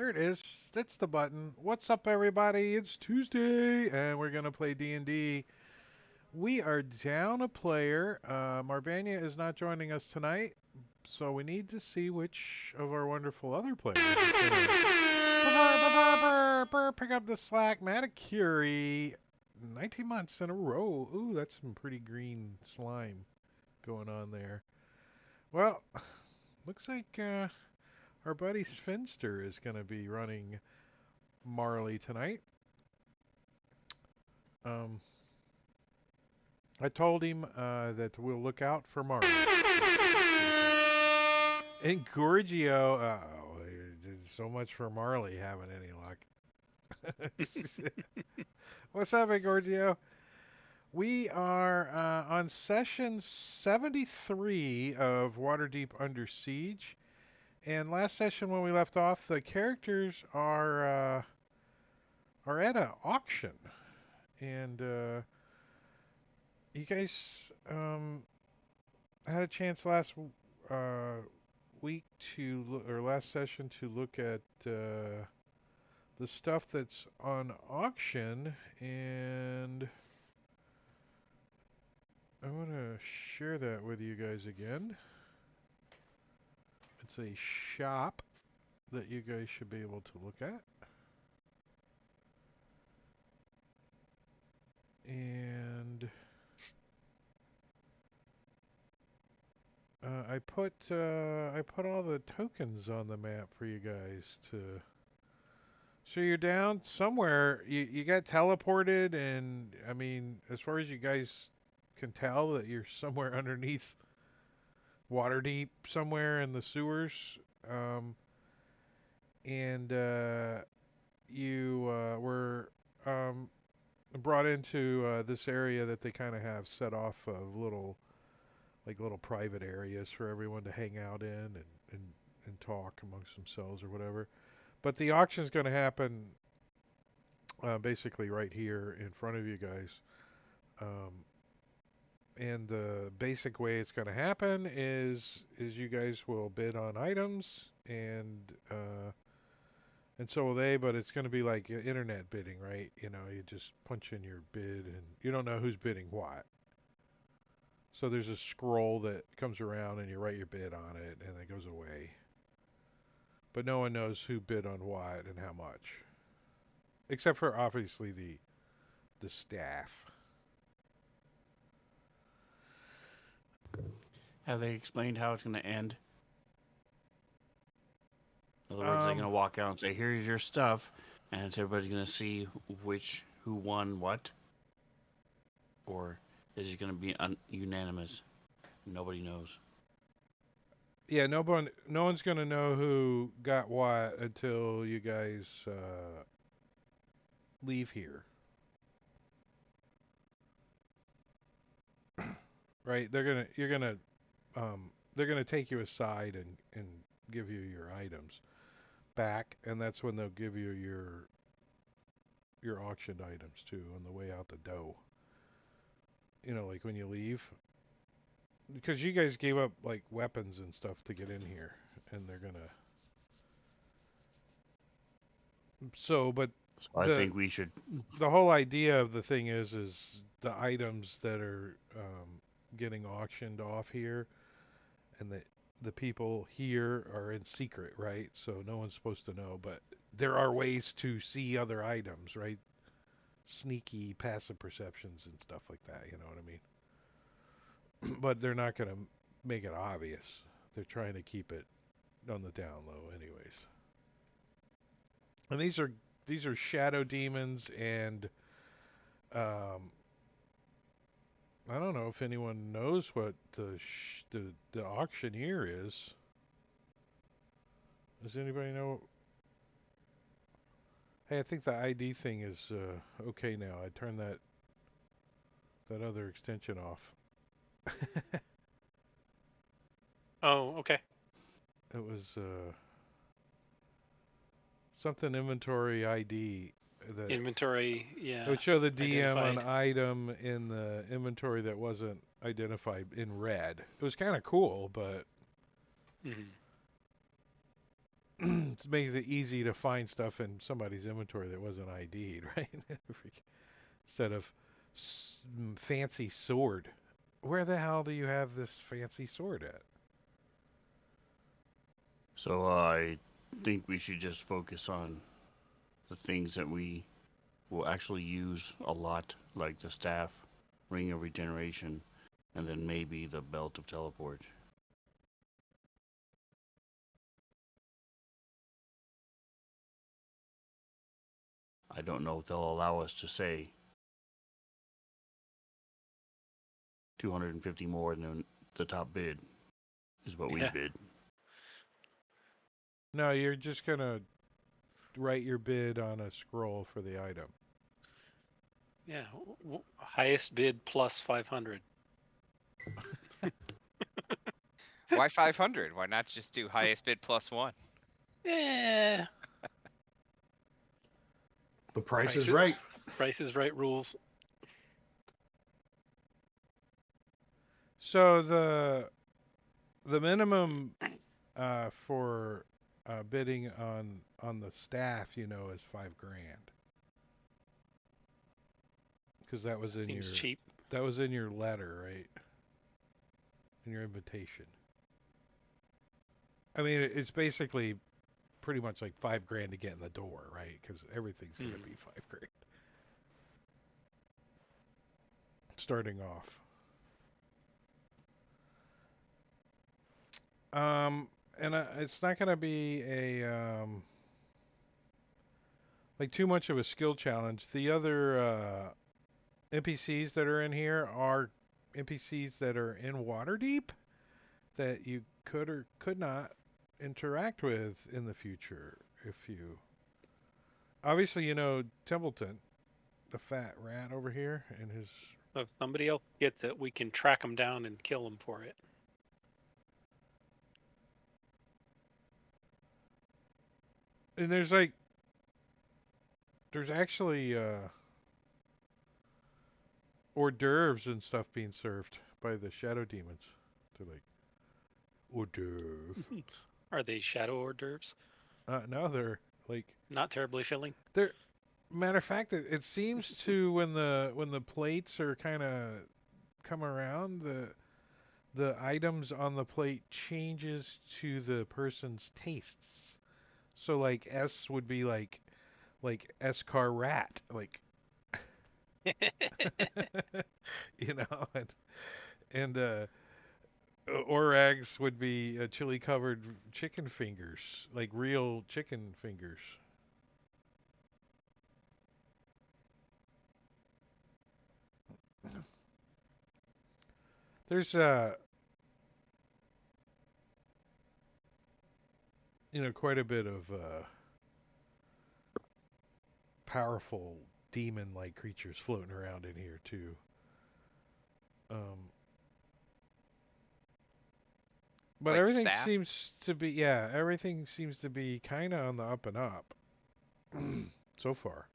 There it is. That's the button. What's up, everybody? It's Tuesday, and we're gonna play D&D. We are down a player. Marbania is not joining us tonight, so we need to see which of our wonderful other players is gonna pick up the slack. Maticuri, 19 months in a row. Ooh, that's some pretty green slime going on there. Well, looks like our buddy Sphinster is going to be running Marley tonight. Um, I told him that we'll look out for Marley. And Gorgio, there's so much for Marley having any luck. What's up, Gorgio? We are on session 73 of Waterdeep Under Siege. And last session when we left off, the characters are at an auction. And you guys had a chance last week or last session to look at the stuff that's on auction, and I want to share that with you guys again. It's a shop that you guys should be able to look at. And I put all the tokens on the map for you guys to. So you're down somewhere. You got teleported, and I mean, as far as you guys can tell, that you're somewhere underneath Waterdeep, somewhere in the sewers. And you were brought into this area that they kind of have set off of little private areas for everyone to hang out in and talk amongst themselves or whatever. But the auction's going to happen basically right here in front of you guys. And the basic way it's going to happen is you guys will bid on items, and so will they, but it's going to be like internet bidding, right? You know, you just punch in your bid, and you don't know who's bidding what. So there's a scroll that comes around, and you write your bid on it, and it goes away. But no one knows who bid on what and how much, except for obviously the staff. Have they explained how it's going to end? In other words, they're going to walk out and say, "Here's your stuff," and it's everybody's going to see who won what, or is it going to be unanimous? Nobody knows. Yeah, no one's gonna know who got what until you guys leave here. Right? They're gonna take you aside and give you your items back, and that's when they'll give you your auctioned items too on the way out the door. You know, like when you leave, because you guys gave up like weapons and stuff to get in here, and they're gonna. So, but So I think we should. the whole idea of the thing is the items that are getting auctioned off here, and the people here are in secret, right? So no one's supposed to know, but there are ways to see other items, right? Sneaky passive perceptions and stuff like that, you know what I mean? But they're not going to make it obvious. They're trying to keep it on the down low anyways. And these are shadow demons, and I don't know if anyone knows what the auctioneer is. Does anybody know? Hey, I think the ID thing is okay now. I turned that other extension off. Oh, okay. It was something inventory ID. Inventory, yeah. It would show the DM identified. an item in the inventory that wasn't identified in red. It was kind of cool, but Mm-hmm. it makes it easy to find stuff in somebody's inventory that wasn't ID'd, right? Instead of fancy sword. Where the hell do you have this fancy sword at? So I think we should just focus on the things that we will actually use a lot, like the staff, ring of regeneration, and then maybe the belt of teleport. I don't know if they'll allow us to say 250 more than the top bid is what we Yeah. bid. No, you're just gonna write your bid on a scroll for the item. Yeah. Highest bid plus 500. Why 500? Why not just do highest bid plus 1? Yeah. The price is right. Price is right rules. So the minimum for bidding on the staff, is $5,000. Because that was in Seems cheap. your letter, right? In your invitation. I mean, it's basically pretty much like $5,000 to get in the door, right? Because everything's gonna be $5,000 starting off. And it's not gonna be a like too much of a skill challenge. The other NPCs that are in here are NPCs that are in Waterdeep that you could or could not interact with in the future if you obviously Templeton, the fat rat over here, and his So if somebody else gets it, we can track them down and kill them for it. and there's actually hors d'oeuvres and stuff being served by the shadow demons. They're like hors d'oeuvre. Are they shadow hors d'oeuvres? No, they're like Not terribly filling. they're matter of fact, it seems to when the plates are kind of come around, the items on the plate changes to the person's tastes. So like S would be like Escar rat, like and Orags would be chili covered chicken fingers, like real chicken fingers. There's quite a bit of powerful demon-like creatures floating around in here too. Um, but Like everything staff? seems to be kind of on the up and up so far.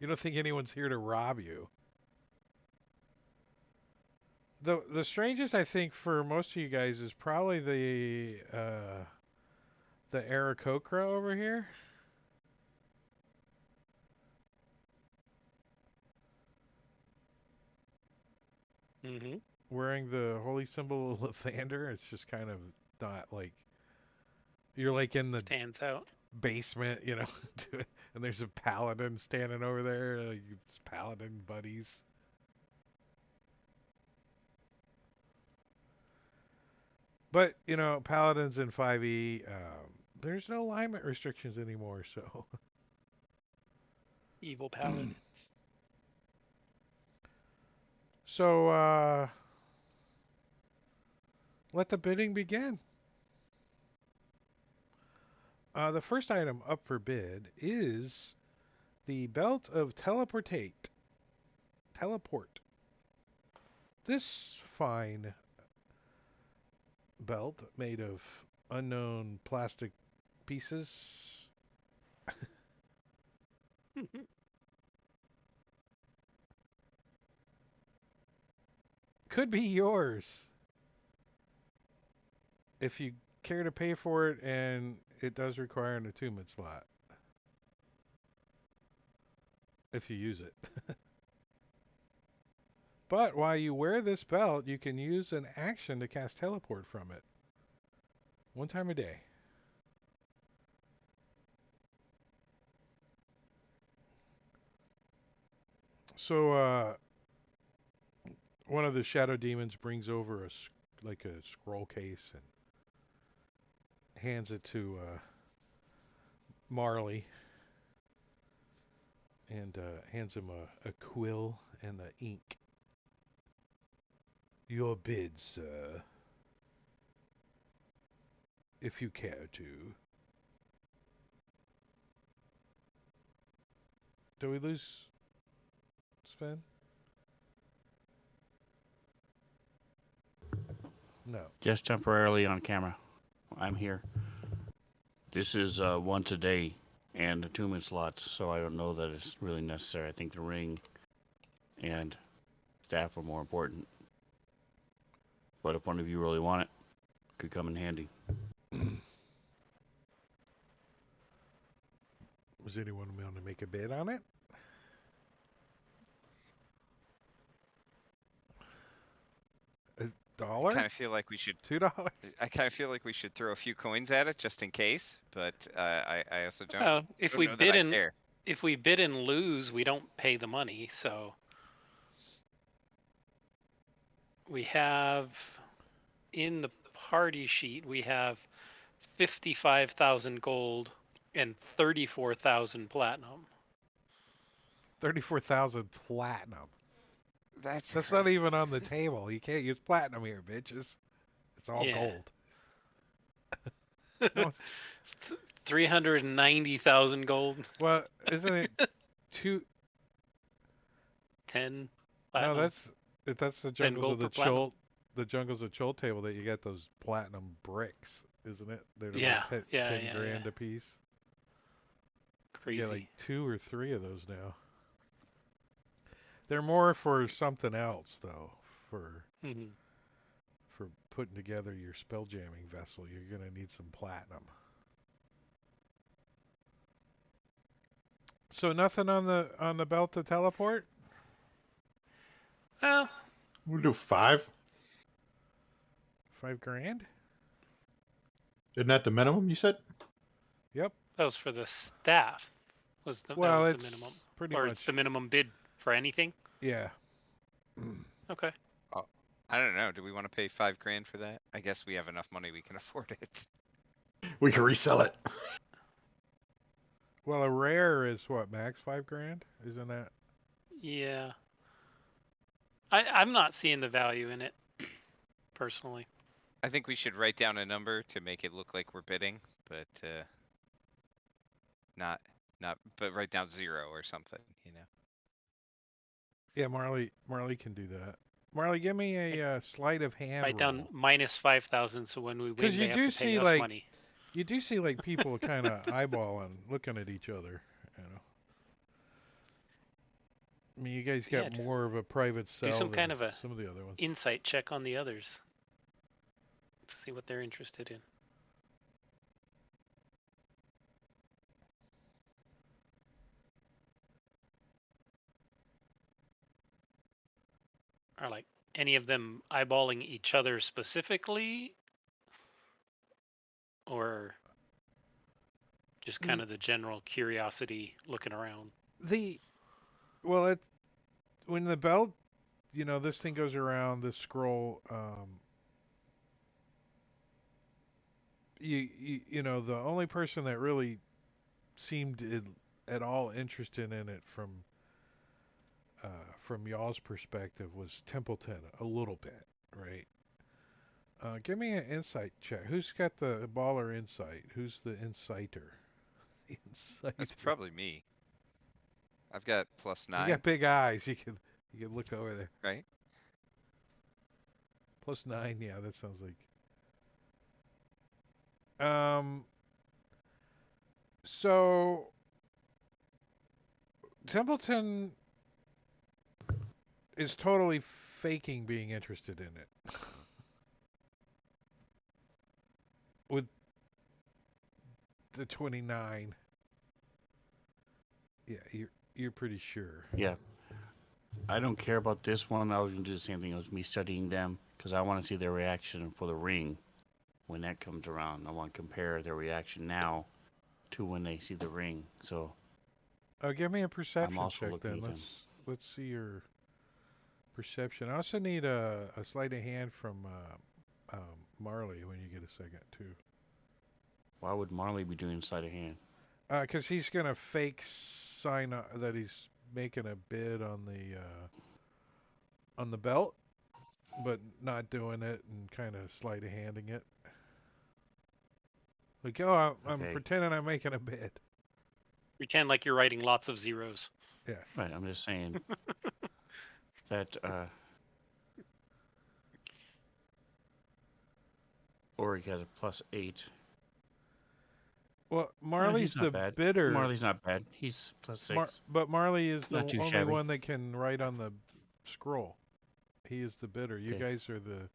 You don't think anyone's here to rob you. The strangest I think for most of you guys is probably the Aarakocra over here. Mm-hmm. Wearing the holy symbol of Lathander. It's just kind of not like you're like in the Stands out. basement, and there's a paladin standing over there, like it's paladin buddies. But paladins in 5e, there's no alignment restrictions anymore, so Evil paladins. so let the bidding begin. The first item up for bid is the belt of teleport. This fine belt made of unknown plastic pieces could be yours if you care to pay for it and it does require an attunement slot if you use it. But while you wear this belt, you can use an action to cast teleport from it. 1 time a day. So, one of the shadow demons brings over like a scroll case and hands it to Marley, and hands him a quill and the ink. Your bid, sir, if you care to. Do we lose Sven? No. Just temporarily on camera. I'm here. This is once a day and attunement slots, so I don't know that it's really necessary. I think the ring and staff are more important. But if one of you really want it, could come in handy. Was anyone willing to make a bid on it? $1? Kind of feel like we should. $2? I kind of feel like we should throw a few coins at it just in case, but I also don't. Well, if don't we know that bid I and care. if we bid and lose, we don't pay the money. So we have in the party sheet we have 55,000 gold and 34,000 platinum. 34,000 platinum. That's not crazy. even on the table. You can't use platinum here, bitches. It's all Yeah. gold. No, 390,000 gold, well, isn't it 10 No, platinum. that's the 10 jungles gold of the per platinum. Chult. The jungles of Chult table that you get those platinum bricks, isn't it? They're Yeah, like 10 grand a piece. You Crazy. get like 2 or 3 of those now. They're more for something else, though. Mhm. For putting together your spell jamming vessel, you're gonna need some platinum. So nothing on the belt to teleport? Well, We'll do 5. 5 grand? Isn't that the minimum you said? Yep. that was for the staff. That Well, was the it's minimum, pretty or much. it's the minimum bid for anything. Yeah. Okay. I don't know. Do we want to pay 5 grand for that? I guess we have enough money we can afford it. We can resell it. Well, a rare is what, max 5 grand? Isn't that? Yeah. I'm not seeing the value in it, personally. I think we should write down a number to make it look like we're bidding, but not but write down 0 or something, you know. Yeah, Marley can do that. Marley, give me a sleight of hand Write down roll. minus 5,000, so when we win, Because they you have do to pay see us money. you do see like people kind of eyeballing, looking at each other. You know. I mean, you guys got Yeah, just more of a private cell some than kind of a some of the other ones. Insight check on the others to see what they're interested in. Are like any of them eyeballing each other specifically, or just kind of the general curiosity looking around? Well, when the belt, this thing goes around the scroll. The only person that really seemed at all interested in it from y'all's perspective was Templeton a little bit, right? Give me an insight check. Who's got the baller insight? Who's the inciter? The inciter. That's probably me. I've got You +9, got big eyes. You can look over there. right? +9. Yeah, that sounds like. So Templeton is totally faking being interested in it. With the 29. Yeah, you're pretty sure. Yeah. I don't care about this one. I was going to do the same thing. It was me studying them because I want to see their reaction for the ring when that comes around. I want to compare their reaction now to when they see the ring. So Oh, give me a I'm perception also check looking then. at them. Let's see your perception. I also need a sleight of hand from Marley when you get a second too. Why would Marley be doing sleight of hand? Because he's gonna fake sign that he's making a bid on the belt, but not doing it and kind of sleight of handing it. Like, oh, I'm Okay. pretending I'm making a bid. Pretend like you're writing lots of zeros. Yeah. Right. I'm just saying that Oric has a +8. Well, He's Marley's not the bad. bidder. Marley's not bad. He's +6. But Marley is the Not too only shabby. one that can write on the scroll. He is the bidder. You Okay. guys are the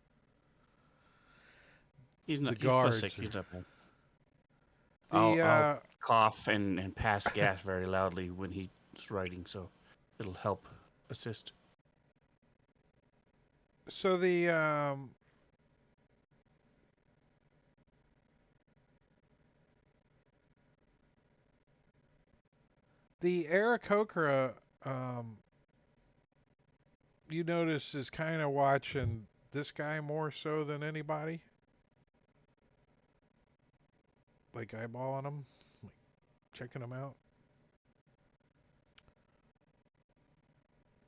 He's not. He's guards. +6. He's not bad. The I'll cough and pass gas very loudly when he's writing, so it'll help assist. so the Aarakocra, you notice is kind of watching this guy more so than anybody. Like eyeballing him, like checking him out.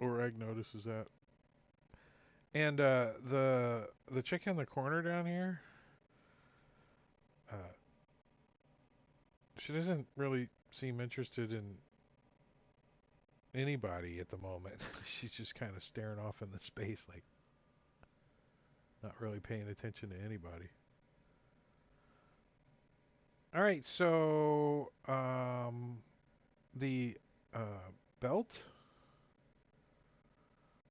Oreg notices that. And the chick in the corner down here, she doesn't really seem interested in anybody at the moment. She's just kind of staring off into space, like not really paying attention to anybody. All right, so the belt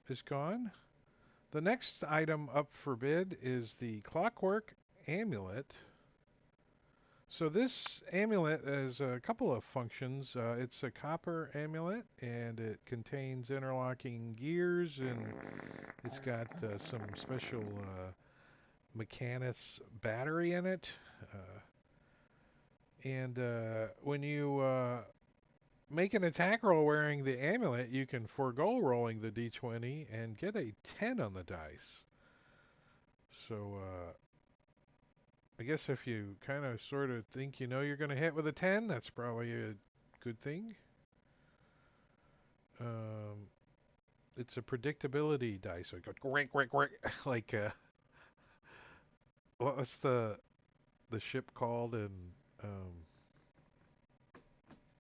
is gone. The next item up for bid is the clockwork amulet. So this amulet has a couple of functions. It's a copper amulet, and it contains interlocking gears, and it's got some special Mechanis battery in it. And when you make an attack roll wearing the amulet, you can forego rolling the d20 and get a 10 on the dice. So I guess if you kind of sort of think you know you're going to hit with a 10, that's probably a good thing. It's a predictability dice. So it goes rank, like what's the ship called in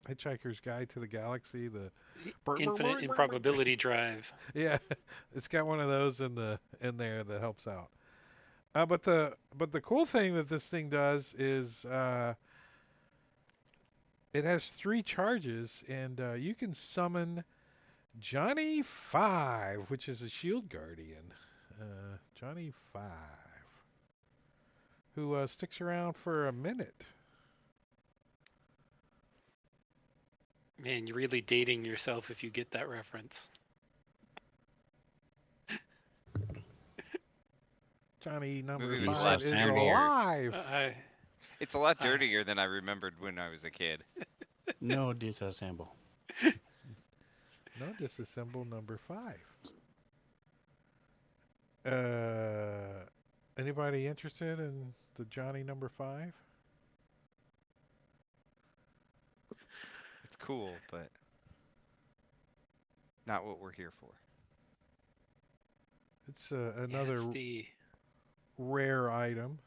Hitchhiker's Guide to the Galaxy? The Infinite improbability drive. Yeah, it's got one of those in there that helps out. But the cool thing that this thing does is it has 3 charges, and you can summon Johnny 5, which is a shield guardian. Johnny 5, who sticks around for a minute. Man, you're really dating yourself if you get that reference. Johnny number Movie was 5 a lot is dirtier. alive. It's a lot dirtier than I remembered when I was a kid. No disassemble. No disassemble number 5. Anybody interested in the Johnny number 5? It's cool, but not what we're here for. It's another It's the rare item.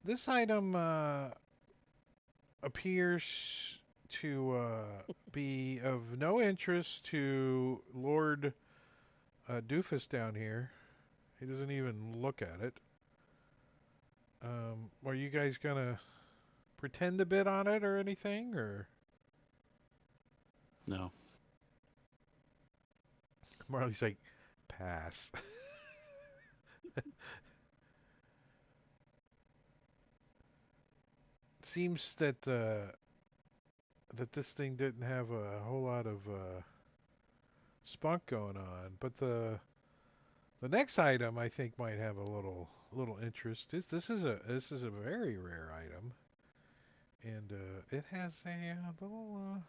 This item appears to be of no interest to Lord Doofus down here. He doesn't even look at it. Are you guys gonna pretend a bit on it or anything, or? No. Marley's like, pass. Seems that that this thing didn't have a whole lot of spunk going on, but the next item I think might have a little interest. This is a very rare item, and it has a little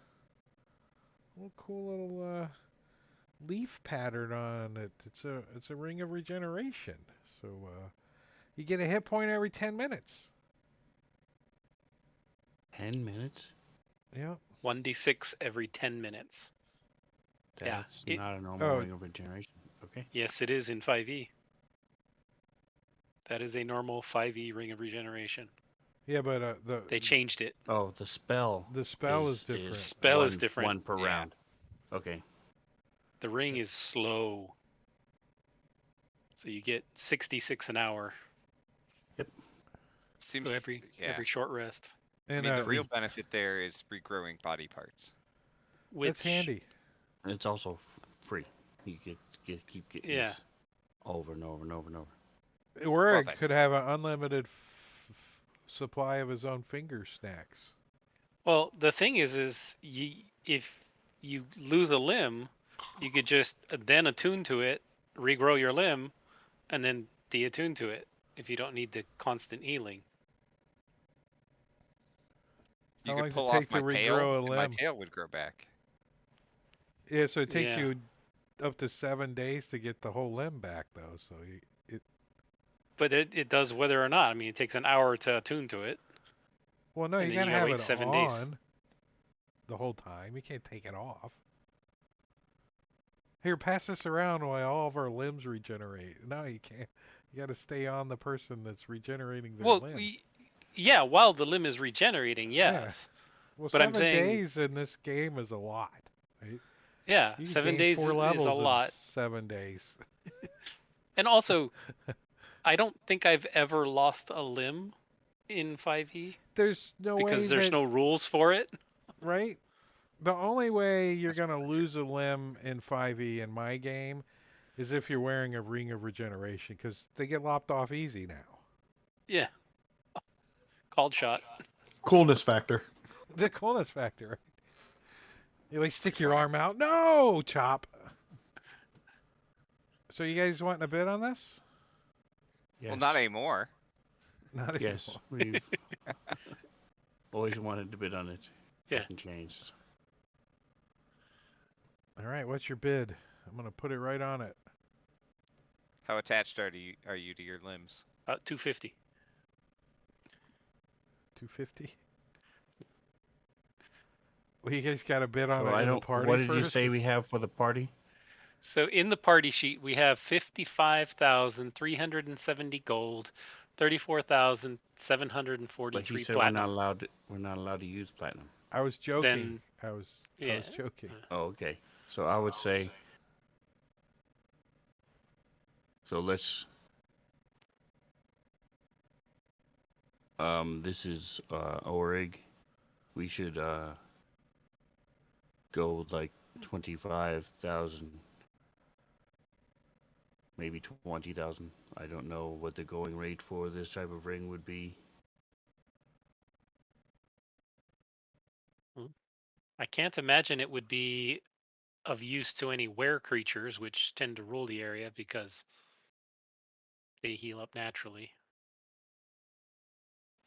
cool little leaf pattern on it. It's a ring of regeneration. So you get a hit point every 10 minutes. 10 minutes? Yeah. 1d6 every 10 minutes. Yeah, That's not a normal ring of regeneration. Okay. Yes, it is in 5e. That is a normal 5e ring of regeneration. Yeah, but They changed it. Oh, the spell. The spell is different. Spell is different. One per Yeah. round. Okay. The ring is slow. So you get 66 an hour. Seems So every short rest. I And mean, the real benefit there is regrowing body parts. Which, that's handy. And it's also free. You keep getting this over and over and over and over. Warwick that's- could have an unlimited supply of his own finger snacks. Well, the thing is if you lose a limb, you could just then attune to it, regrow your limb, and then deattune to it if you don't need the constant healing. You How could long does it pull take off my to tail, regrow a and my limb? tail would grow back. Yeah, so it takes Yeah. you up to 7 days to get the whole limb back, though. So But it does whether or not. I mean, it takes an hour to attune to it. well, no, And you then gotta you gotta have wait it 7 days. on the whole time. You can't take it off. Here, pass this around while all of our limbs regenerate. No, you can't. You got to stay on the person that's regenerating their Well, limb. yeah, while the limb is regenerating, yes. Well, but I'm 7 saying- days in this game is a lot, right? Yeah, You can 7 gain days 4 is levels a lot. in 7 days. And also, I don't think I've ever lost a limb in 5e There's no way because there's that, no rules for it. right? The only way you're That's going to probably true. lose a limb in 5e in my game is if you're wearing a ring of regeneration, because they get lopped off easy now. Yeah. Called shot. Coolness factor. The coolness factor. Right? You like stick your Funny. arm out. No, chop. So you guys wanting a bid on this? Yes. Well, not anymore. Not Yes. anymore. We've always wanted to bid on it. Yeah. Hasn't changed. All right, what's your bid? I'm gonna put it right on it. How attached are you to your limbs? 250. 250. Well, you guys got a bid on So it I in the don't. party What did first? you say we have for the party? So in the party sheet, we have 55,370 gold, 34,743 But he said platinum. we're not allowed to use platinum. I was joking. Then- I was Yeah. joking. Oh, okay. So I would say. So let's. This is Orig. We should go with like 25,000, maybe 20,000. I don't know what the going rate for this type of ring would be. I can't imagine it would be of use to any were creatures, which tend to rule the area because they heal up naturally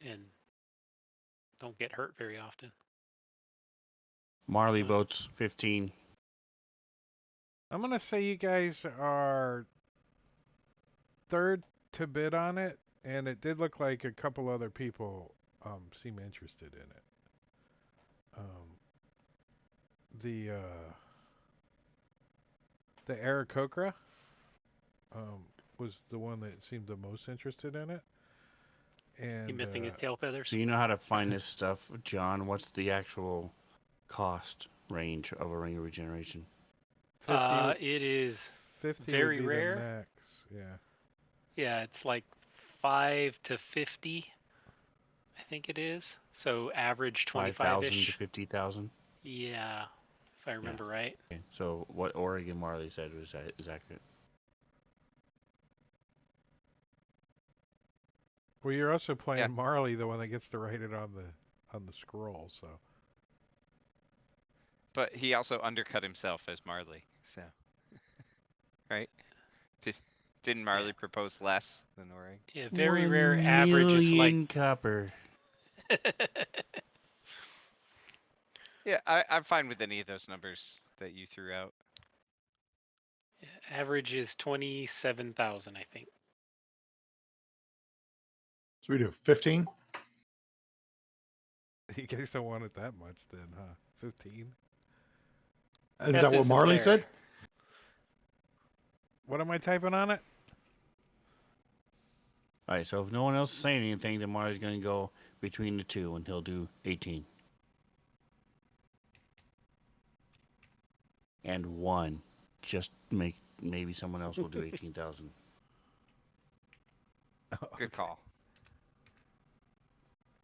and don't get hurt very often. Marley So- votes 15. I'm gonna say you guys are third to bid on it, and it did look like a couple other people seem interested in it. The Aarakocra was the one that seemed the most interested in it. And You missing his tail feathers? So you know how to find this stuff, John? What's the actual cost range of a ring of regeneration? 50, It is 50 very would be rare. the max. Yeah. Yeah, it's like 5 to 50, I think it is. So average 5,000 to 25-ish. 50,000. Yeah, if I remember right. Okay, so what Oregon Marley said is accurate. Well, you're also playing Yeah. Marley, the one that gets to write it on the scroll. So But he also undercut himself as Marley, so right? Did, didn't Marley propose less than Oregon? Yeah, very 1 rare average is like million copper. Yeah, I'm fine with any of those numbers that you threw out. average is 27,000, I think. So we do 15. you guys don't want it that much, then, huh? 15. Is Beth that what isn't Marley there. said? What am I typing on it? All right, so if no one else is saying anything, then Marley's going to go between the two, and he'll do 18. And 1. Just maybe someone else will do 18,000. Good call.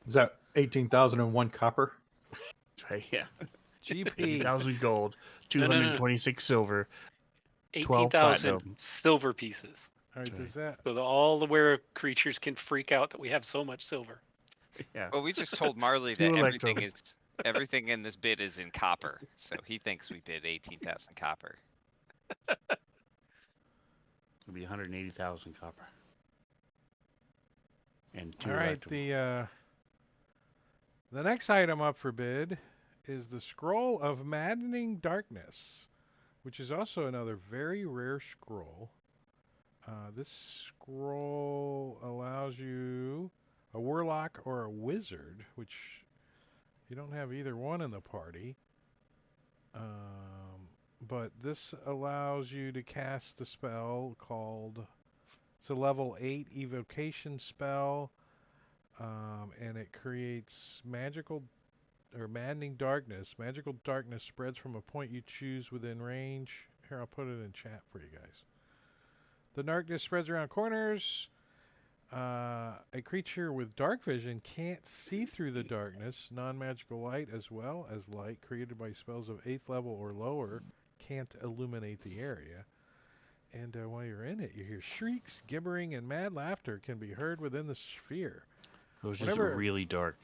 Is that 18,001 copper? That's right, yeah. GP. 80,000 gold, No, no, no. 226 silver, 12 18,000 platinum. silver pieces. All right, Sorry. does that? So that all the were creatures can freak out that we have so much silver. Yeah. Well, we just told Marley Two that everything electrodes. everything in this bid is in copper, so he thinks we bid 18,000 copper. It'll be 180,000 copper. And 2 All right, electrodes. the next item up for bid is the Scroll of Maddening Darkness, which is also another very rare scroll. This scroll allows you a warlock or a wizard, which you don't have either one in the party. But this allows you to cast a spell called, it's a level 8 evocation spell, and it creates magical or maddening darkness. Magical darkness spreads from a point you choose within range. Here, I'll put it in chat for you guys. The darkness spreads around corners. A creature with dark vision can't see through the darkness. Non-magical light, as well as light created by spells of 8th level or lower, can't illuminate the area. And while you're in it, you hear shrieks, gibbering, and mad laughter can be heard within the sphere. It was just Whenever really dark.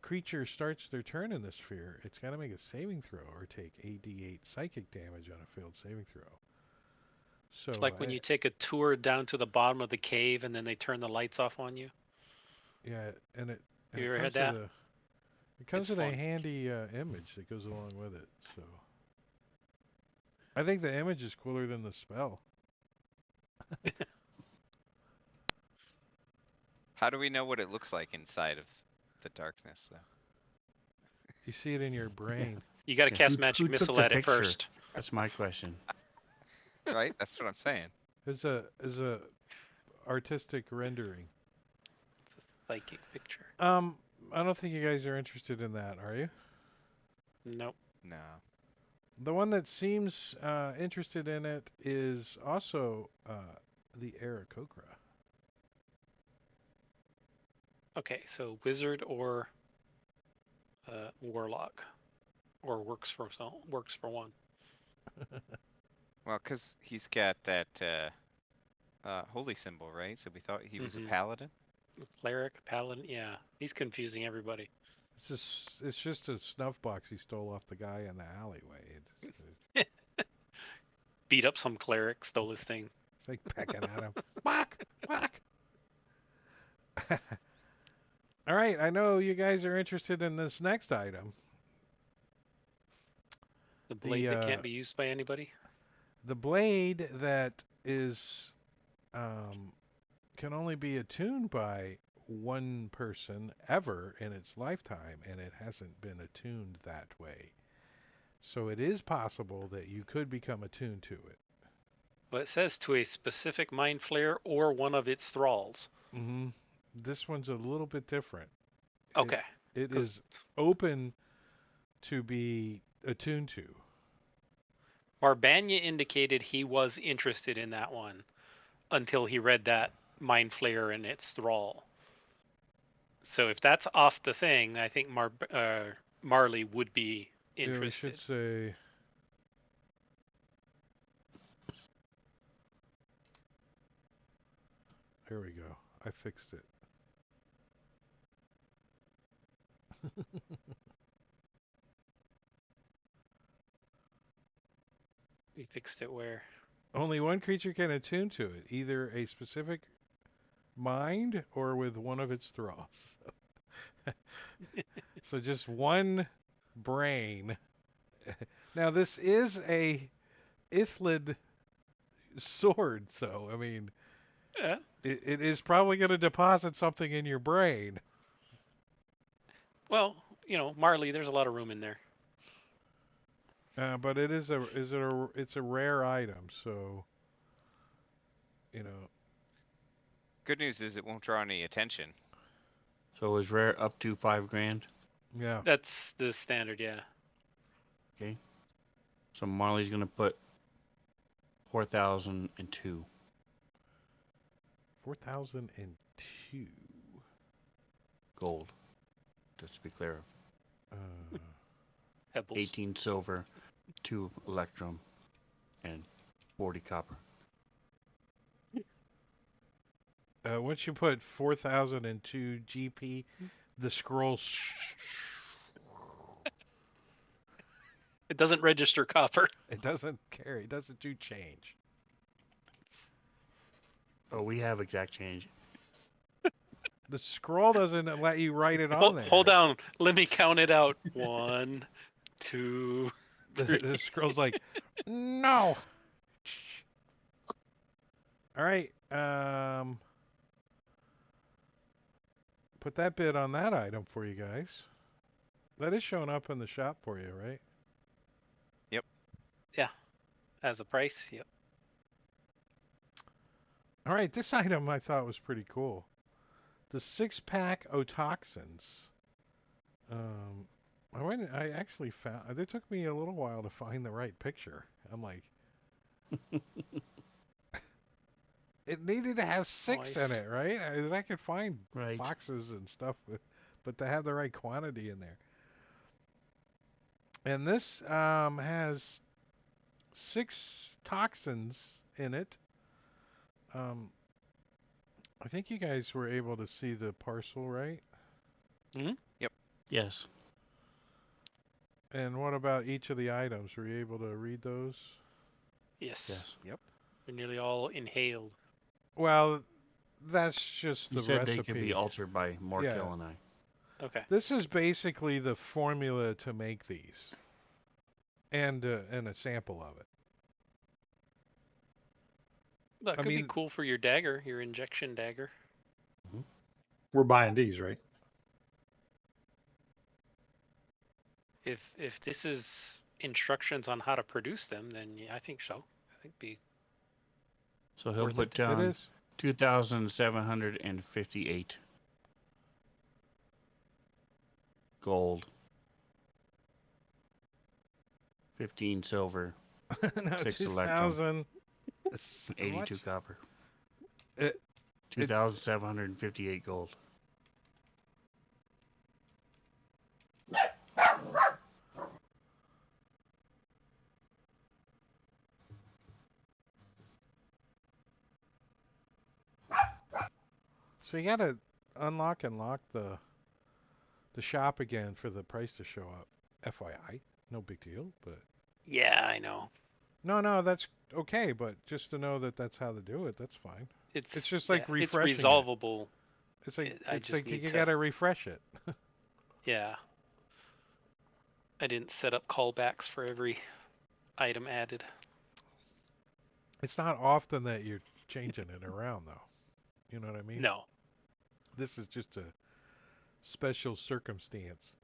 creature starts their turn in the sphere, it's got to make a saving throw or take 8d8 psychic damage on a failed saving throw. So It's like when you take a tour down to the bottom of the cave and then they turn the lights off on you. yeah, and it You ever comes had that? with it comes It's with a fun. handy image that goes along with it. So I think the image is cooler than the spell. How do we know what it looks like inside of the darkness, though? You see it in your brain. You got to Yeah, cast who magic took missile the at it picture? first. That's my question. Right? That's what I'm saying. Is a artistic rendering. Psychic picture. I don't think you guys are interested in that, are you? Nope. No. The one that seems interested in it is also the Aarakocra. Okay, so wizard or warlock, or works for one. Well, because he's got that holy symbol, right? So we thought he was a Mhm. paladin. Cleric, paladin, yeah. He's confusing everybody. It's just a snuff box he stole off the guy in the alleyway. Beat up some cleric, stole his thing. It's like pecking at him. Whack! Whack! All right, I know you guys are interested in this next item. The blade The that can't be used by anybody. the blade that is can only be attuned by one person ever in its lifetime, and it hasn't been attuned that way. So it is possible that you could become attuned to it. Well, it says to a specific mind flayer or one of its thralls. Mm-hmm. This one's a little bit different. Okay. It 'Cause- is open to be attuned to. Marbanya indicated he was interested in that one until he read that mind flayer and its thrall. So if that's off the thing, I think Marley would be Yeah, we interested. should say There we go. I fixed it. We fixed it where? Only one creature can attune to it, either a specific mind or with one of its thralls. So just one brain. Now this is a Ithlid sword, so I mean, Yeah. it is probably going to deposit something in your brain. Well, Marley, there's a lot of room in there. But it's a rare item, so you know. Good news is it won't draw any attention. So it was rare up to 5 grand. Yeah. That's the standard, yeah. Okay. So Marley's gonna put 4,002 4,002. gold. Just to be clear. Uh, Pebbles. 18 silver, 2 electrum, and 40 copper. once you put 4,002 GP, the scroll. It doesn't register copper. It doesn't carry. It doesn't do change. Oh, we have exact change. The scroll doesn't let you write it on Hold, there. hold on. Let me count it out. 1, 2. The scroll's like, no. All right. Put that bid on that item for you guys. That is showing up in the shop for you, right? As a price, yep. All right. This item I thought was pretty cool. The 6-pack Otoxins. I actually found. It took me a little while to find the right picture. I'm like, it needed to have 6 in Nice. it, right? I could find Right. boxes and stuff, but to have the right quantity in there. And this has 6 toxins in it. I think you guys were able to see the parcel, right? Yes. And what about each of the items? Were you able to read those? Yes. Yes. They're nearly all inhaled. Well, that's just You the said recipe. they can be altered by Morkill and I. Okay. This is basically the formula to make these, and a sample of it. That I could be mean- cool for your dagger, your injection dagger. We're buying these, right? If this is instructions on how to produce them, then yeah, I think so. I think be So he'll Worth put it. down It is. 2,758 gold, 15 silver, No, 6 2000. 82 What? copper. It- 2,758 gold. So you gotta unlock and lock the shop again for the price to show up. FYI, no big deal, but Yeah, I know. no, that's okay. But just to know that that's how to do it, that's fine. It's just like it's refreshing it. resolvable. It's like I it's just like you need to- gotta refresh it. Yeah. I didn't set up callbacks for every item added. It's not often that you're changing it around, though. You know what I mean? No. This is just a special circumstance.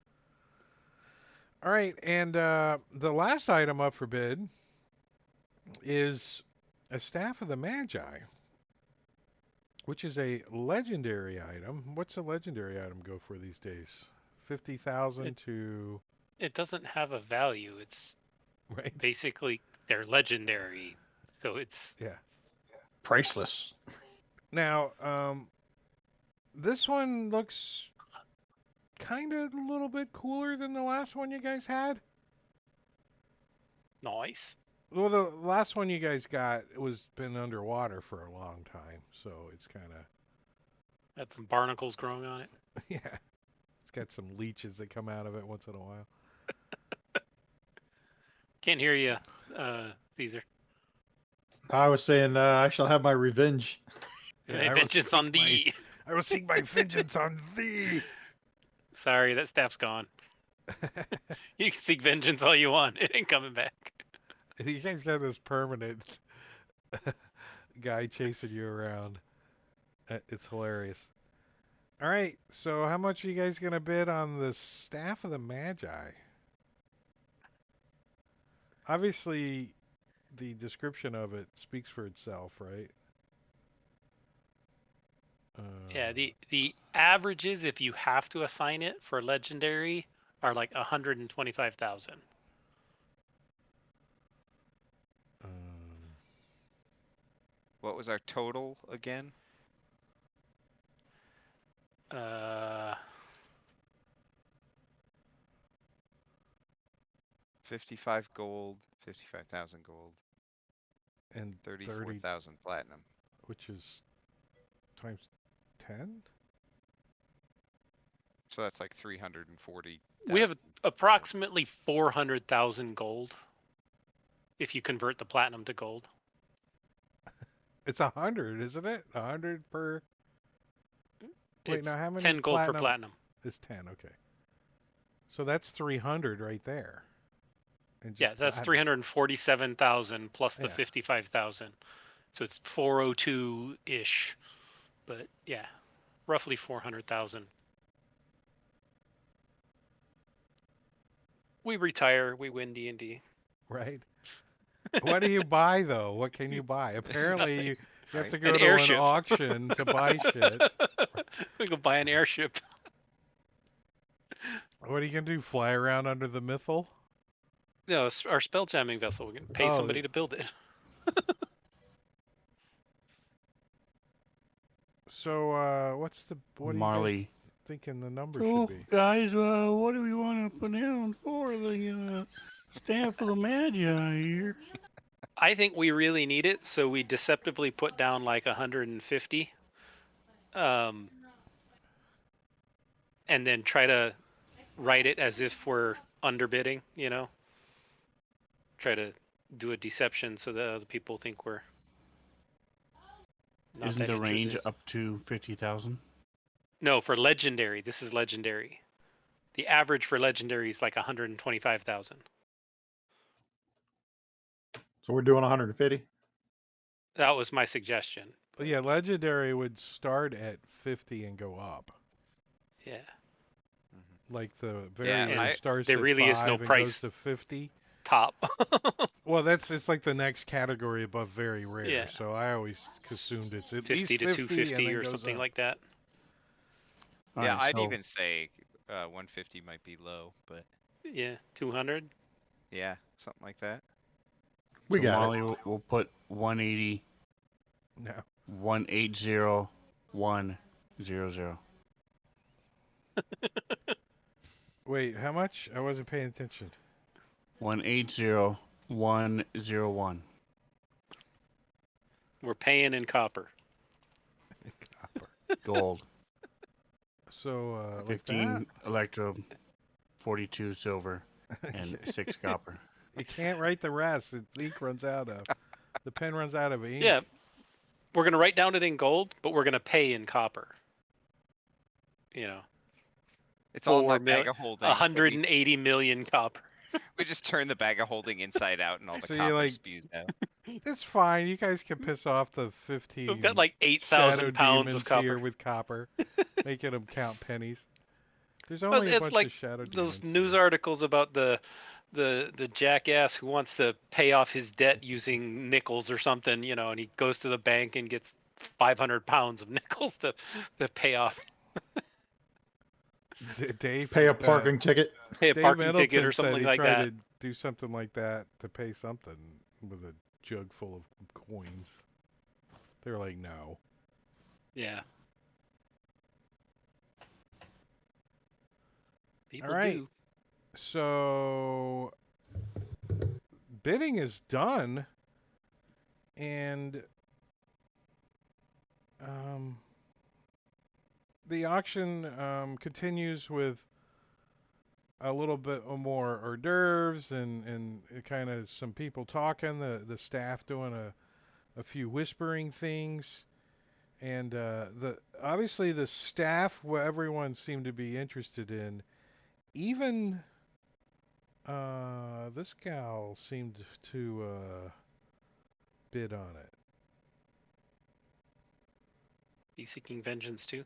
All right, and the last item up for bid is a Staff of the Magi, which is a legendary item. What's a legendary item go for these days? 50,000 to It doesn't have a value. It's right? basically they're legendary. So it's Yeah. Priceless. Now, this one looks kind of a little bit cooler than the last one you guys had. nice. Well, the last one you guys got was been underwater for a long time, so it's kind of Had some barnacles growing on it. yeah. It's got some leeches that come out of it once in a while. Can't hear you, Caesar. I was saying I shall have my revenge. Yeah, I will Vengeance on seek my thee. I will seek my vengeance on thee. Sorry, that staff's gone. You can seek vengeance all you want. It ain't coming back. You guys got this permanent guy chasing you around. It's hilarious. All right, so how much are you guys gonna bid on the staff of the Magi? Obviously, the description of it speaks for itself, right? Yeah, the averages, if you have to assign it for legendary, are like 125,000. Um, What was our total again? Uh, 55 gold, 55,000 gold, and 30, 34,000 platinum. which is times 10? So that's like 340. we have approximately 400,000 gold if you convert the platinum to gold. It's 100, isn't it? 100 per. Wait, It's now how many 10 gold per platinum? platinum. It's 10. Okay. So that's 300 right there. And just Yeah, that's platinum. 347,000 plus the Yeah. 55,000. So it's 402-ish. But yeah, roughly 400,000. We retire, we win D&D. Right. What do you buy though? What can you buy? Apparently you have Right. to An go to an airship. auction to buy shit. We go buy an airship. What are you gonna do? Fly around under the mythal? No, it's our spell jamming vessel. We can pay Oh, somebody to build it. So what are you guys Marley. thinking the number So, should be? guys, what do we want to put down for the staff of the Magi here? I think we really need it, so we deceptively put down like 150. And then try to write it as if we're underbidding, you know? Try to do a deception so that other people think we're not Isn't that the range interested. up to 50,000? No, for legendary, this is legendary. The average for legendary is like 125,000. So we're doing 150. That was my suggestion. Well, yeah, legendary would start at 50 and go up. Yeah. Like the very Yeah, rare And starts there at really 5 is no and goes price to 50. top. Well, it's like the next category above very rare. Yeah. So I always assumed it's at 50 least to 50 and 250 then or goes something up. like that. All yeah, right, I'd so even say 150 might be low, but Yeah, 200. yeah, something like that. We got Molly it. will put 180, No. 180, 100. Wait, how much? I wasn't paying attention. 180, 101. We're paying in copper. Copper. Gold. So, like 15 electro, 42 silver, that? and 6 copper. You can't write the rest. The ink runs out of. The pen runs out of ink. Yeah, we're going to write down it in gold, but we're going to pay in copper. You know, It's all in my 4 bag million, of holding. But 180 million copper. we just turn the bag of holding inside out, and all the So you, copper like- spews out. It's fine. You guys can piss off the We've 15 got like shadow 8,000 pounds demons of copper. here with copper, making them count pennies. There's Well, only a it's bunch like of shadow those demons. news articles about the jackass who wants to pay off his debt using nickels or something, you know, and he goes to the bank and gets 500 pounds of nickels to pay off, Dave Pay a parking ticket. pay a Dave parking ticket Middleton or said something he like tried that. to do something like that to pay something with a jug full of coins. They're like, no. Yeah. People All right. do. So bidding is done, and the auction continues with a little bit more hors d'oeuvres and kind of some people talking. The staff doing a few whispering things, and the obviously the staff, what everyone seemed to be interested in. Even this gal seemed to bid on it. You seeking vengeance too?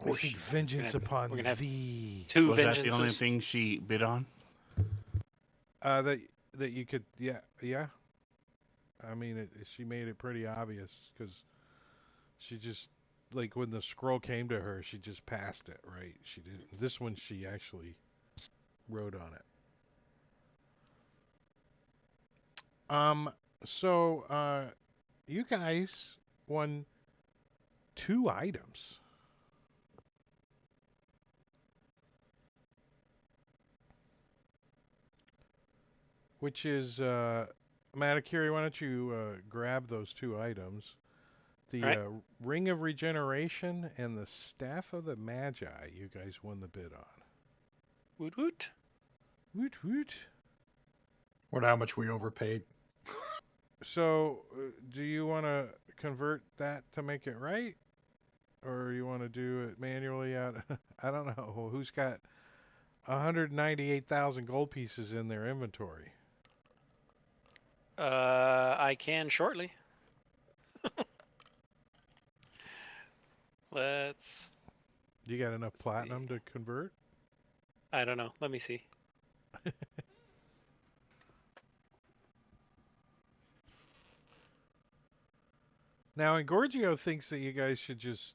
We seek vengeance upon we're gonna have thee. Two Was that the only vengeances. thing she bid on? That you could, yeah. I mean, she made it pretty obvious because she just like when the scroll came to her, she just passed it, right? She didn't. This one, she actually wrote on it. So you guys won 2 items. Which is, Matakiri, why don't you grab those 2 items? The Right. Ring of Regeneration and the Staff of the Magi you guys won the bid on. Woot woot. Woot woot. Wonder how much we overpaid. So, do you want to convert that to make it right? Or you want to do it manually out? I don't know. Who's got 198,000 gold pieces in their inventory? I can shortly. Let's. You got enough platinum to convert? I don't know. Let me see. Now, Engorgio thinks that you guys should just,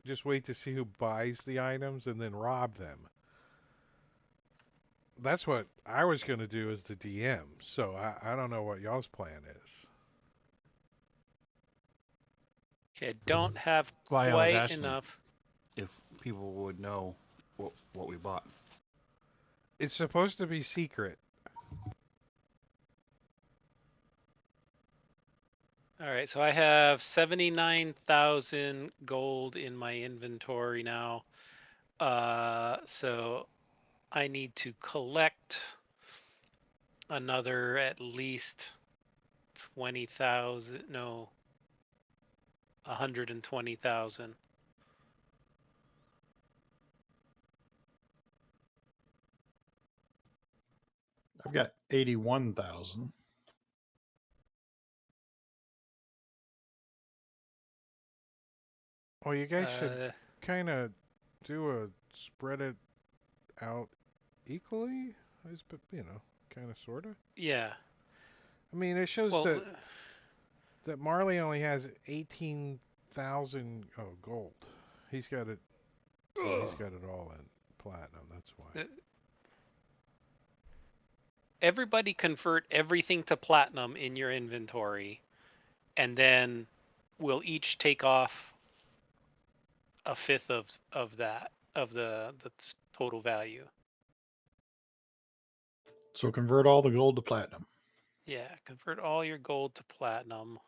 just wait to see who buys the items and then rob them. That's what I was going to do as the DM, so I don't know what y'all's plan is. Okay, I don't have Why I was quite asking enough. if people would know what we bought. It's supposed to be secret. All right, so I have 79,000 gold in my inventory now. So I need to collect another at least 20,000. No, 120,000. I've got 81,000. Well, you guys should kind of spread it out equally, kind of, sort of. Yeah. I mean, it shows Well, that Marley only has 18,000 gold. He's got it. Well, he's got it all in platinum. That's why. everybody convert everything to platinum in your inventory, and then we'll each take off a fifth of that of the total value. So convert all the gold to platinum. Yeah, convert all your gold to platinum.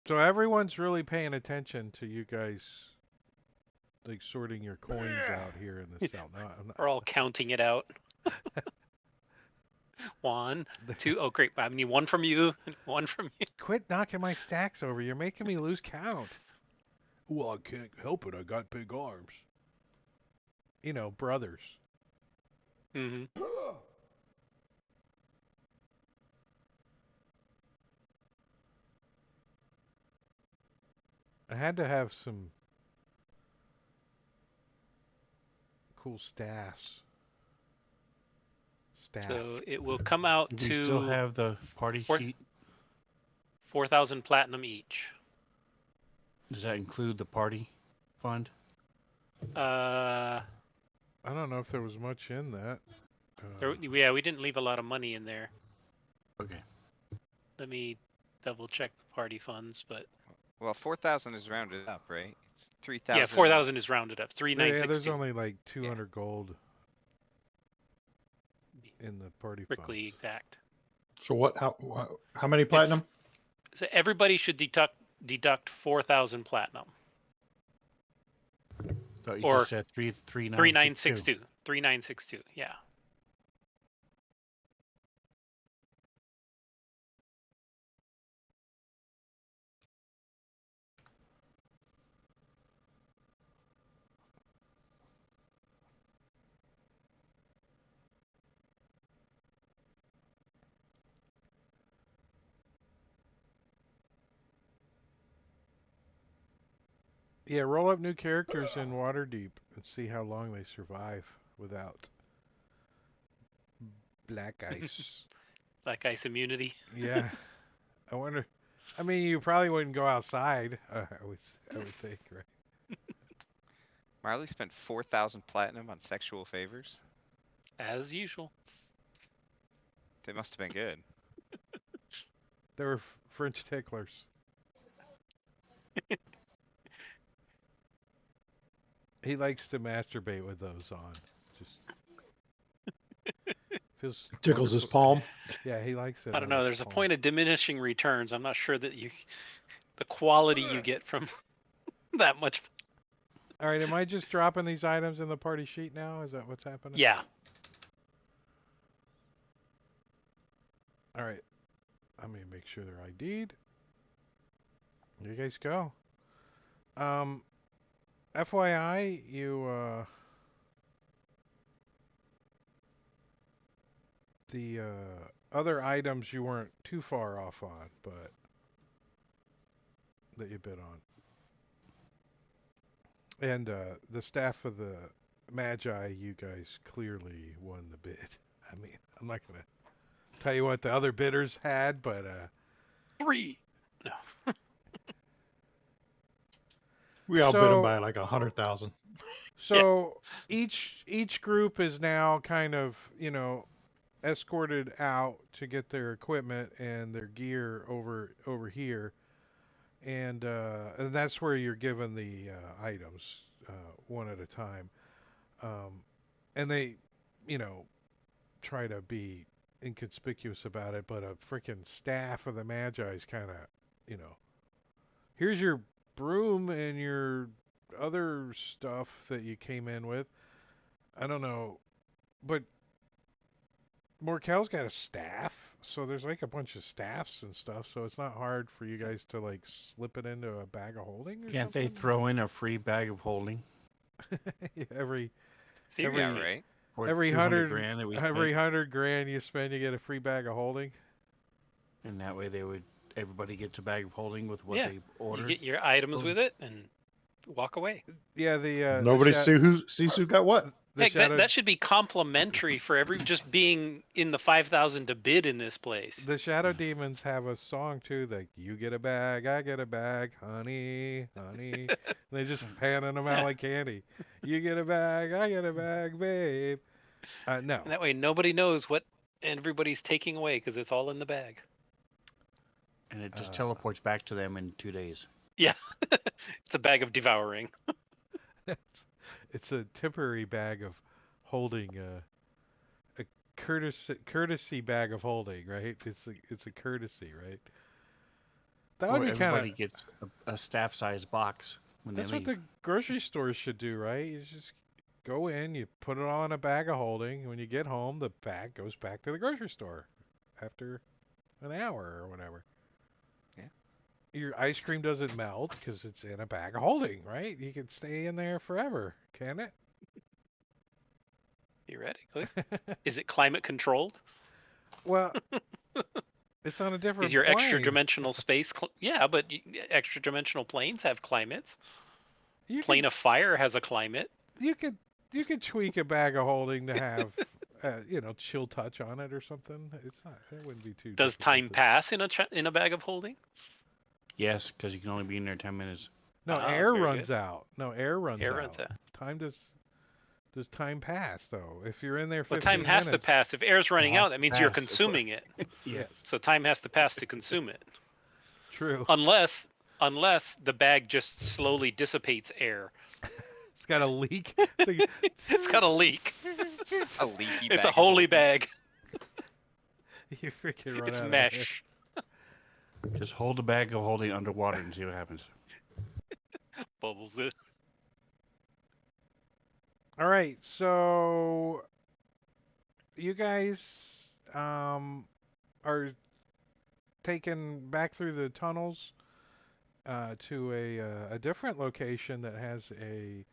So everyone's really paying attention to you guys, like sorting your coins out here in the south. No, We're all counting it out. 1, 2. Oh, great! I need 1 from you, 1 from you. Quit knocking my stacks over. You're making me lose count. Well, I can't help it. I got big arms. Brothers. Mm-hmm. I had to have some cool staffs. So it will come out Do to you still have the party sheet? 4,000 platinum each. Does that include the party fund? Uh, I don't know if there was much in that. yeah, we didn't leave a lot of money in there. Okay. Let me double check the party funds, but Well, 4,000 is rounded up, right? It's 3,000. Yeah, 4,000 is rounded up. Yeah, 3,962. there's only like 200 gold in the party Strictly funds. exact. So what? How many platinum? So everybody should deduct 4,000 platinum. Thought you Or just said 3,962. 3,962. 3,962. Yeah. Yeah, roll up new characters in Waterdeep and see how long they survive without black ice. Black ice immunity. Yeah, I wonder. I mean, you probably wouldn't go outside. I would think, right? Marley spent 4,000 platinum on sexual favors. As usual. They must have been good. They were French ticklers. He likes to masturbate with those on. Just feels Tickles his wonderful. palm. Yeah, he likes it. I don't on know. his There's a palm. point of diminishing returns. I'm not sure that the quality you get from that much. All right, am I just dropping these items in the party sheet now? Is that what's happening? Yeah. All right. Let me make sure they're ID'd. There you guys go. FYI, you the other items you weren't too far off on, but that you bid on. And the staff of the Magi, you guys clearly won the bid. I mean, I'm not gonna tell you what the other bidders had, but 3. No. We outbid him so by like 100,000. so each group is now kind of escorted out to get their equipment and their gear over here, and that's where you're given the items one at a time, and they try to be inconspicuous about it, but a freaking staff of the Magi's kind of here's your broom and your other stuff that you came in with. I don't know, but Morkel's got a staff, so there's like a bunch of staffs and stuff, so it's not hard for you guys to like slip it into a bag of holding or Can't they something? throw in a free bag of holding every Yeah, Seriously. right. for every 200 grand that we every spent? 100 grand you spend, you get a free bag of holding. And that way everybody gets a bag of holding with what Yeah, they You ordered. get your items Oh. with it and walk away. Yeah, Nobody sees who got what. the Heck, shadow that should be complimentary for just being in the 5,000 to bid in this place. the shadow demons have a song too, like you get a bag, I get a bag, honey, honey. They just panning them out Yeah. like candy. You get a bag, I get a bag, babe. No. And that way nobody knows what everybody's taking away because it's all in the bag. And it just Uh, teleports back to them in 2 days. Yeah. It's a bag of devouring. It's a temporary bag of holding, a courtesy bag of holding, right? It's a courtesy, right? That would Or be kind everybody of. gets a staff-sized box when That's they what leave. the grocery stores should do, right? You just go in, you put it on a bag of holding. And when you get home, the bag goes back to the grocery store after an hour or whatever. Yeah. Your ice cream doesn't melt because it's in a bag of holding, right? You can stay in there forever, can it? Theoretically. Is it climate controlled? Well, it's on a different Is your plane. extra dimensional space? Yeah, but extra dimensional planes have climates. Plane of fire has a climate. You could tweak a bag of holding to have chill touch on it or something. It's not. It wouldn't be too. Does difficult time to- pass in a bag of holding? Yes, because you can only be in there 10 minutes. No, Ah, air very runs good. out. No, air runs Air out. runs out. Time does time pass though? If you're in there 15 Well, time has minutes, to pass. If air's running has out, to that means you're pass. consuming it. Yes, So time has to pass to consume it. true. Unless unless the bag just slowly dissipates air. It's got a leak. It's got a leak. A leaky It's bag a of holy holding. bag. You freaking run It's out of mesh. Just hold the bag of holding underwater and see what happens. Bubbles it. All right, so you guys are taken back through the tunnels to a different location that has a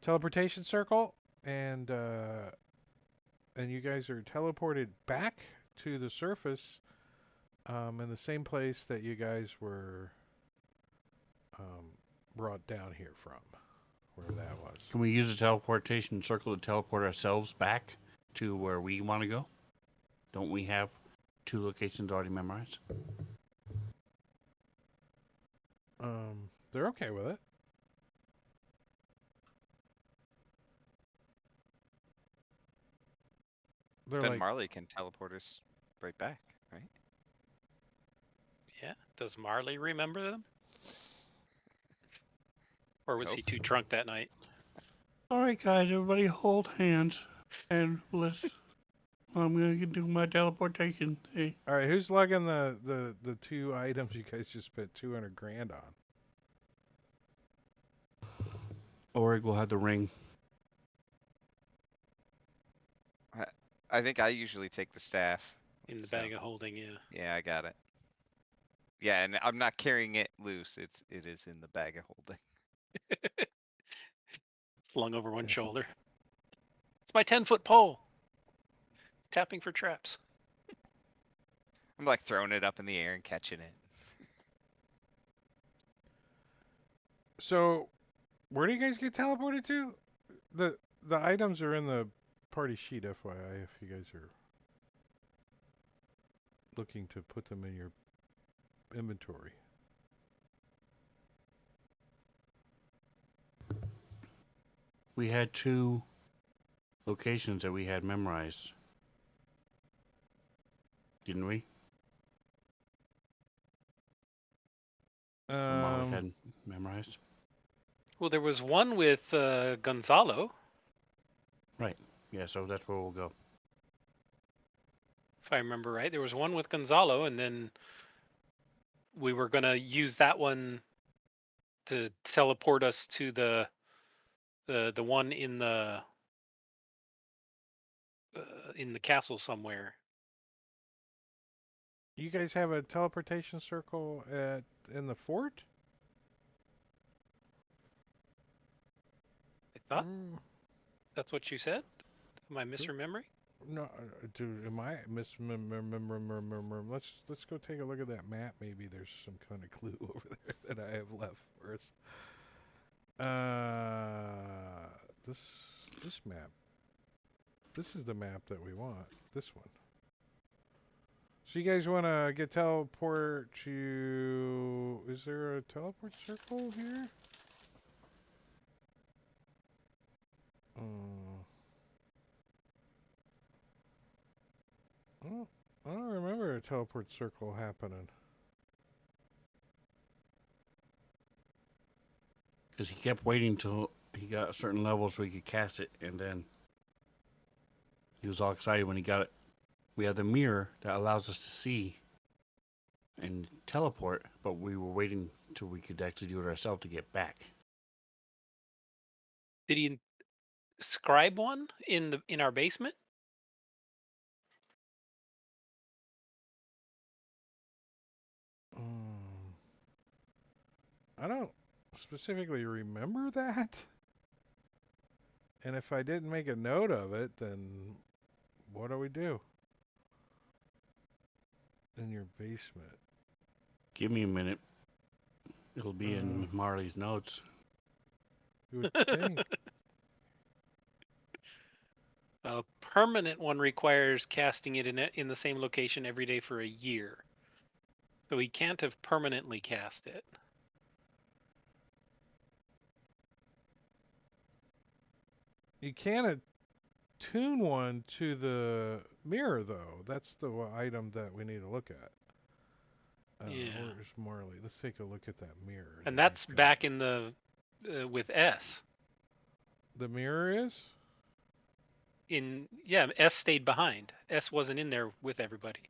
teleportation circle, and you guys are teleported back to the surface in the same place that you guys were brought down here from, wherever that was. Can we use the teleportation circle to teleport ourselves back to where we want to go? Don't we have 2 locations already memorized? They're okay with it. They're Then like, Marley can teleport us right back, right? Yeah. Does Marley remember them? Or was he Nope. too drunk that night? All right, guys, everybody hold hands and I'm going to do my teleportation. Hey. all right, who's lugging the 2 items you guys just spent 200 grand on? Orig will have the ring. I think I usually take the staff. In the So, bag of holding, yeah. yeah, I got it. Yeah, and I'm not carrying it loose. It is in the bag of holding. Flung over one shoulder. It's my 10-foot pole. Tapping for traps. I'm like throwing it up in the air and catching it. So, where do you guys get teleported to? The items are in the party sheet, FYI, if you guys are looking to put them in your inventory. We had 2 locations that we had memorized. Didn't we? Or Molly had memorized. Well, there was one with Gonzalo. Right. Yeah, so that's where we'll go. If I remember right. There was one with Gonzalo, and then we were going to use that one to teleport us to the one in the castle somewhere. You guys have a teleportation circle in the fort? I thought that's what you said. Am I misremembering? No, dude, am I let's go take a look at that map. Maybe there's some kind of clue over there that I have left for us. This map. This is the map that we want. This one. So you guys want to get teleport to? Is there a teleport circle here? I don't remember a teleport circle happening. Because he kept waiting till he got a certain level so he could cast it, and then he was all excited when he got it. We have the mirror that allows us to see and teleport, but we were waiting till we could actually do it ourselves to get back. Did he scribe one in our basement? I don't specifically remember that. And if I didn't make a note of it, then what do we do? In your basement. Give me a minute. It'll be in Marley's notes. You would think. A permanent one requires casting it in the same location every day for a year. So he can't have permanently cast it. You can attune one to the mirror, though. That's the item that we need to look at. Yeah. Where's Marley? Let's take a look at that mirror. And that that's he's got. back in the with S. The mirror is? S stayed behind. S wasn't in there with everybody.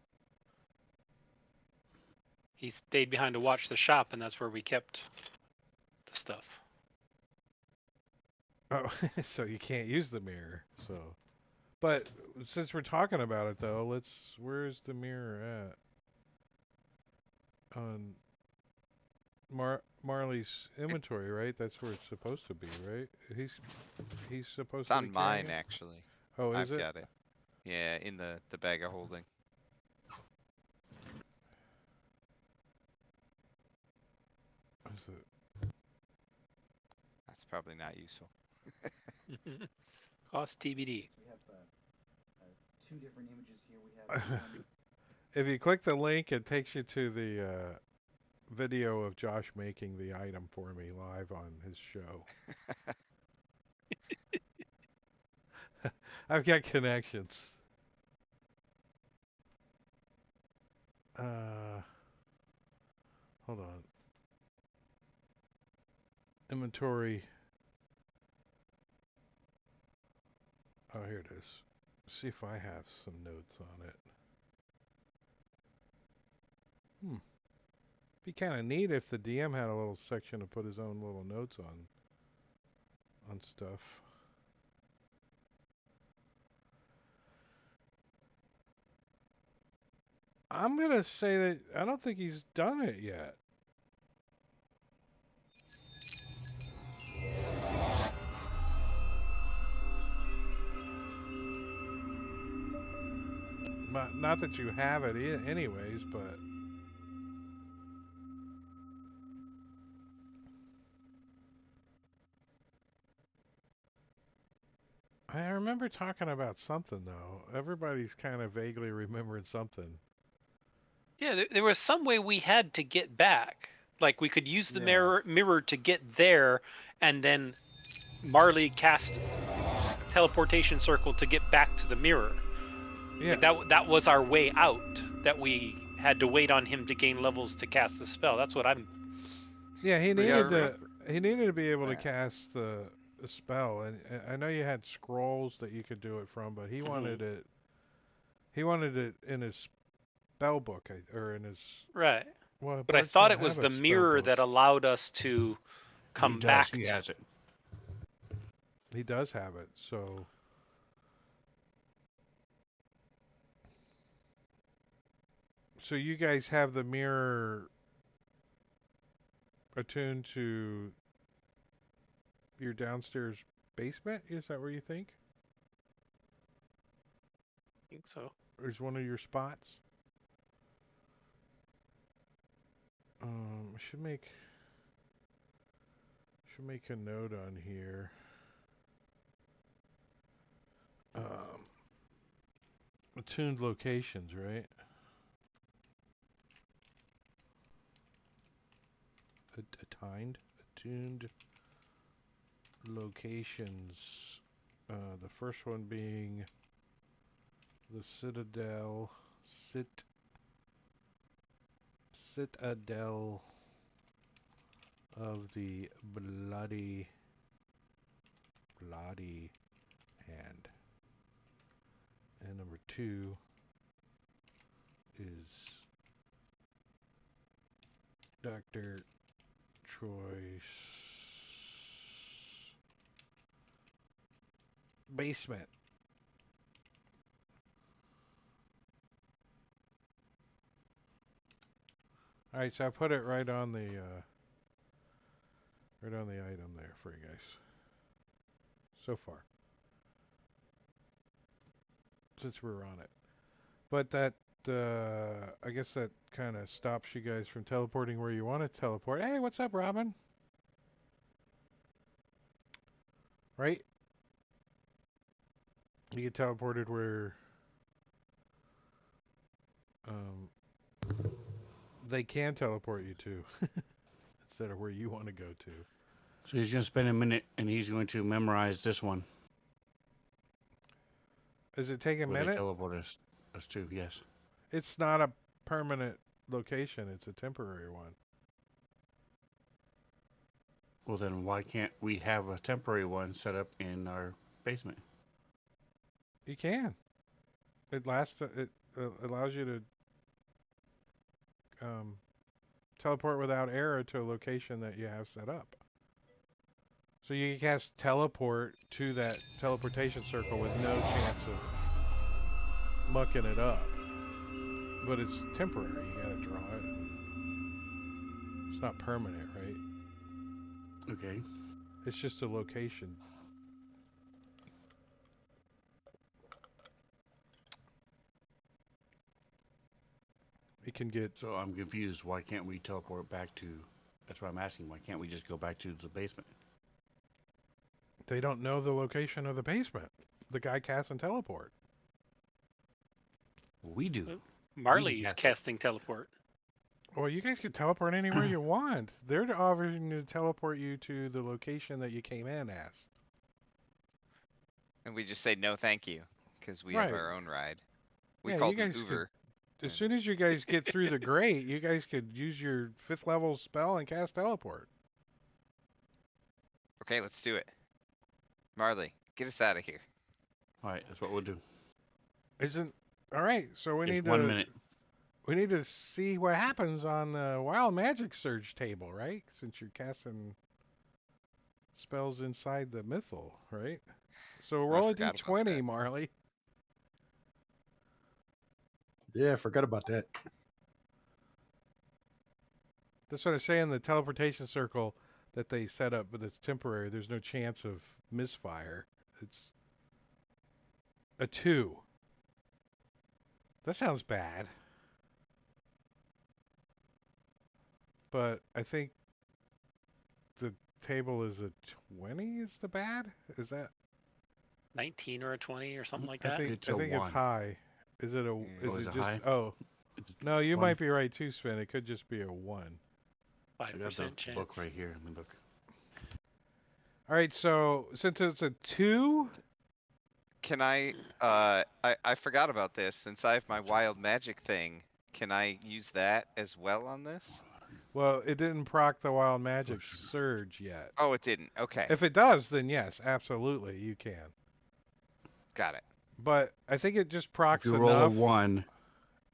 He stayed behind to watch the shop, and that's where we kept the stuff. Oh, so you can't use the mirror. So, but since we're talking about it though, where's the mirror at? On Marley's inventory, right? That's where it's supposed to be, right? He's supposed It's to be on carrying mine it? actually. Oh, is I've it? got it. Yeah, in the bag of holding. Is it? That's probably not useful. Cost TBD. We have two different images here. We have one. If you click the link, it takes you to the video of Josh making the item for me live on his show. I've got connections. Hold on. Inventory. Oh, here it is. See if I have some notes on it. Be kind of neat if the DM had a little section to put his own little notes on stuff. I'm gonna say that I don't think he's done it yet. Not that you have it anyways, but I remember talking about something though. Everybody's kind of vaguely remembering something. Yeah, there was some way we had to get back. Like we could use the Yeah. mirror to get there, and then Marley cast teleportation circle to get back to the mirror. Yeah. Like that was our way out. That we had to wait on him to gain levels to cast the spell. That's what I'm. Yeah, he Yeah, needed to. remember He needed to be able to that. cast the spell, and I know you had scrolls that you could do it from, but he wanted it. He wanted it in his spell book, or in his. Right. Well, But I Bards thought don't it was have a the spell mirror book. that allowed us to He come does. back. He has it. He does have it, so. So you guys have the mirror attuned to your downstairs basement? Is that where you think? I think so. Or is one of your spots? Should make a note on here. Attuned locations, right? Attuned locations. The first one being the Citadel of the Bloody Hand. And number 2 is Dr. Troy's basement. All right, so I put it right on the item there for you guys. So far, since we're on it, but that I guess that kind of stops you guys from teleporting where you want to teleport. Hey, what's up, Robin? Right? You get teleported where they can teleport you to instead of where you want to go to. So he's going to spend a minute and he's going to memorize this one. Does it take a Where they minute? teleport us to, yes. It's not a permanent location. It's a temporary one. Well, then why can't we have a temporary one set up in our basement? You can. It lasts. It allows you to teleport without error to a location that you have set up. So you can cast teleport to that teleportation circle with no chance of mucking it up. But it's temporary. You gotta draw it. It's not permanent, right? Okay. It's just a location. It can get. So I'm confused. Why can't we teleport back to? That's what I'm asking. Why can't we just go back to the basement? They don't know the location of the basement. The guy casts and teleport. We do. Marley's cast it. casting teleport. Well, you guys can teleport anywhere you want. They're offering to teleport you to the location that you came in as. And we just say no, thank you, because we Right. have our own ride. We Yeah, called you an guys could- Uber. As soon as you guys get through the grate, you guys could use your 5th level spell and cast teleport. Okay, let's do it. Marley, get us out of here. All right, that's what we'll do. Isn't all right? So we It's need 1 to minute. we need to see what happens on the Wild Magic Surge table, right? Since you're casting spells inside the mythal, right? So roll a forgot about d20, that. Marley. Yeah, forgot about that. That's what I say in the teleportation circle that they set up, but it's temporary. There's no chance of misfire. It's a 2. That sounds bad. But I think the table is a 20 is the bad? Is that 19 or a 20 or something like I that. think It's I a think it's 1. high. Is it a Oh, is is it it just high? oh It's no, you 20. might be right too, Sven. It could just be a 1. I got the 5% chance. book right here. Let me look. All right, so since it's a 2, Can I forgot about this. Since I have my wild magic thing, can I use that as well on this? well, it didn't proc the Wild Magic Push. Surge yet. Oh, it didn't. Okay, If it does, then yes, absolutely, you can. got it. But I think it just If procs you roll a enough. 1,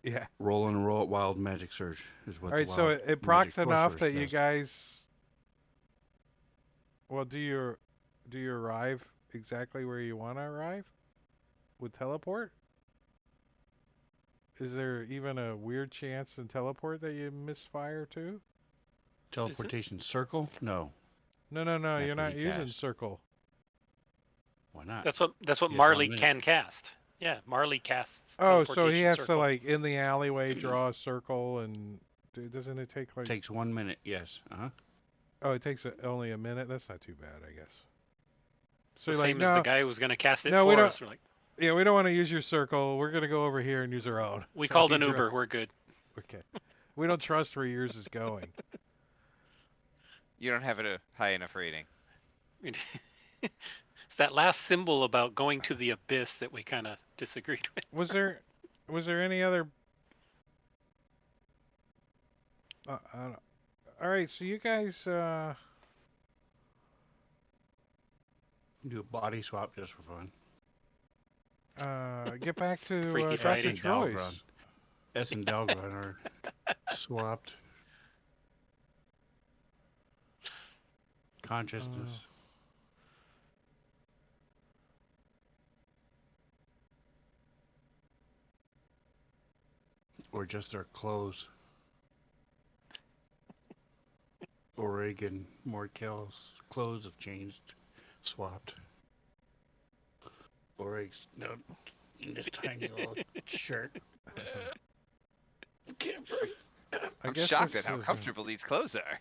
Yeah. roll and roll at Wild Magic Surge is what All right, the so Wild it Magic procs enough Sorceress that you does. guys. Well, do you arrive exactly where you want to arrive with teleport? Is there even a weird chance in teleport that you misfire too? Teleportation circle? No. No, That's you're what not he using cast. circle. Why not? That's what Yes, Marley 1 minute. can cast. Yeah, Marley casts Oh, teleportation so he has circle. to like in the alleyway draw a circle, and doesn't it take like? Takes 1 minute. Yes. Oh, it takes only a minute. That's not too bad, I guess. So the you're like, same as the no, guy who was going to cast it no, we for don't- us. We're like, yeah, we don't want to use your circle. We're gonna go over here and use our own. we So called he an dra- Uber. We're good. Okay. We don't trust where yours is going. You don't have a high enough rating. It's that last symbol about going to the abyss that we kind of disagreed with. Was there any other? All right, so you guys. Do a body swap just for fun. Get back to Freaky Dr. Friday. Troy's. S and Dalgron are swapped. Consciousness. Or just their clothes. Orig and Morkel's clothes have changed, swapped. Orig's in this tiny little shirt. Can't breathe. I'm guess shocked this at how is, comfortable these clothes are.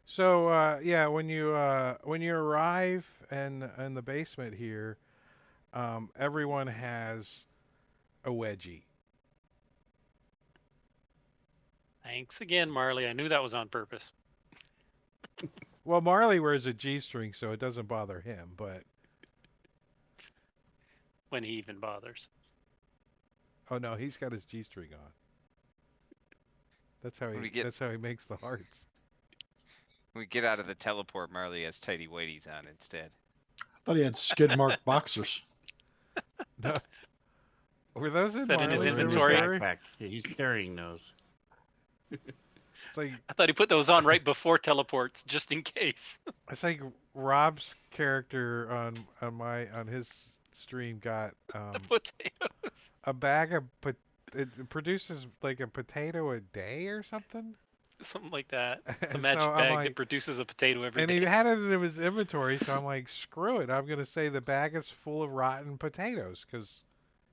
So yeah, when you arrive in the basement here, everyone has a wedgie. Thanks again, Marley. I knew that was on purpose. Well, Marley wears a G-string, so it doesn't bother him. But when he even bothers. Oh no, he's got his G-string on. That's how When he. we get That's how he makes the hearts. when we get out of the teleport, Marley has tighty whities on instead. I thought he had skid mark boxers. No, were those in That in his Marley's They're in his inventory? inventory? backpack. Yeah, he's carrying those. It's like I thought he put those on right before teleports, just in case. it's like Rob's character on his stream got The potatoes. a bag of it produces like a potato a day or something. Something like that. It's a So magic I'm bag like, that produces a potato every and day. he had it in his inventory, so I'm like, screw it. I'm gonna say the bag is full of rotten potatoes because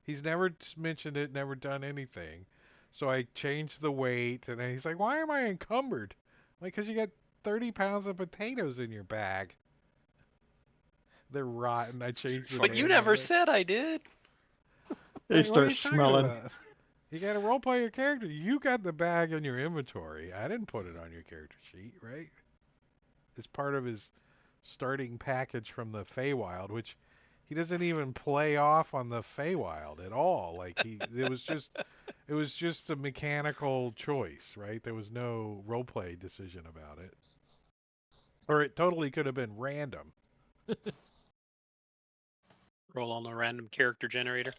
he's never mentioned it, never done anything. So I changed the weight, and then he's like, "Why am I encumbered?" I'm like, "Cause you got 30 pounds of potatoes in your bag. They're rotten." I changed the But you name never of it. said I did. They Like, what are start you talking smelling. about? You got to roleplay your character. You got the bag in your inventory. I didn't put it on your character sheet, right? It's part of his starting package from the Feywild, which he doesn't even play off on the Feywild at all. Like it was just a mechanical choice, right? There was no roleplay decision about it. Or it totally could have been random. Roll on a random character generator.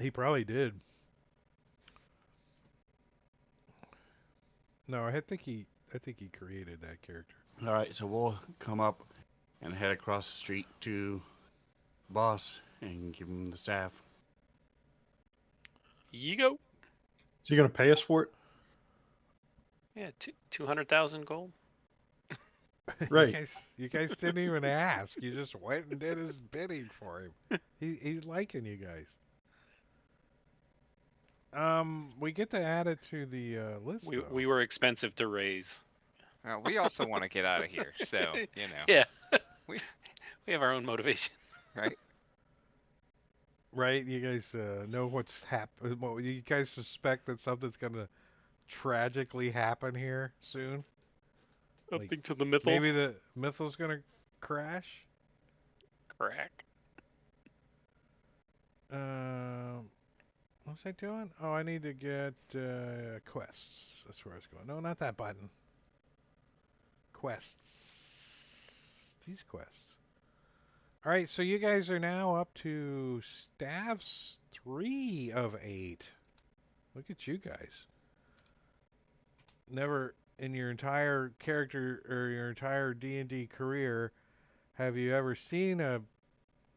He probably did. No, I think he created that character. All right, so we'll come up and head across the street to boss and give him the staff. You go. Is he going to pay us for it? Yeah, 200,000 gold. Right. You guys didn't even ask. You just went and did his bidding for him. He's liking you guys. We get to add it to the list. We though. we were expensive to raise. We also want to get out of here, so you know, Yeah. We- we have our own motivation. right? Right? You guys know what's happened. You guys suspect that something's gonna tragically happen here soon. Like, Upping to the mythal. Maybe the Mythil's gonna crash. Crack. What was I doing? Oh, I need to get quests. That's where I was going. No, not that button. Quests. These quests. All right, so you guys are now up to staffs 3 of 8. Look at you guys. Never in your entire character or your entire D&D career have you ever seen a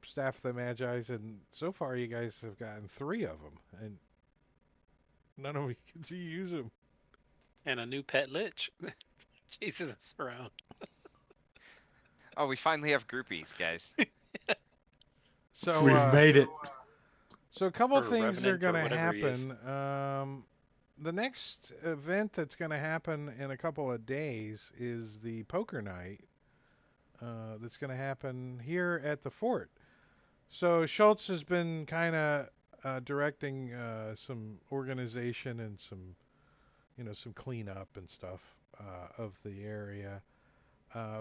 Staff of the Magi's, and so far you guys have gotten 3 of them, and none of you can see you use them. And a new pet lich chases us around. Oh, we finally have groupies, guys. So We've made it. So a couple Or things are Revenant, or going to whatever he is. happen. The next event that's going to happen in a couple of days is the poker night. That's going to happen here at the fort. So Schultz has been kind of directing some organization and some cleanup and stuff of the area.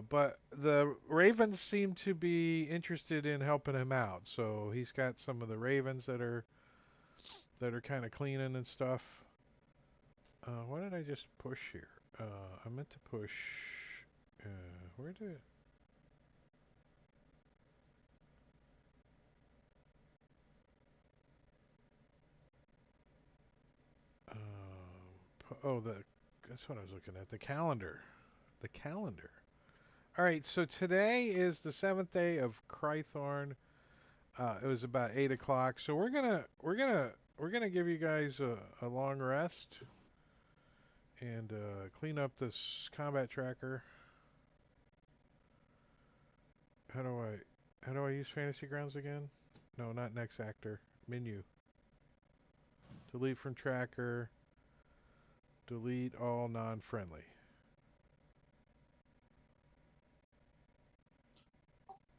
But the Ravens seem to be interested in helping him out. So he's got some of the Ravens that are kind of cleaning and stuff. What did I just push here? I meant to push. Where did it? That's what I was looking at. The calendar. The calendar. All right. So today is the 7th day of Crythorn. It was about 8 o'clock. So we're gonna give you guys a long rest and clean up this combat tracker. How do I use Fantasy Grounds again? No, not next actor. Menu. Delete from tracker. Delete all non-friendly.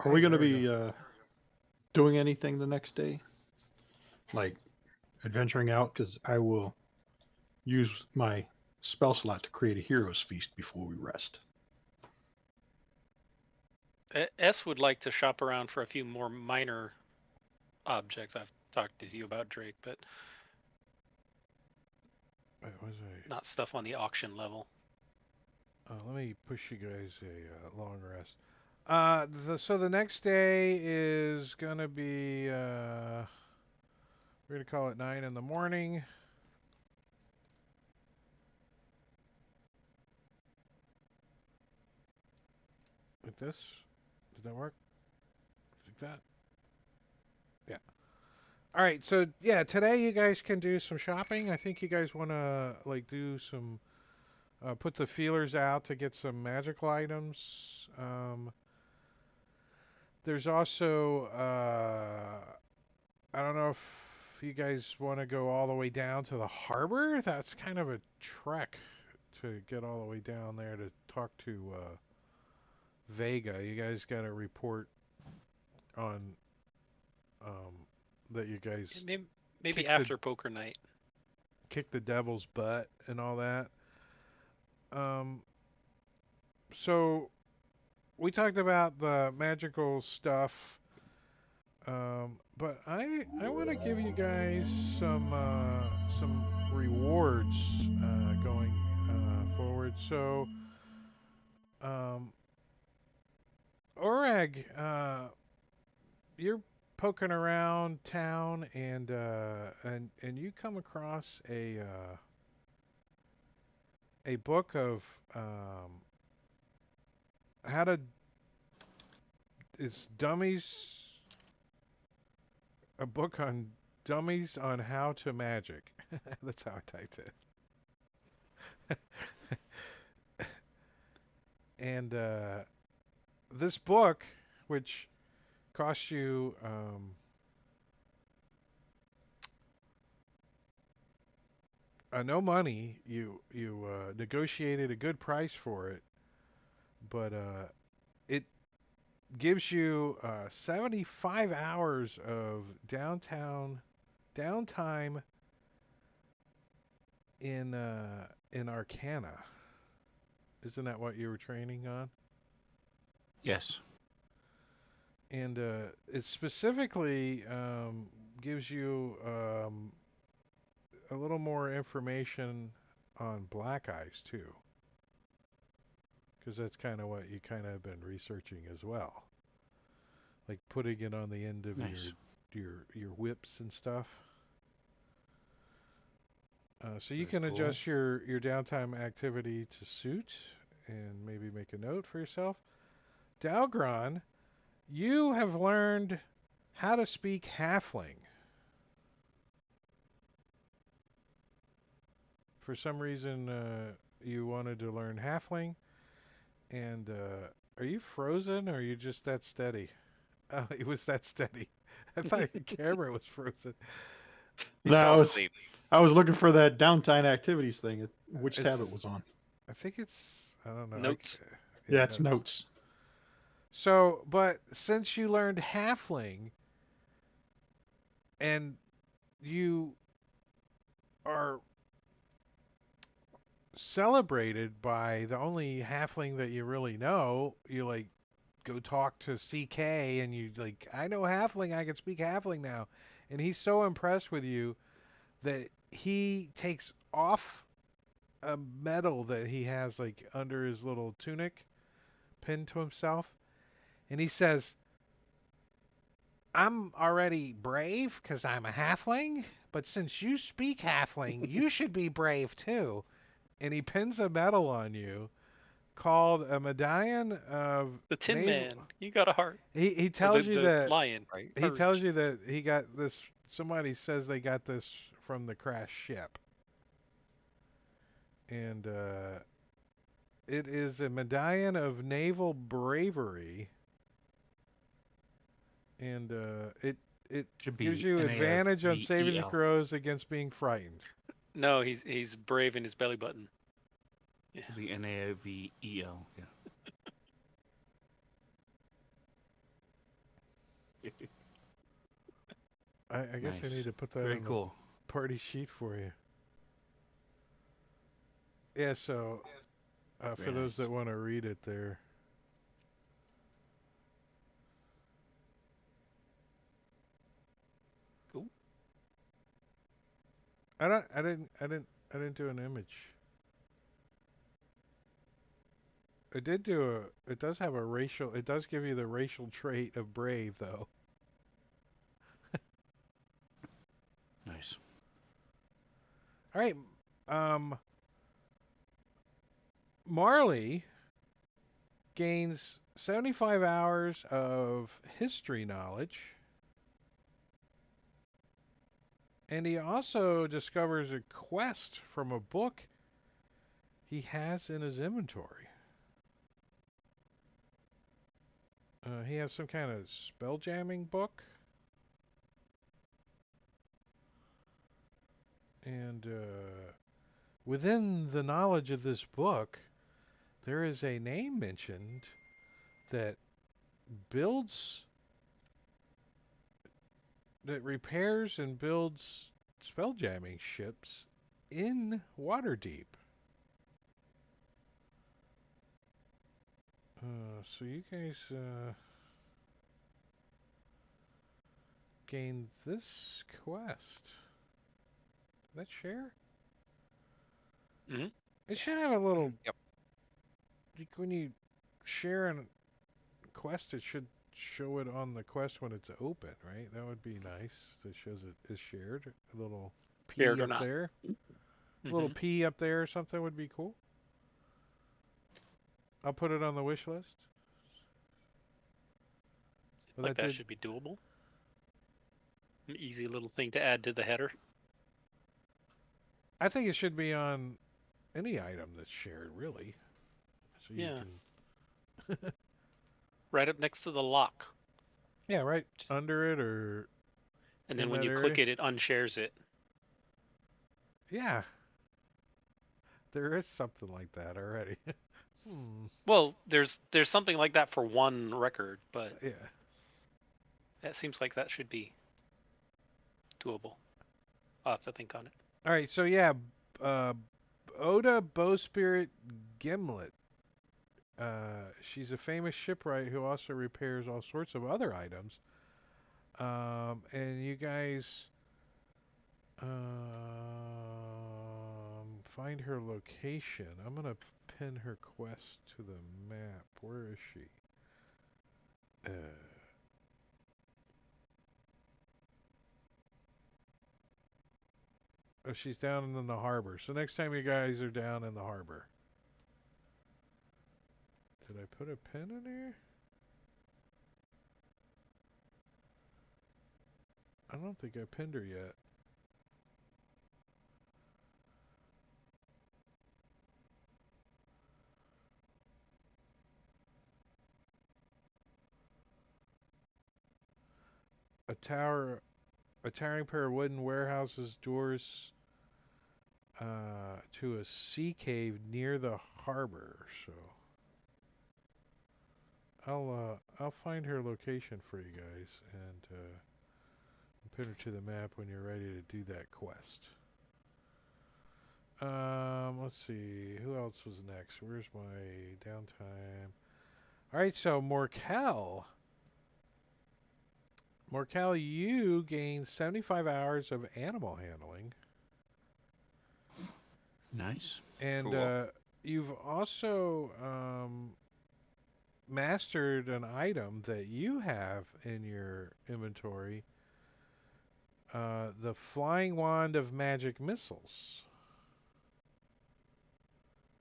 Are we going to There we be doing anything the next day? Like adventuring out? Because I will use my spell slot to create a hero's feast before we rest. S would like to shop around for a few more minor objects. I've talked to you about Drake, but Wait, was I? not stuff on the auction level. Let me push you guys a long rest. So the next day is gonna be we're gonna call it 9 in the morning. Like this. Did that work? Like that? Yeah. All right. So yeah, today you guys can do some shopping. I think you guys want to like do some put the feelers out to get some magical items. There's also I don't know if you guys want to go all the way down to the harbor. That's kind of a trek to get all the way down there to talk to Vega. You guys got to report on that you guys Maybe kicked the after poker night. devil's butt and all that. So we talked about the magical stuff, but I want to give you guys some rewards going forward. So, um, Orag, you're poking around town and you come across a book of how to it's dummies a book on dummies on how to magic. That's how I typed it. And this book, which costs you no money, you negotiated a good price for it, but it gives you 75 hours of downtime in Arcana. Isn't that what you were training on? Yes. And it specifically gives you a little more information on black eyes too, because that's kind of what you kind of been researching as well, like putting it on the end of Nice. your whips and stuff. So you Very can cool. adjust your downtime activity to suit, and maybe make a note for yourself. Dalgron, you have learned how to speak Halfling. For some reason, you wanted to learn Halfling, and are you frozen or are you just that steady? Oh, it was that steady. I thought your camera was frozen. He No, fell asleep. I was looking for that downtime activities thing. Which tab it It's, was on? I think it's, I don't know. Notes. Yeah, it's notes. So, but since you learned Halfling and you are celebrated by the only halfling that you really know, you like go talk to CK and you like, I know halfling, I can speak halfling now. And he's so impressed with you that he takes off a medal that he has like under his little tunic pinned to himself and he says, I'm already brave because I'm a halfling, but since you speak halfling, you should be brave too. And he pins a medal on you called a medallion of The Tin naval. Man. You got a heart. He Or tells you the that lion. Right? he tells Courage. you that he got this. Somebody says they got this from the crashed ship, and it is a medallion of naval bravery, and it Should gives be you advantage on saving NAVEL. throws against being frightened. No, he's brave in his belly button. Yeah. Should be NAVEL. Yeah. I guess I Nice. need to put that Very on cool. the party sheet for you. Yeah, so for Very those nice. that want to read it there. I didn't do an image. It did do a. It does have a racial. It does give you the racial trait of brave, though. Nice. All right. Um, Marley gains 75 hours of history knowledge, and he also discovers a quest from a book he has in his inventory. He has some kind of spell jamming book. And within the knowledge of this book, there is a name mentioned that builds, that repairs and builds spell jamming ships in Waterdeep. So you guys gained this quest. Did that share? Mhm. It should have a little. Yep. When you share a quest, it should show it on the quest when it's open, right? That would be nice. That shows it is shared. A little Shared P or up not. there. A little Mhm. P up there or something would be cool. I'll put it on the wish list. Well, Like that that did. should be doable. An easy little thing to add to the header. I think it should be on any item that's shared, really. So you Yeah. can. Right up next to the lock. Yeah, right under it or And in then when that you area. click it, it unshares it. Yeah, there is something like that already. Hmm. Well, there's something like that for one record, but Yeah. that seems like that should be doable. I'll have to think on it. All right. So yeah, uh, Oda Bowspirit Gimlet. She's a famous shipwright who also repairs all sorts of other items. And you guys find her location. I'm gonna pin her quest to the map. Where is she? Uh, oh, she's down in the harbor. So next time you guys are down in the harbor. Did I put a pin in here? I don't think I pinned her yet. A tower, a towering pair of wooden warehouses, doors to a sea cave near the harbor. So I'll find her location for you guys and pin her to the map when you're ready to do that quest. Let's see. Who else was next? Where's my downtime? All right, so Morkel. Morkel, you gain 75 hours of animal handling. Nice. And Cool. you've also mastered an item that you have in your inventory, the Flying Wand of Magic Missiles.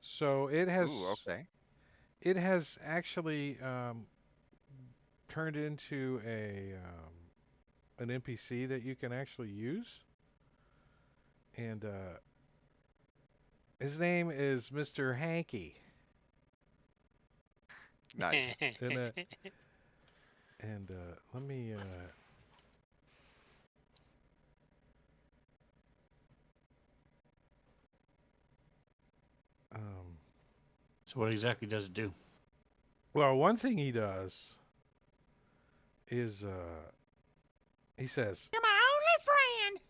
So Ooh, okay. it has actually turned into an NPC that you can actually use, and his name is Mr. Hanky. Nice. And let me So what exactly does it do? well, one thing he does is he says, You're my only friend.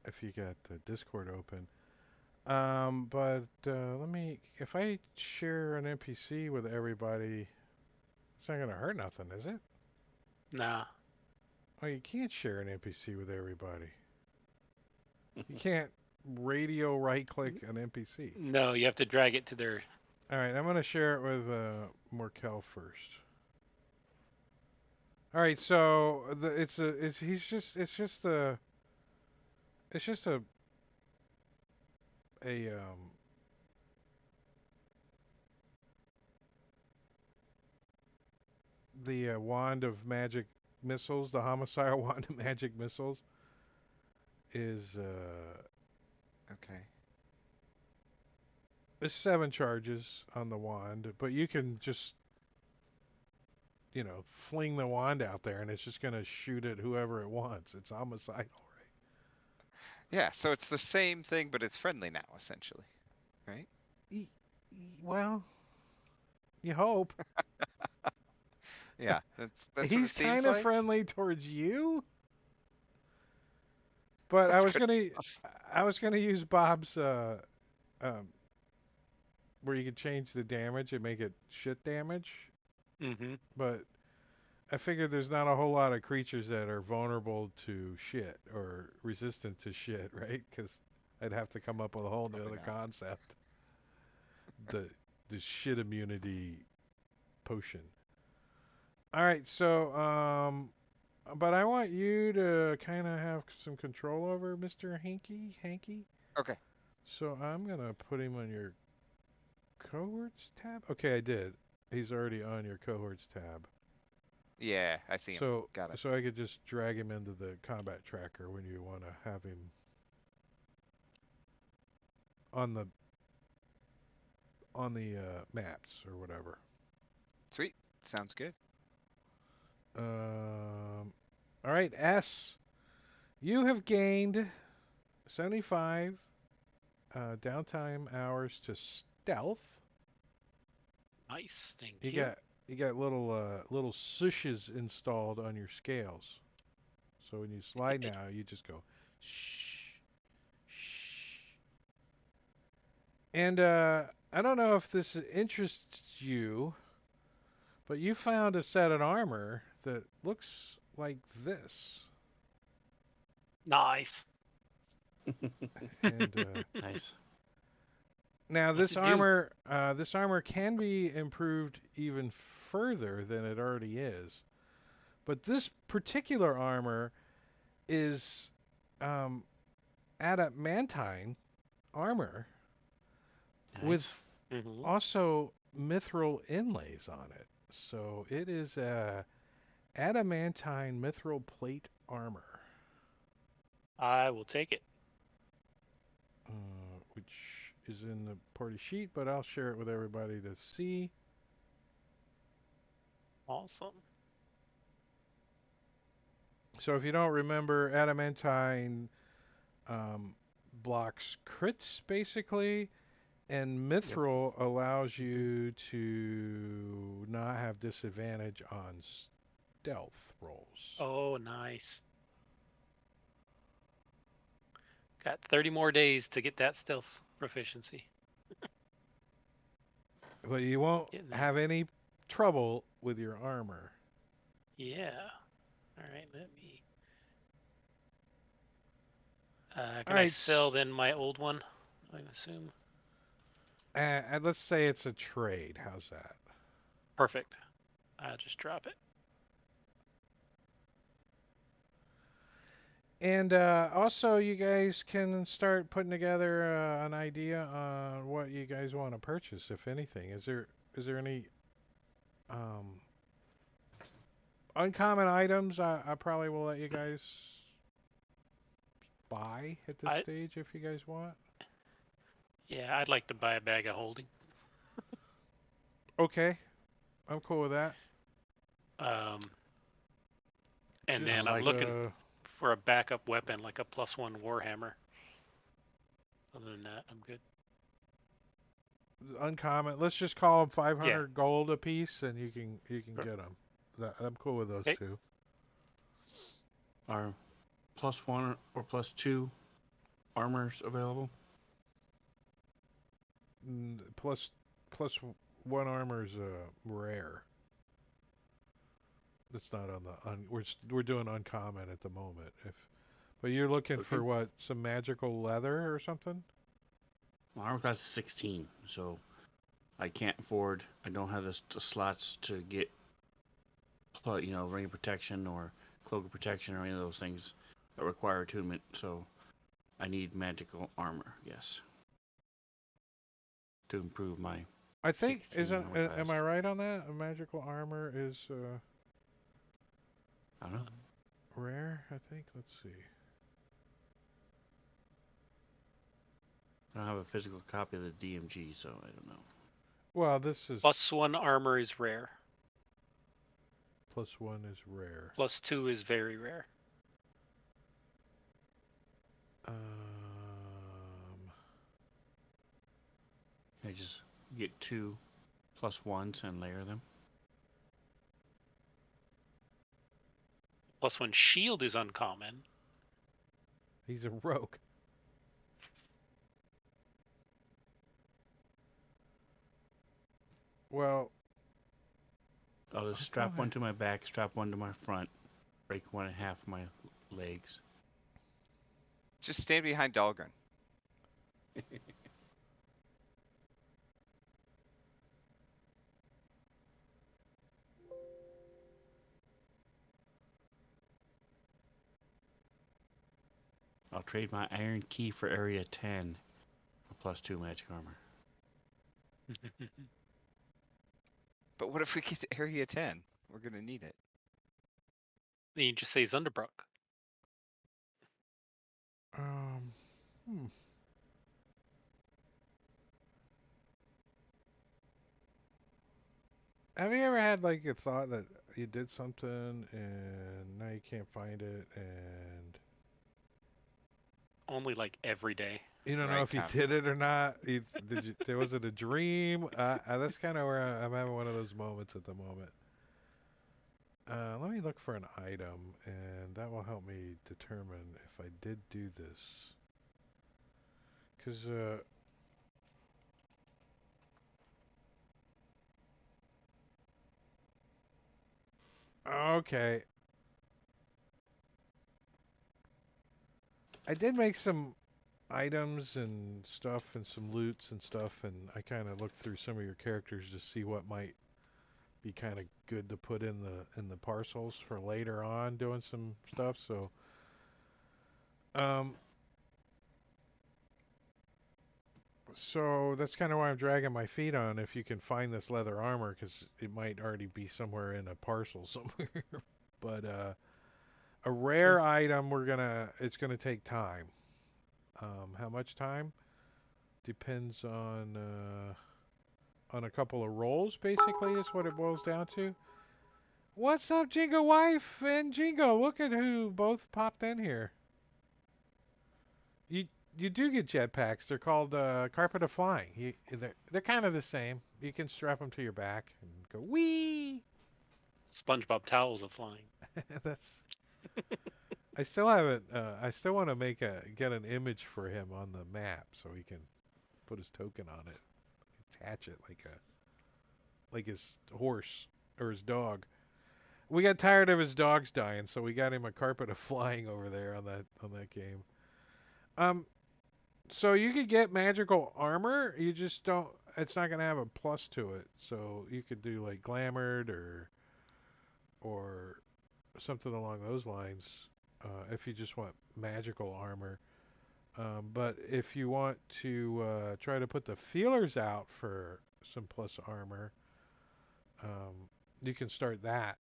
if you got the Discord open. But let me, if I share an NPC with everybody, it's not gonna hurt nothing, is it? Nah. Oh, you can't share an NPC with everybody. You can't radio right-click an NPC. No, you have to drag it to their. All right, I'm gonna share it with Morkel first. All right, so it's just a the wand of magic missiles, the homicidal wand of magic missiles is Okay. it's 7 charges on the wand, but you can just fling the wand out there and it's just gonna shoot at whoever it wants. It's homicidal, Yeah, so it's the same thing, but it's friendly now, essentially, right? right? Well, you hope. Yeah, that's what it He's seems kind of like. friendly towards you, but That's good. I was gonna use Bob's um, where you can change the damage and make it shit damage, Mm-hmm. but I figured there's not a whole lot of creatures that are vulnerable to shit or resistant to shit, right? Because I'd have to come up with a whole new Probably other not. concept. The the shit immunity potion. All right, so but I want you to kind of have some control over Mr. Hanky. Okay. So I'm gonna put him on your cohorts tab. Okay, I did. He's already on your cohorts tab. Yeah, I see him. So Got it. so I could just drag him into the combat tracker when you want to have him on the maps or whatever. Sweet. Sounds good. All right, S. You have gained 75 downtime hours to stealth. Nice, thank You you. got little swooshes installed on your scales. So when you slide now, you just go shh, shh. And I don't know if this interests you, but you found a set of armor that looks like this. Nice. And Nice. now What to do? this armor can be improved even further than it already is. But this particular armor is um, adamantine armor with Nice. Mm-hmm. also mithril inlays on it. So it is a adamantine mithril plate armor, I will take it. which is in the party sheet, but I'll share it with everybody to see. Awesome. So if you don't remember, adamantine blocks crits basically, and mithril allows you to not have disadvantage on stealth rolls. Oh, nice. Got 30 more days to get that stealth proficiency. But you won't Getting there. have any trouble with your armor. Yeah. All right, let me. All Can I right, sell then my old one? I assume. and let's say it's a trade. How's that? Perfect. I'll just drop it. And also, you guys can start putting together an idea on what you guys want to purchase, if anything. Is there any um, uncommon items? I probably will let you guys buy at this I stage if you guys want. Yeah, I'd like to buy a bag of holding. Okay, I'm cool with that. Um, and Just then I'm like looking for a backup weapon, like a +1 warhammer. Other than that, I'm good. uncommon. Let's just call them Yeah. 500 gold a piece, and you can Sure. get them. I'm cool with those Okay. two. Are +1 or +2 armors available? Plus one armor is rare. The it's not on the we're doing uncommon at the moment. But you're looking for Okay. what? Some magical leather or something? My armor class is 16, so I can't afford. I don't have the slots to get, ring of protection or cloak of protection or any of those things that require attunement. So I need magical armor. Yes, to improve my I think 16 isn't armor class. am I right on that? A magical armor is I don't know. rare. I think. Let's see. I don't have a physical copy of the DMG, so I don't know. Well, this is +1 armor is rare. +1 is rare. +2 is very rare. Um, I just get 2 +1s and layer them. +1 shield is uncommon. he's a rogue. Well, I'll just I strap thought one to my back, strap one to my front, break one in half my legs. Just stand behind Dahlgren. I'll trade my iron key for area 10 for +2 magic armor. But what if we get to area 10? We're gonna need it. Then you just say Zunderbrook. hmm. Have you ever had like a thought that you did something and now you can't find it and Only like every day. you don't know Right, if you Tom? did it or not? Was it a dream? That's kind of where I'm having one of those moments at the moment. Let me look for an item, and that will help me determine if I did do this. Because, okay. I did make some items and stuff and some loots and stuff, and I kind of looked through some of your characters to see what might be kind of good to put in the parcels for later on doing some stuff. Um, so that's kind of why I'm dragging my feet on if you can find this leather armor, because it might already be somewhere in a parcel somewhere. But a rare item, it's gonna take time. How much time? Depends on a couple of rolls, basically, is what it boils down to. What's up, Jingo wife and Jingo? Look at who both popped in here. You you do get jetpacks. They're called carpet of flying. They're kind of the same. You can strap them to your back and go wee. SpongeBob towels of flying. That's. I still haven't. I still want to get an image for him on the map so he can put his token on it, attach it like his horse or his dog. We got tired of his dogs dying, so we got him a carpet of flying over there on that game. Um, so you could get magical armor. You just don't. It's not gonna have a plus to it. So you could do like glamored or something along those lines. If you just want magical armor. But if you want to try to put the feelers out for some plus armor, you can start that.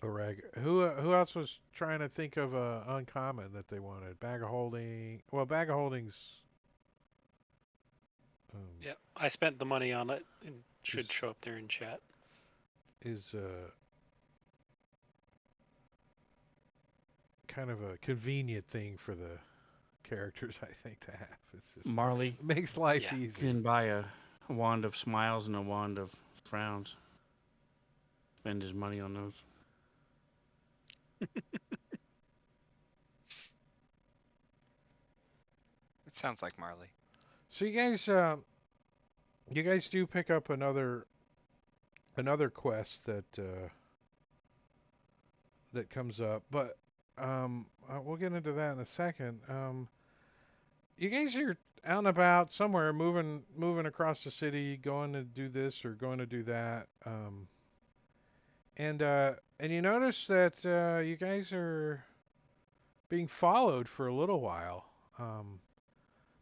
Oreg. Who else was trying to think of a uncommon that they wanted? Bag of holding. Well, bag of holdings. Yeah, I spent the money on it. It should Is- show up there in chat. Is kind of a convenient thing for the characters, I think, to have. It's just Marley it makes life Yeah. easy. can buy a wand of smiles and a wand of frowns. Spend his money on those. It sounds like Marley. So you guys do pick up another quest that that comes up, but we'll get into that in a second. You guys are out and about somewhere, moving across the city, going to do this or going to do that. And you notice that you guys are being followed for a little while,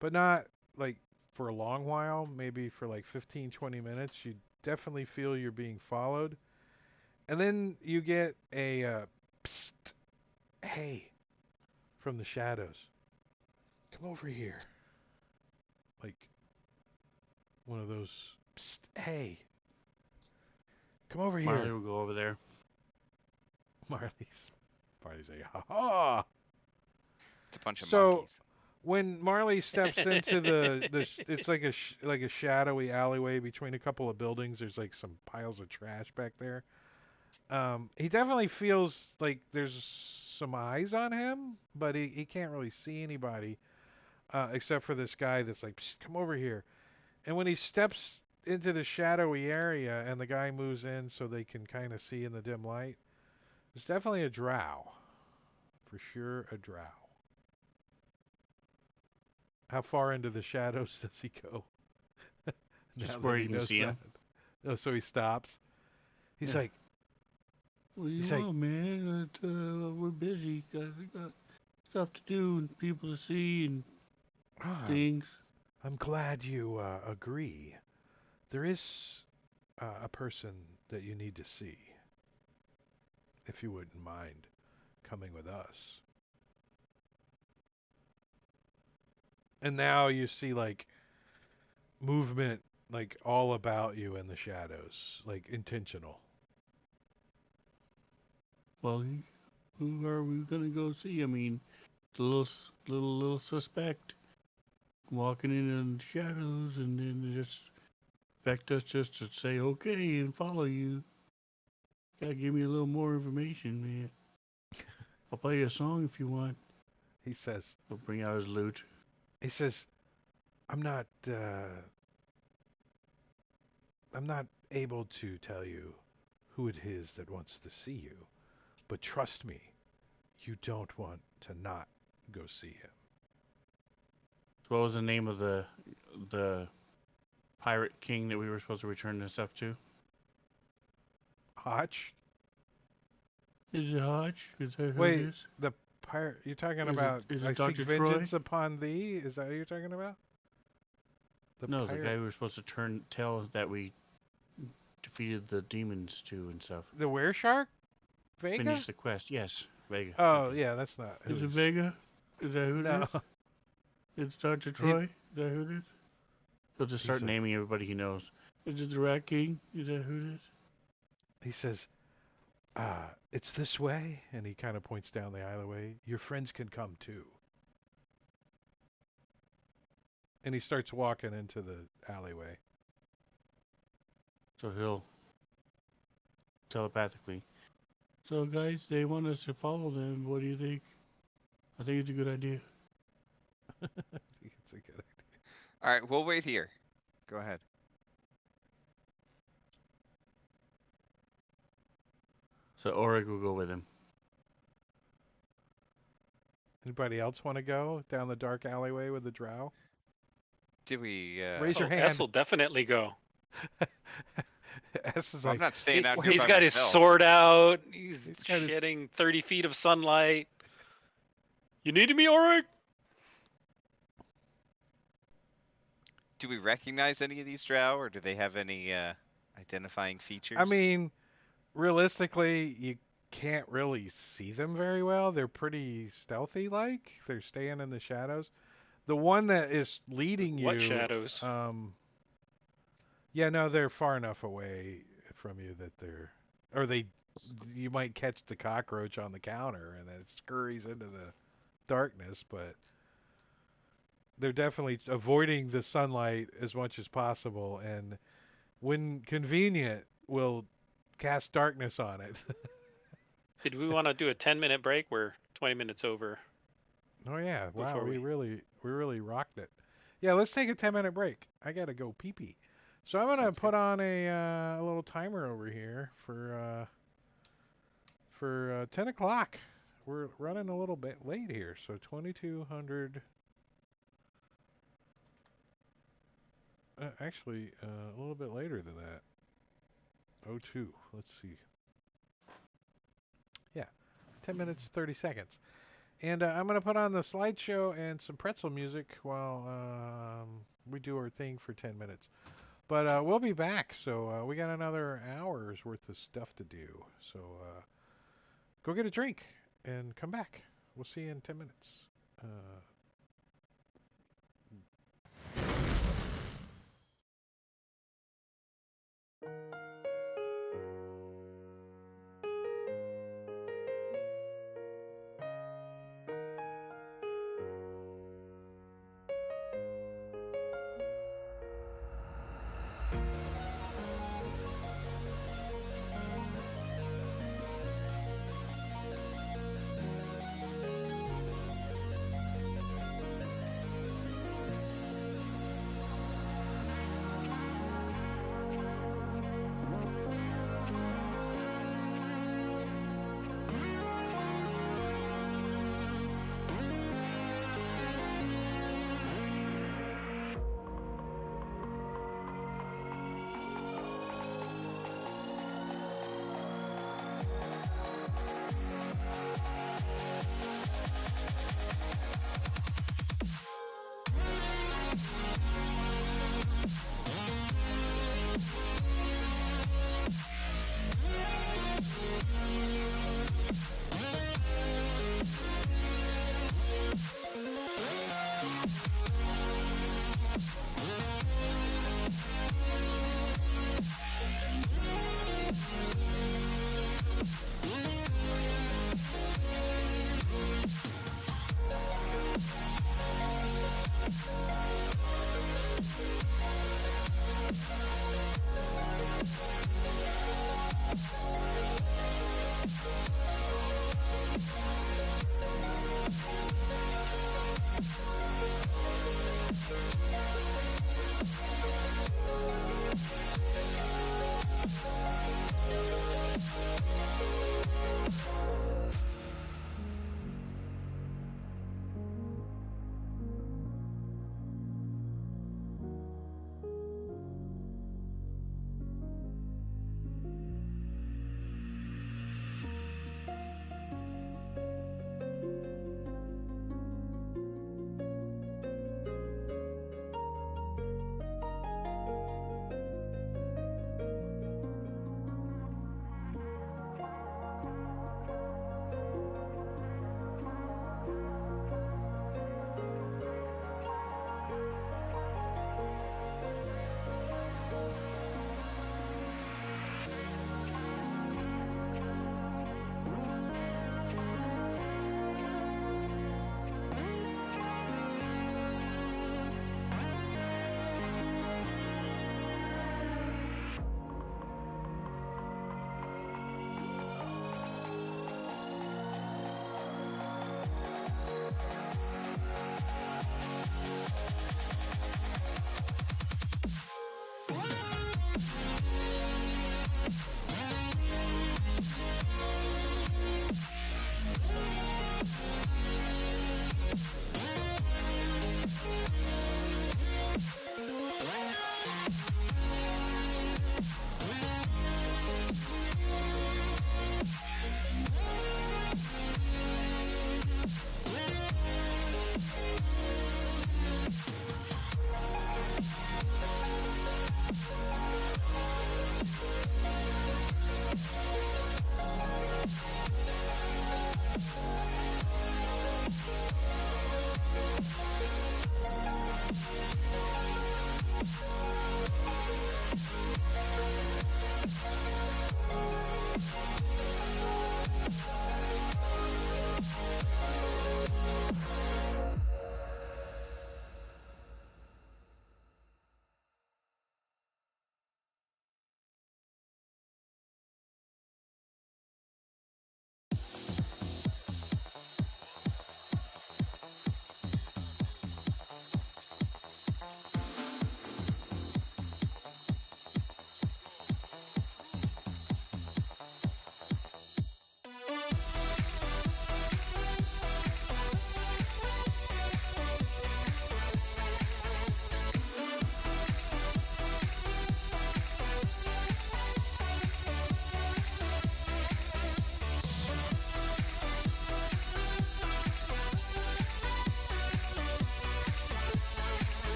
but not like for a long while. Maybe for like 15, 20 minutes. You definitely feel you're being followed, and then you get a psst, hey, from the shadows. Come over here. Like one of those, psst, hey, come over Marley here. will go over there. Marley's like, ha ha. It's a bunch of So monkeys. when Marley steps into it's like like a shadowy alleyway between a couple of buildings. There's like some piles of trash back there. He definitely feels like there's some eyes on him, but he can't really see anybody except for this guy that's like, psst, come over here. And when he steps into the shadowy area and the guy moves in so they can kind of see in the dim light, it's definitely a drow. For sure, a drow. How far into the shadows does he go? Just Now where that you he can knows see that. him. Oh, so he stops. He's Yeah. like, What do you He's like- want, man? We're busy. Got stuff to do and people to see and ah, things. I'm glad you agree. There is a person that you need to see. If you wouldn't mind coming with us. And now you see like movement like all about you in the shadows, like intentional. Well, who are we gonna go see? I mean, the little suspect walking in the shadows and then just expect us just to say okay and follow you. Gotta give me a little more information, man. I'll play you a song if you want. He says, He'll bring out his lute. I'm not able to tell you who it is that wants to see you, but trust me, you don't want to not go see him. So what was the name of the pirate king that we were supposed to return this stuff to? Hotch? Is it Hodge? Is that who Wait, it is? the pirate, you're talking Is it- about is it I seek Dr. vengeance upon thee? Is that who you're talking about? The No, pirate, the guy we were supposed to tell that we defeated the demons to and stuff. the wereshark? Vega? Finish the quest. Yes, Vega. Oh, Okay. yeah, that's not Is it who's- Vega? Is that who it No. is? It's Dr. Troy? Is that who it is? He'll just start He's a- naming everybody he knows. Is it the Rat King? Is that who it is? He says, it's this way, and he kind of points down the alleyway. Your friends can come too. And he starts walking into the alleyway. So he'll telepathically. So guys, they want us to follow them. What do you think? I think it's a good idea. I think it's a good idea. All right, we'll wait here. Go ahead. So Orig will go with him. Anybody else want to go down the dark alleyway with the drow? Do we? Raise your Oh, hand. S will definitely go. S is Well, like, I'm not staying out here He's by got his myself. sword out. He's He's got his- getting 30 feet of sunlight. You need me, Auric? Do we recognize any of these drow, or do they have any identifying features? I mean, realistically, you can't really see them very well. They're pretty stealthy like. They're staying in the shadows. The one that is leading you What shadows? Yeah, no, they're far enough away from you that you might catch the cockroach on the counter and then it scurries into the darkness, but they're definitely avoiding the sunlight as much as possible, and when convenient will cast darkness on it. Did we want to do a 10-minute break? We're 20 minutes over. Oh yeah, wow, Before we we- really rocked it. Yeah, let's take a 10-minute break. I gotta go pee pee. So I'm gonna Sounds put on a little timer over here for for 10 o'clock. We're running a little bit late here, so 2200. Actually, a little bit later than that. 02. Let's see. Yeah, 10 minutes, 30 seconds. And I'm going to put on the slideshow and some pretzel music while we do our thing for 10 minutes. But we'll be back, so we got another hour's worth of stuff to do. So go get a drink and come back. We'll see you in 10 minutes.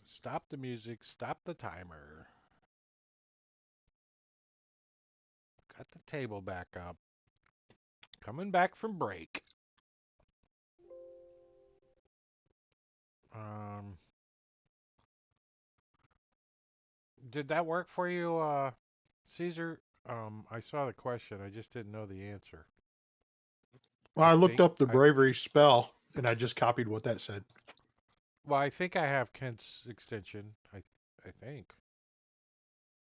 Stop the music. Stop the timer. Got the table back up. Coming back from break. Um, did that work for you, Caesar? I saw the question. I just didn't know the answer. Well, I looked Think up the I bravery spell and I just copied what that said. well, I think I have Kent's extension. I think.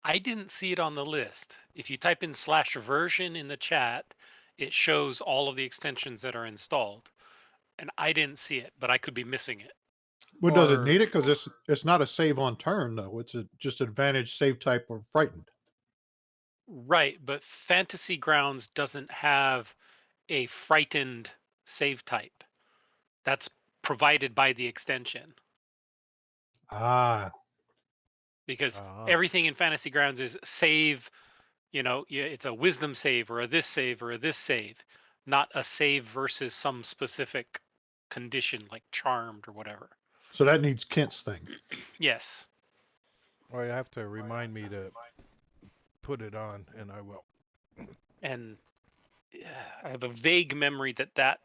I didn't see it on the list. If you type in /version in the chat, it shows all of the extensions that are installed. And I didn't see it, but I could be missing it. Well, does it Or need it? Because it's not a save on turn though. It's just advantage save type or frightened. Right, but Fantasy Grounds doesn't have a frightened save type. That's provided by the extension Ah, because uh, everything in Fantasy Grounds is save, it's a wisdom save or a this save or a this save, not a save versus some specific condition like charmed or whatever. so that needs Kent's thing. Yes. well, you have to remind me to put it on, and I will. And I have a vague memory that that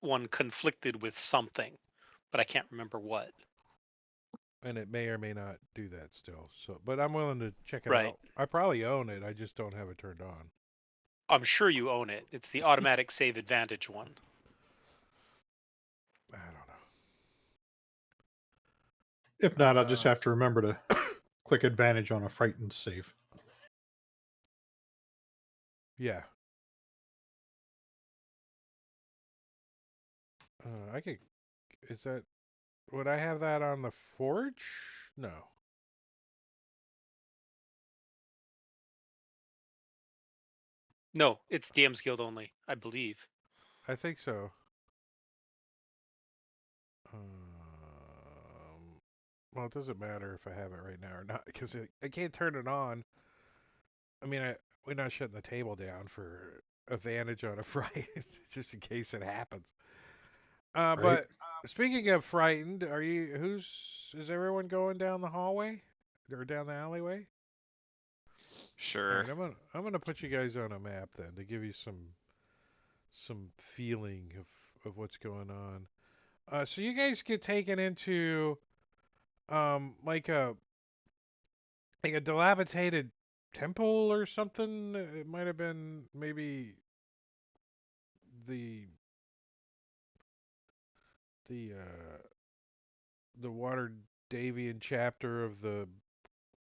one conflicted with something, but I can't remember what. And it may or may not do that still. So, but I'm willing to check it Right. out. I probably own it. I just don't have it turned on. I'm sure you own it. It's the automatic save advantage one. I don't If know. not, I'll just have to remember to click advantage on a frightened save. Yeah. I could. Is that? Would I have that on the forge? No. No, it's DM's Guild only, I believe. I think so. Well, it doesn't matter if I have it right now or not because I can't turn it on. I mean, we're not shutting the table down for advantage on a Friday, just in case it happens. Right? But speaking of frightened, is everyone going down the hallway or down the alleyway? All Sure. right, I'm gonna put you guys on a map then to give you some feeling of what's going on. So you guys get taken into like a dilapidated temple or something. It might have been maybe the the the Waterdavian chapter of the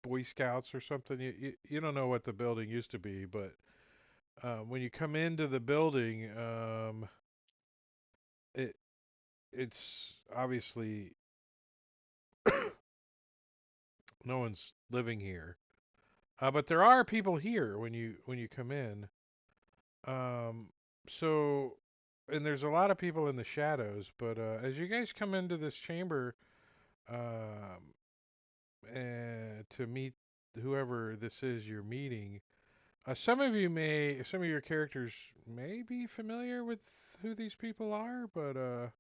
Boy Scouts or something. You don't know what the building used to be, but when you come into the building, it it's obviously no one's living here. But there are people here when you come in. Um, so and there's a lot of people in the shadows. But as you guys come into this chamber, um, and to meet whoever this is you're meeting, some of your characters may be familiar with who these people are, but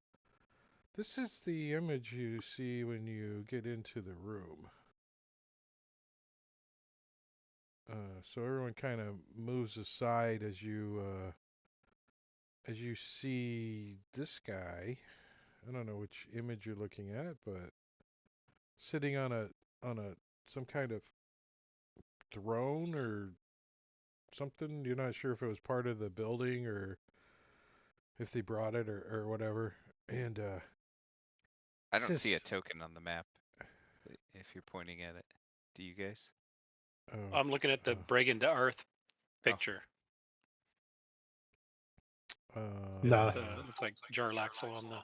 this is the image you see when you get into the room. So everyone kind of moves aside as you as you see this guy, I don't know which image you're looking at, but sitting on a some kind of throne or something. You're not sure if it was part of the building or if they brought it or whatever. And I he don't see a says, token on the map if you're pointing at it. Do you guys? oh, I'm looking at the Bregan to Earth Oh. picture. Nah. Looks like Jarlaxle on the.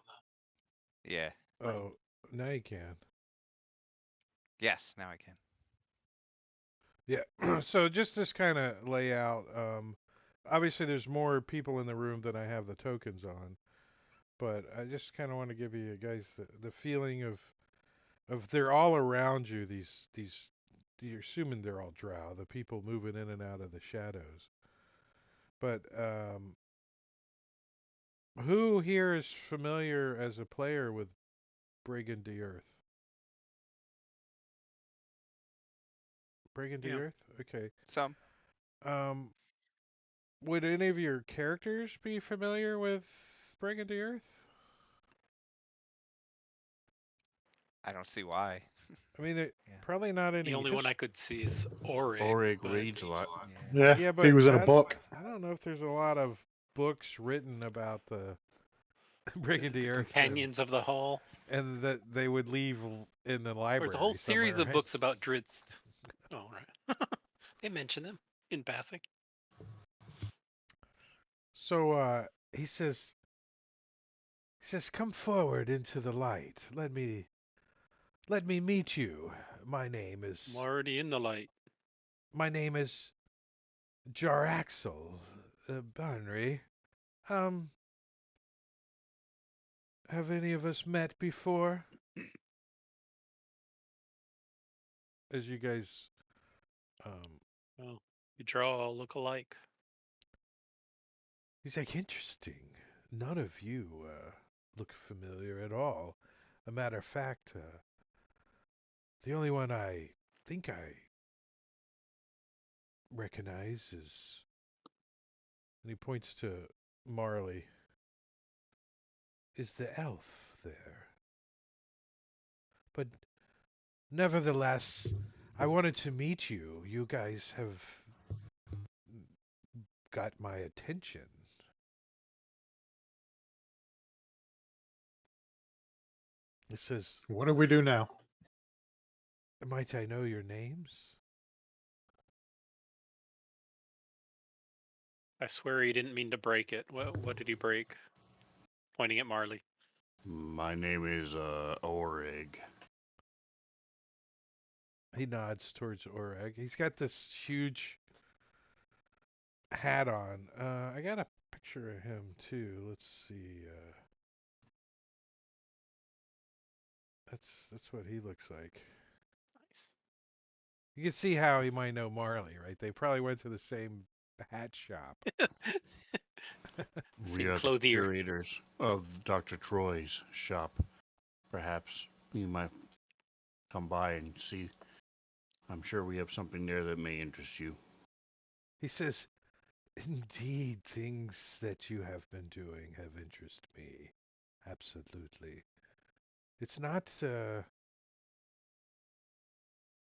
Yeah. oh, now you can. Yes, now I can. Yeah. So just this kind of layout. Obviously, there's more people in the room than I have the tokens on, but I just kind of want to give you guys the feeling of they're all around you. These you're assuming they're all drow, the people moving in and out of the shadows. But who here is familiar as a player with Brigand the Earth? Brigand the Yeah. Earth? Okay. Some. Um, would any of your characters be familiar with Brigand the Earth? I don't see why. I mean, Yeah. probably not The any only one I could see is Orig. Orig but reads a lot. Yeah. Yeah, Yeah, he but was in a that book. I don't know if there's a lot of books written about the Brigand the the Earth Companions of the Hall. and that they would leave in the There's a whole library series somewhere, of right? books about Drizzt. Oh, right. They mention them in passing. So he says, "Come forward into the light. Let me meet you. My name I'm is already in the light. my name is Jaraxel Banry. Um, have any of us met before? As you guys, um, Oh, you draw all look alike. he's like, interesting. None of you look familiar at all. A matter of fact, the only one I think I recognize is, and he points to Marley, is the elf there. But nevertheless, I wanted to meet you. You guys have got my attention. It says, What do we do now? might I know your names? I swear he didn't mean to break it. What did he break? Pointing at Marley. My name is Orig. He nods towards Oreg. He's got this huge hat on. I got a picture of him too. Let's see. That's what he looks like. Nice. You can see how he might know Marley, right? They probably went to the same hat shop. We Same are the clothier. curators of Dr. Troy's shop. Perhaps you might come by and see. I'm sure we have something there that may interest you. He says, indeed, things that you have been doing have interested me. Absolutely. It's not,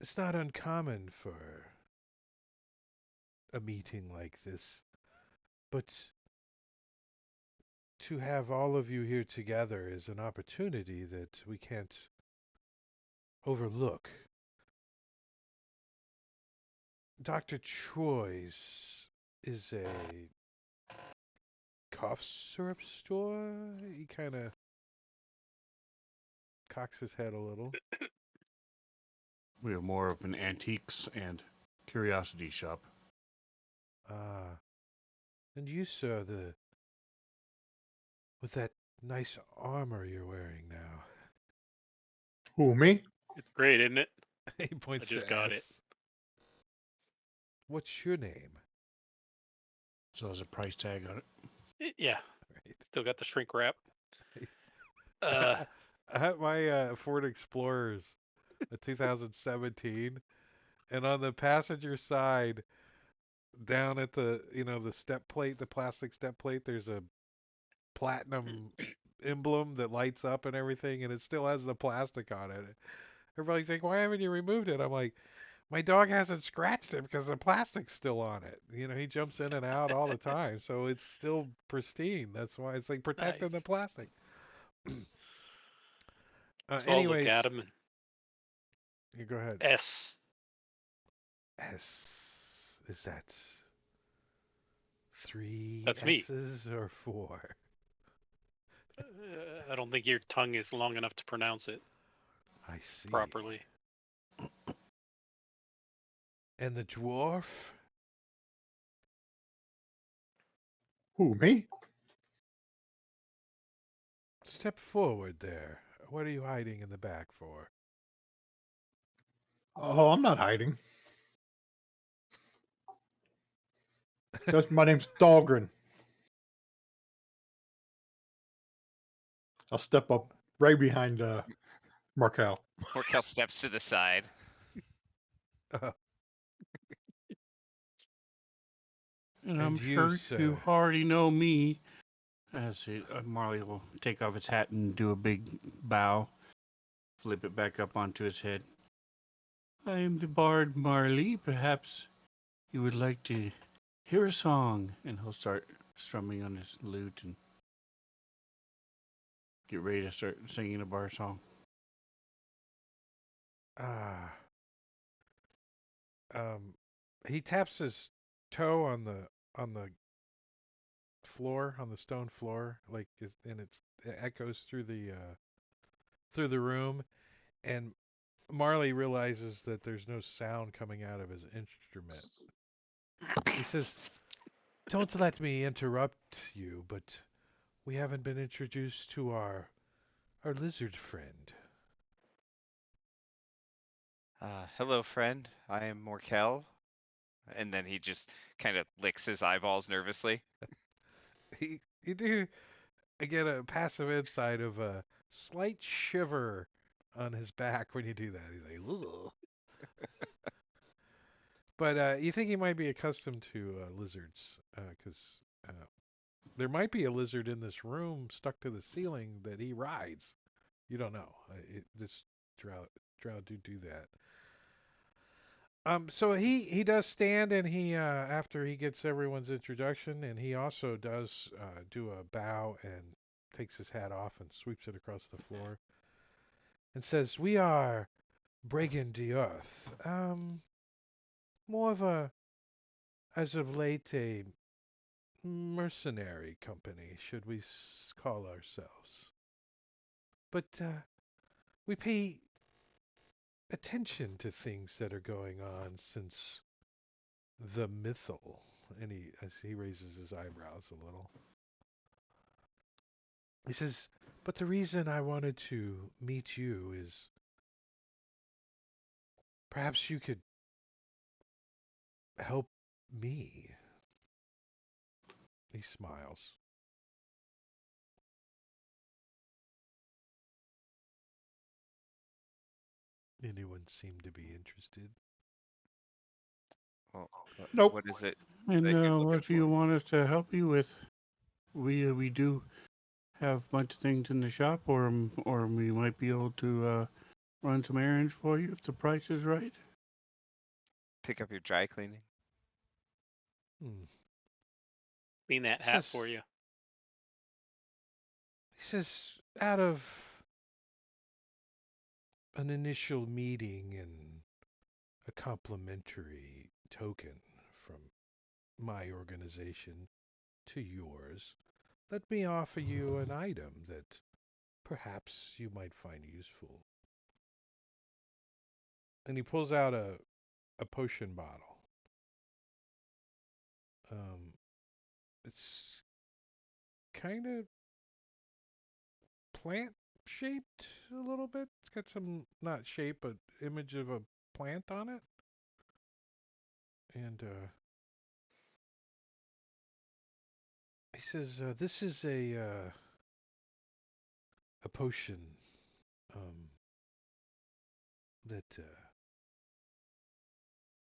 it's not uncommon for a meeting like this, but to have all of you here together is an opportunity that we can't overlook. Dr. Troy's is a cough syrup store. He kind of cocks his head a little. We are more of an antiques and curiosity shop. Ah, and you, sir, the with that nice armor you're wearing now. Who, me? It's great, isn't it? He points I just to got S. it. What's your name? So there's a price tag on it. Yeah. Right. Still got the shrink wrap. Uh, I have my Ford Explorers, a 2017, and on the passenger side, down at the the step plate, the plastic step plate, there's a platinum emblem that lights up and everything, and it still has the plastic on it. Everybody's like, "Why haven't you removed it?" I'm like, "My dog hasn't scratched it because the plastic's still on it. You know, he jumps in and out all the time, so it's still pristine. That's why it's like protecting the Nice. plastic." So I'll look at Anyways, him and you go ahead. S. S, is that three That's me. S's or four? I don't think your tongue is long enough to pronounce it I see. properly. And the dwarf? Who, me? Step forward there. What are you hiding in the back for? Oh, I'm not hiding. My name's Dahlgren. I'll step up right behind Markel. Morkel steps to the side. And I'm And you, sure you sir? already know me. As Marley will take off his hat and do a big bow, flip it back up onto his head. I am the bard Marley. Perhaps you would like to hear a song. And he'll start strumming on his lute and get ready to start singing a bar song. Ah. Um, he taps his toe on the floor, on the stone floor, like, and it echoes through the room, and Marley realizes that there's no sound coming out of his instrument. He says, "Don't let me interrupt you, but we haven't been introduced to our lizard friend." Hello, friend. I am Morkel. And then he just kind of licks his eyeballs nervously. You do get a passive insight of a slight shiver on his back when you do that. He's like, "Ugh." But you think he might be accustomed to lizards, because there might be a lizard in this room stuck to the ceiling that he rides. You don't know. This drow do that. So he does stand, and he after he gets everyone's introduction, and he also does do a bow and takes his hat off and sweeps it across the floor and says, "We are Brigand the Earth. More of a, as of late, a mercenary company, should we call ourselves. But we pay attention to things that are going on since the mythal." And as he raises his eyebrows a little, he says, "But the reason I wanted to meet you is perhaps you could help me." He smiles. Anyone seem to be interested? Well, Nope. what is it And that you're looking what do you for? want us to help you with? We do have a bunch of things in the shop, or we might be able to run some errands for you if the price is right. Pick up your dry cleaning. Hmm. Clean that He hat says, for you. out of an initial meeting and a complimentary token from my organization to yours, let me offer you an item that perhaps you might find useful. And he pulls out a potion bottle. It's kind of plant shaped a little bit. It's got some, not shape, but image of a plant on it. And he says, "This is a potion um, that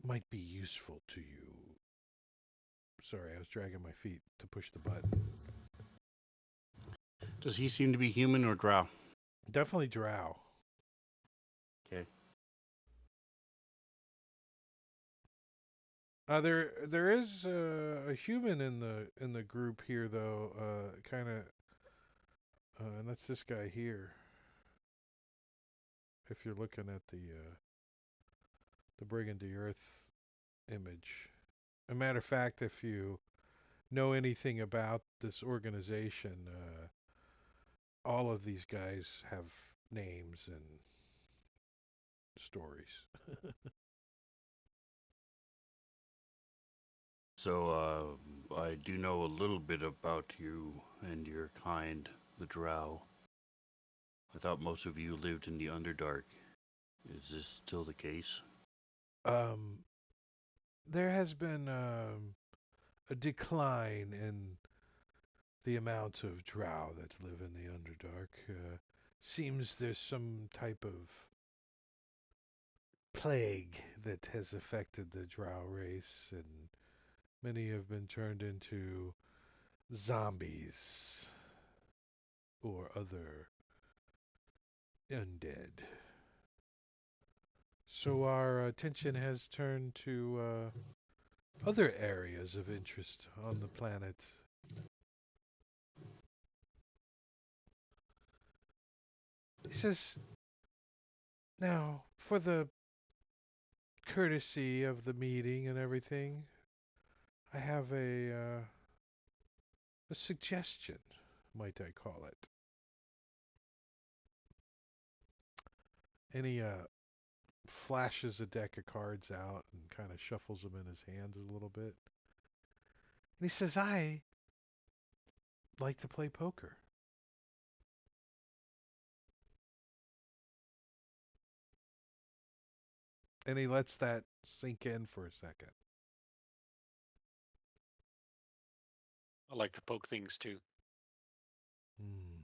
might be useful to you." Sorry, I was dragging my feet to push the button. Does he seem to be human or drow? Definitely drow. Okay. There is a human in the group here though, kind of, and that's this guy here. If you're looking at the Bring into Earth image, a matter of fact, if you know anything about this organization, all of these guys have names and stories. So, I do know a little bit about you and your kind, the drow. I thought most of you lived in the Underdark. Is this still the case? Um, there has been a decline in the amount of drow that live in the Underdark. Seems there's some type of plague that has affected the drow race, and many have been turned into zombies or other undead. So our attention has turned to other areas of interest on the planet. He says, now, for the courtesy of the meeting and everything, I have a suggestion, might I call it. And he flashes a deck of cards out and kind of shuffles them in his hands a little bit. And he says, I like to play poker. And he lets that sink in for a second. I like to poke things too. Hmm.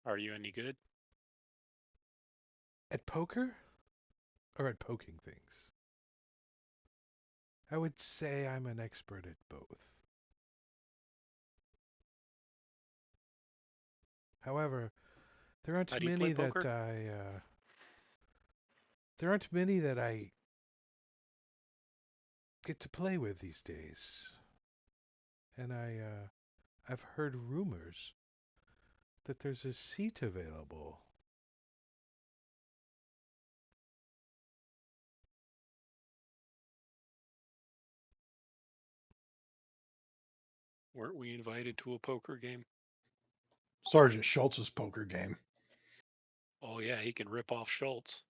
Are you any good? At poker? Or at poking things? I would say I'm an expert at both. However, there aren't How do you play many that poker? there aren't many that I get to play with these days. And I've heard rumors that there's a seat available. Weren't we invited to a poker game? Sergeant Schultz's poker game. Oh yeah, he can rip off Schultz.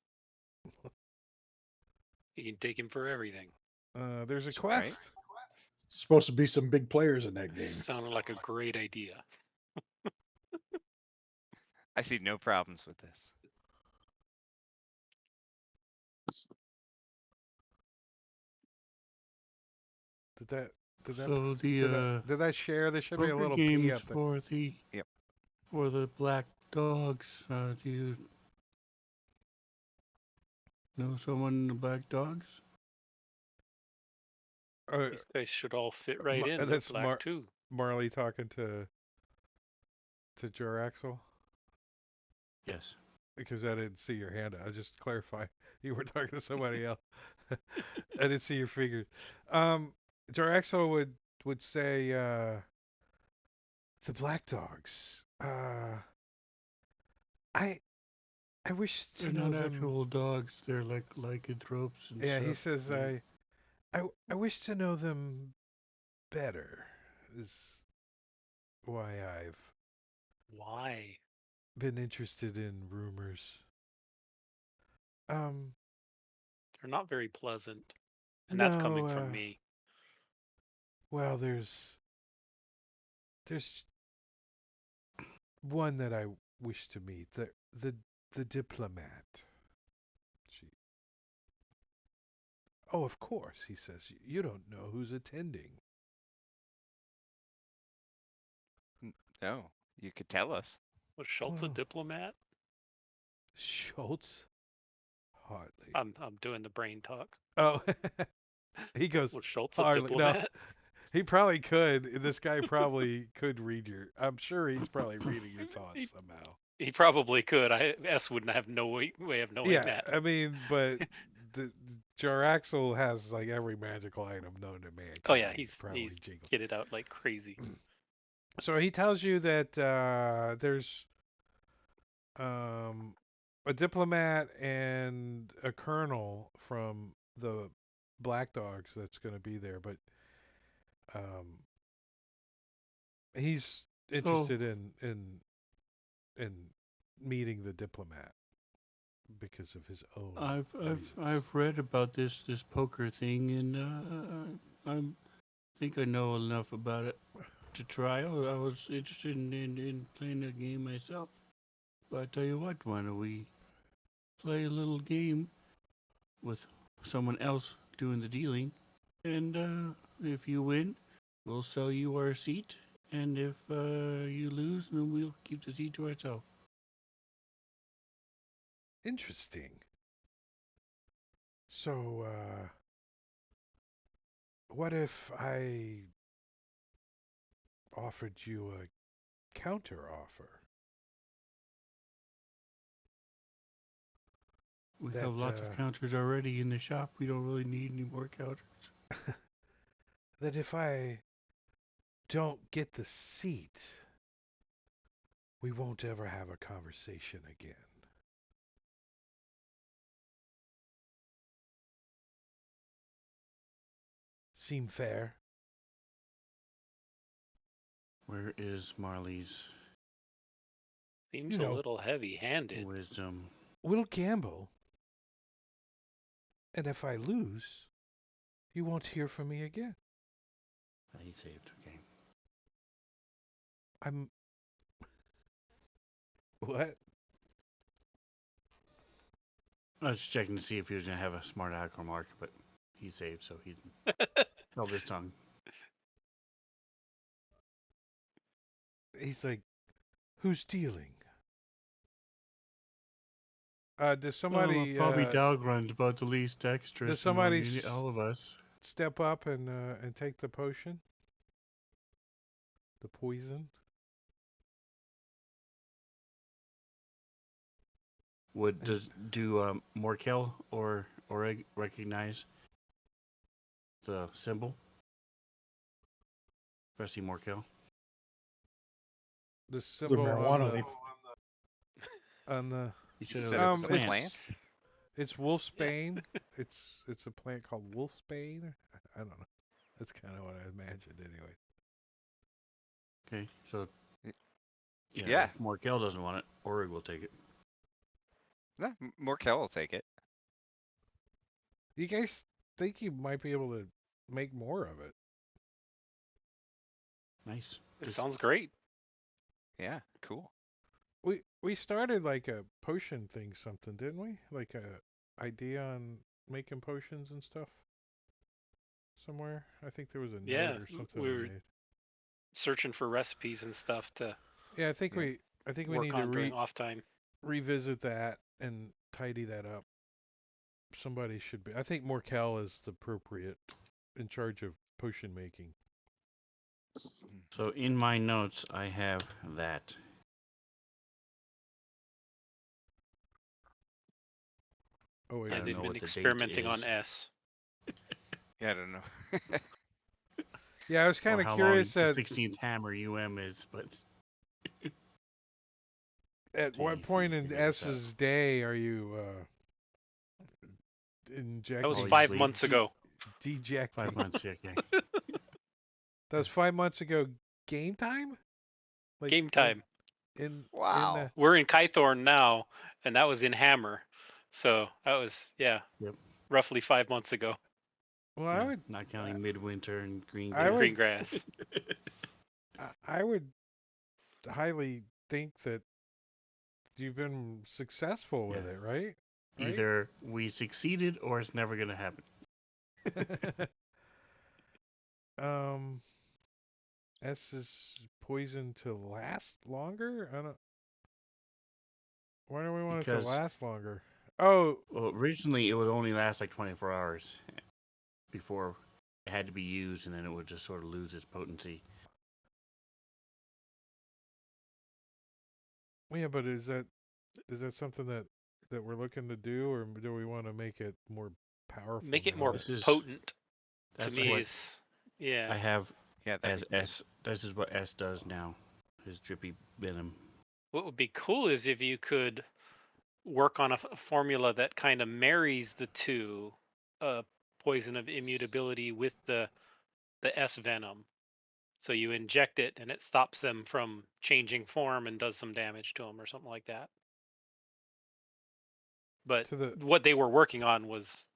You can take him for everything. There's a That's right. quest. Supposed to be some big players in that game. Sounded like a great idea. I see no problems with this. Did that did that So did that share? There should be a poker little P games up there. for the Yep. for the black dogs. Do you know someone in the black dogs? These guys should all fit right in. They're That's black too. Marley talking to Juraxel, Yes. because I didn't see your hand. I just clarify you were talking to somebody else. I didn't see your fingers. Juraxel would say the black dogs. I I wish to They're know not them. actual dogs. They're like lycanthropes and Yeah, stuff. he says right? I wish to know them better. Is why I've Why? been interested in rumors. Um, They're not very pleasant. And that's no, coming from me. well, there's one that I wish to meet. The the diplomat. She, oh, of course, he says. You don't know who's attending. No, you could tell us. Was Schultz a Well, diplomat? Schultz? Hardly. I'm doing the brain talk. Oh, he goes, Was Schultz a hardly. No, diplomat? He probably could. This guy probably could read your. I'm sure he's probably reading your thoughts somehow. He probably could. S wouldn't have no way of knowing Yeah, that. I mean, but the Jaraxel has like every magical item known to mankind. Oh yeah, probably he's jingle. kitted out like crazy. So he tells you that there's a diplomat and a colonel from the Black Dogs that's going to be there, but um, he's interested in meeting the diplomat because of his own reasons. I've read about this poker thing, and I think I know enough about it to try. I was interested in playing a game myself. But I tell you what, why don't we play a little game with someone else doing the dealing, and if you win, we'll sell you our seat, and if you lose, then we'll keep the seat to ourselves. Interesting. So, what if I offered you a counter offer? We That, have lots of counters already in the shop. We don't really need any more counters. That if I don't get the seat, we won't ever have a conversation again. Seem fair? Where is Marley's Seems You a know, little heavy-handed. wisdom? we'll gamble. And if I lose, you won't hear from me again. He saved. Okay. I'm. What? I was checking to see if he was gonna have a smart aleck remark, but he saved, so he held his tongue. He's like, who's dealing? Does somebody Probably Dalgrun's about the least dexterous does somebody among all of us. step up and take the potion? The poison? Do Morkel or recognize the symbol? Especially Morkel. The The symbol marijuana leaf. on the He You said said it it was was a a it's plant? it's wolfsbane. It's a plant called wolfsbane. I don't know. That's kind of what I imagined anyway. Okay, so yeah, Yeah. if Morkel doesn't want it, Orig will take it. No, Morkel will take it. You guys think you might be able to make more of it? Nice. It Just- sounds great. Yeah, cool. We started like a potion thing, something, didn't we? Like a idea on making potions and stuff. Somewhere, I think there was a Yeah, note or something we we were made. searching for recipes and stuff to Yeah, I think Yeah. we work need on to during off time. revisit that and tidy that up. Somebody should be. I think Morkel is the appropriate in charge of potion making. So in my notes, I have that. Oh wait, I Yeah, don't they've know been what the date experimenting on is. S. Yeah, I don't know. yeah, I was kind Or of how curious long at the 16th hammer is, but see what if we point in figure this out. S's day are you injecting? That was Obviously, 5 months ago. Dejecting. 5 months. Okay. That was 5 months ago. Game time? Like Game time. Wow. We're in Kythorn now, and that was in Hammer. So that was Yep. roughly 5 months ago. well, Yeah, I would not counting midwinter and green I grass. would- Green grass. I would highly think that you've been successful with Yeah. it, right? Either we succeeded or it's never gonna happen. S is poison to last longer? I don't. Why do we want it to Because- last longer? Oh, Well, originally it would only last like 24 hours before it had to be used, and then it would just sort of lose its potency. Yeah, but is that something that we're looking to do, or do we want to make it more powerful? Make it now more that- This is potent. To that's me, what is yeah. I have Yeah, that'd as be good. S. This is what S does now. His drippy venom. What would be cool is if you could work on a formula that kind of marries the two, poison of immutability with the S venom. So you inject it and it stops them from changing form and does some damage to them or something like that. But To the what they were working on was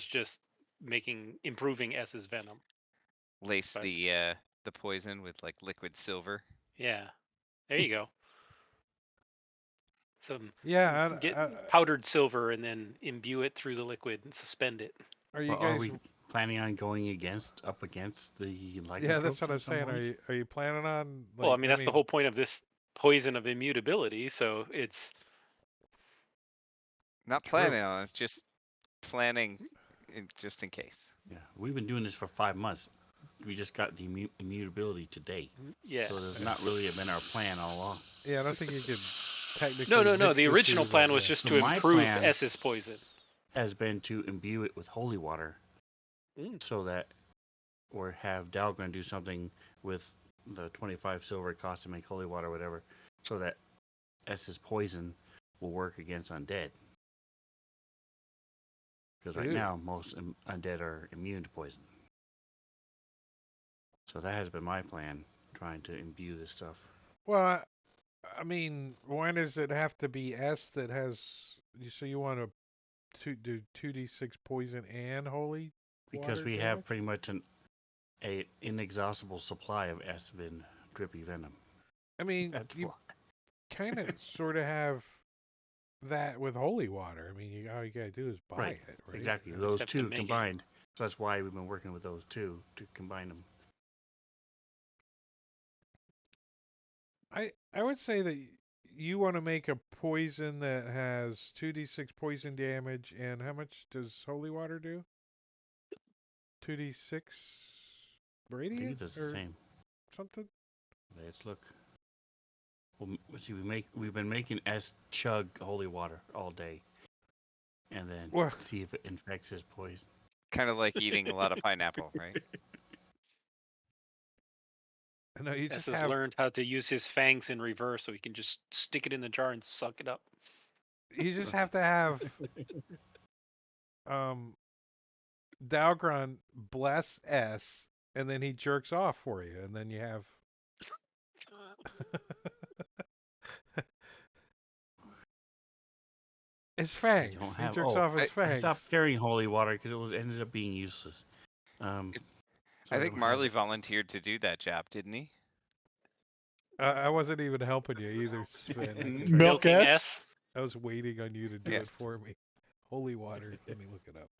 just improving S's venom. Lace But the poison with like liquid silver. yeah, there you go. Some yeah, get powdered silver and then imbue it through the liquid and suspend it. are you Well, are guys? we planning on going up against the Yeah, that's lycanthropes what I'm at some saying. point? Are you planning on Well, I like? mean that's the whole point of this poison of immutability. So it's Not True. planning on it, just planning just in case. Yeah, we've been doing this for 5 months. We just got the immutability today, yeah. so there's not really been our plan all along. Yeah, I don't think you could technically. No. mix The original two, plan but was yeah. just So to my improve plan- S's poison. Has been to imbue it with holy water, so that, or have Dalgren do something with the 25 silver it costs to make holy water, or whatever, so that S's poison will work against undead. Because right Ew. now, most undead are immune to poison. So that has been my plan, trying to imbue this stuff. Well, I mean, why does it have to be S that has? So you want to do 2d6 poison and holy? Because water we damage? have pretty much an inexhaustible supply of S-Vin drippy venom. I mean, That's you why. kind of sort of have that with holy water. I mean, all you gotta do is buy Right, it, right? Exactly. Yeah. Those have to two make it. combined. So that's why we've been working with those two to combine them. I would say that you want to make a poison that has 2d6 poison damage, and how much does holy water do? 2d6 I radiant think it's the or same. something? Let's look. Well, let's see. We've been making S chug holy water all day, and then Well- see if it infects his poison. Kind of like eating a lot of pineapple, right? No, you S just has have learned how to use his fangs in reverse, so he can just stick it in the jar and suck it up. you just have to have Dalgron bless S, and then he jerks off for you, and then you have. His fangs. don't He have- jerks oh, off his I fangs. stopped carrying holy water because it was ended up being useless. I so think don't have Marley it. volunteered to do that job, didn't he? I wasn't even helping you either, Sven. I just- Milk Milking S? I was waiting on you to do Yeah. it for me. Holy water. Let me look it up.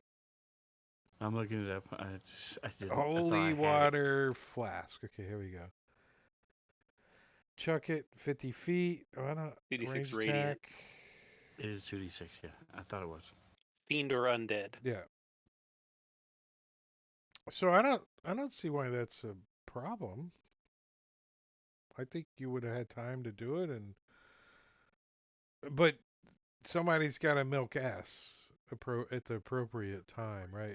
I'm looking it up. I didn't. I thought I Holy had it. water flask. Okay, here we go. Chuck it 50 feet. Why not? 2d6 Range radiant. attack. It is 2d6. Yeah, I thought it was. Fiend or undead. Yeah. So I don't see why that's a problem. I think you would have had time to do it, but somebody's got to milk S at the appropriate time, right?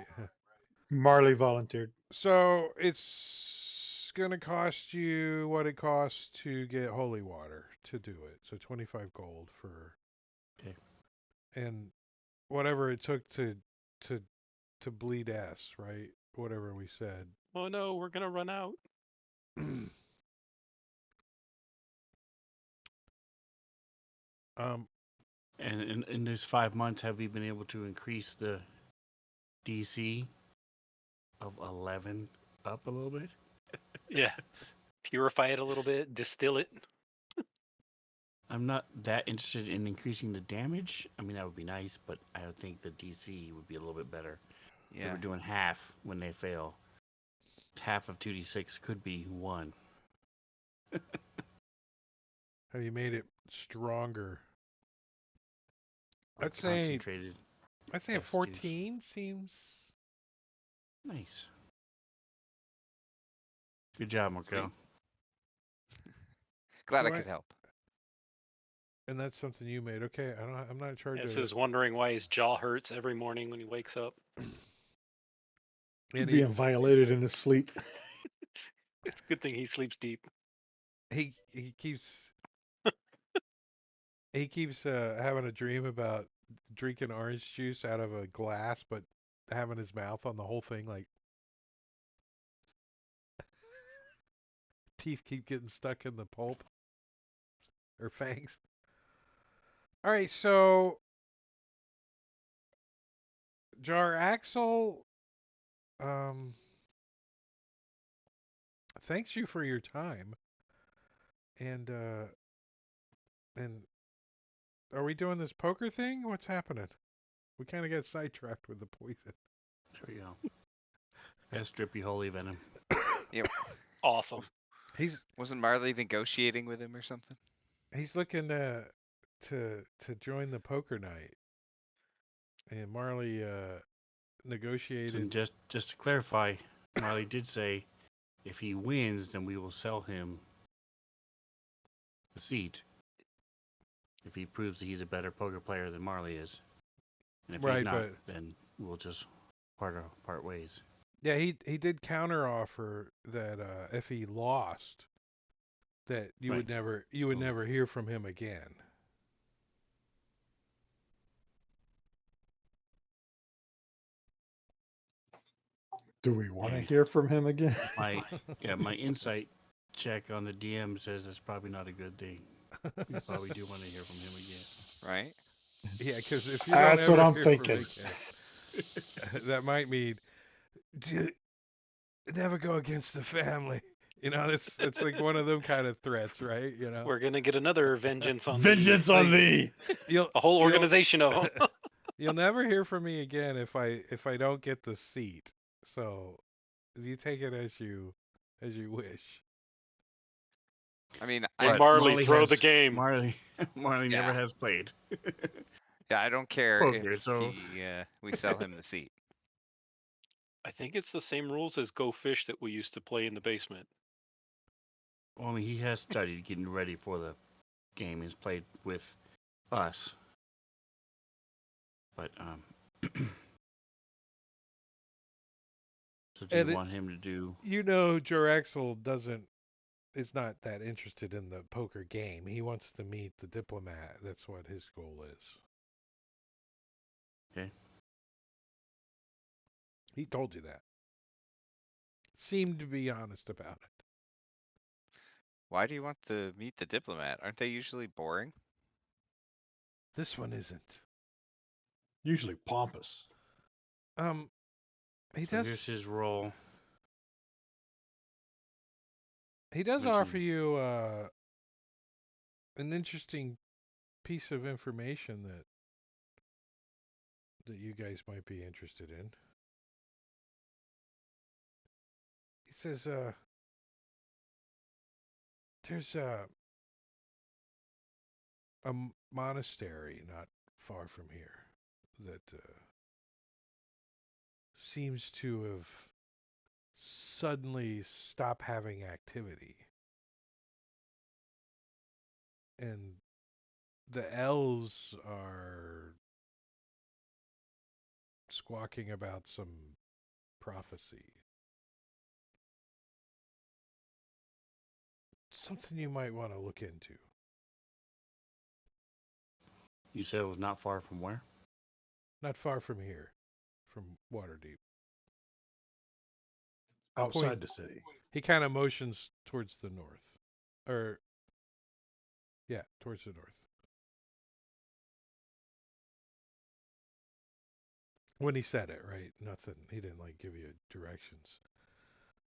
Marley volunteered. So it's gonna cost you what it costs to get holy water to do it. So 25 gold for. Okay. And whatever it took to bleed S, right? Whatever we said. Oh no, we're gonna run out. And in these 5 months, have we been able to increase the DC of 11 up a little bit? Yeah. Purify it a little bit, distill it. I'm not that interested in increasing the damage. I mean, that would be nice, but I would think the DC would be a little bit better. If Yeah. we're doing half when they fail. Half of 2d6 could be 1. Have you made it stronger? or I'd say concentrated. a S juice. 14 seems Nice. Good job, Markel. Glad I So could help. and that's something you made. Okay, I'm not in charge S of is wondering why his jaw hurts every morning when he wakes up. And Being violated in his sleep. It's a good thing he sleeps deep. he keeps having a dream about drinking orange juice out of a glass, but having his mouth on the whole thing, like teeth keep getting stuck in the pulp or fangs. All right, so Jar Axel, um, thanks you for your time. And are we doing this poker thing? What's happening? We kind of got sidetracked with the poison. There we go. That's drippy holy venom. Yep. Awesome. Wasn't Marley negotiating with him or something? He's looking to join the poker night, and Marley negotiated. And just to clarify, Marley did say, if he wins, then we will sell him the seat. If he proves that he's a better poker player than Marley is, and if Right, he's not, but then we'll just part ways. yeah, he did counter offer that if he lost, that you would Right. never hear from him again. Do we want to And hear from him again? my insight check on the DM says that's probably not a good thing. We probably do want to hear from him again. Right? Yeah, because if you don't That's what ever I'm hear thinking. from again, that might mean never go against the family. You know, it's like one of them kind of threats, right? You know, We're gonna get another vengeance on Vengeance thee. on thee. you'll A whole you'll organization of them. you'll never hear from me again if I don't get the seat. So you take it as you wish. I mean, Hey, I But Marley, throw the has game. Marley never yeah, has played yeah. I don't care if poker, so we sell him the seat. I think it's the same rules as Go Fish that we used to play in the basement. well, I mean, he has studied getting ready for the game. He's played with us, but so do you And want him to do? you know, Juraxel is not that interested in the poker game. He wants to meet the diplomat. That's what his goal is. Okay. He told you that. Seemed to be honest about it. Why do you want to meet the diplomat? Aren't they usually boring? This one isn't. Usually pompous. He So here's his role. does offer Routine. you an interesting piece of information that you guys might be interested in. He says there's a monastery not far from here that seems to have suddenly stopped having activity. And the elves are squawking about some prophecy. Something you might want to look into. You said it was not far from where? Not far from here, from Waterdeep. Outside the city. He kind of motions towards the north. Or, yeah, towards the north. When he said it, right? Nothing. He didn't like give you directions.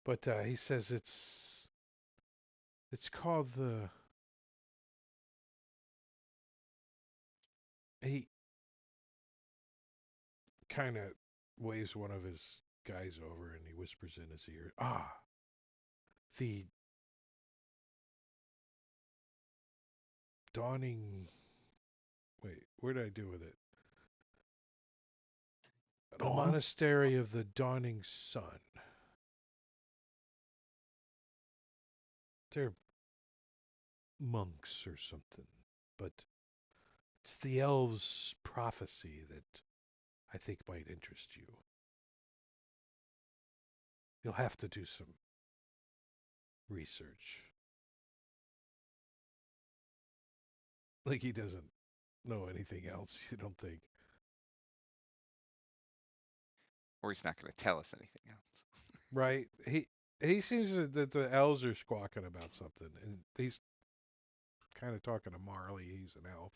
But he says it's called the he kind of waves one of his guys over and he whispers in his ear, the dawning. Wait, where did I do with it? The Dawn? monastery of the dawning sun. they're monks or something, but it's the elves' prophecy that I think might interest you. You'll have to do some research. Like he doesn't know anything else, you don't think? Or he's not going to tell us anything else. Right? He seems that the elves are squawking about something, and he's kind of talking to Marley. He's an elf.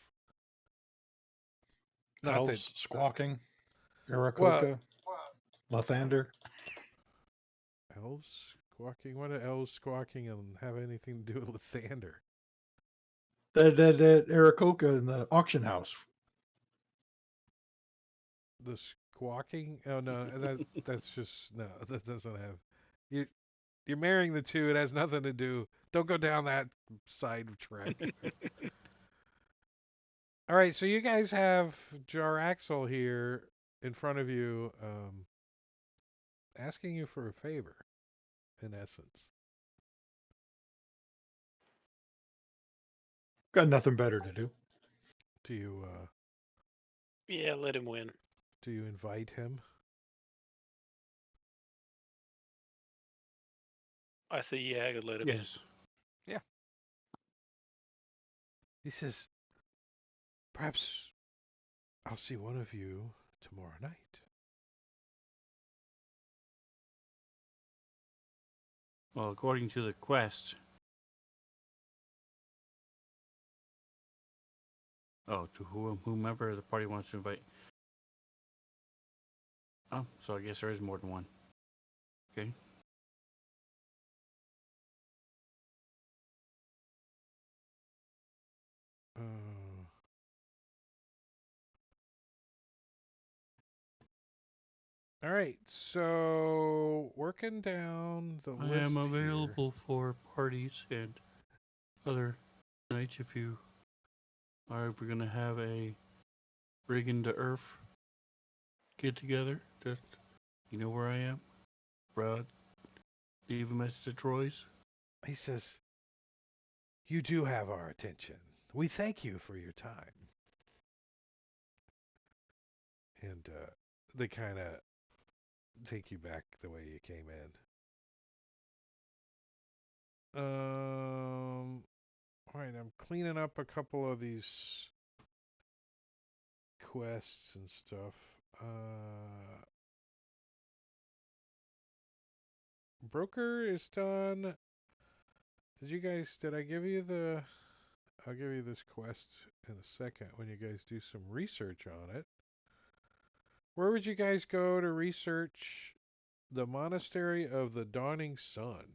Not that. Elves squawking. Well, Aarakocra. Lathander. elves squawking. What do elves squawking and have anything to do with Lathander? That Aarakocra in the auction house. The squawking? Oh no, that's just no. That doesn't have. You you're marrying the two. It has nothing to do. Don't go down that side track. All right, so you guys have Jaraxel here in front of you, asking you for a favor, in essence. Got nothing better to do. Do you Yeah, let him win. do you invite him? I say yeah, I could let him in. Yes. He says, perhaps I'll see one of you tomorrow night. Well, according to the quest. Oh, to whomever the party wants to invite. Oh, so I guess there is more than one. Okay. Uh, all right, so working down the I list am here. available for parties and other nights if you are ever going to have a Brigand to Earth get together. Just, you know where I am. Brad, leave a message to Troy's. He says, you do have our attention. We thank you for your time. And they kind of take you back the way you came in. All right, I'm cleaning up a couple of these quests and stuff. Broker is done. Did I give you I'll give you this quest in a second when you guys do some research on it. Where would you guys go to research the Monastery of the Dawning Sun?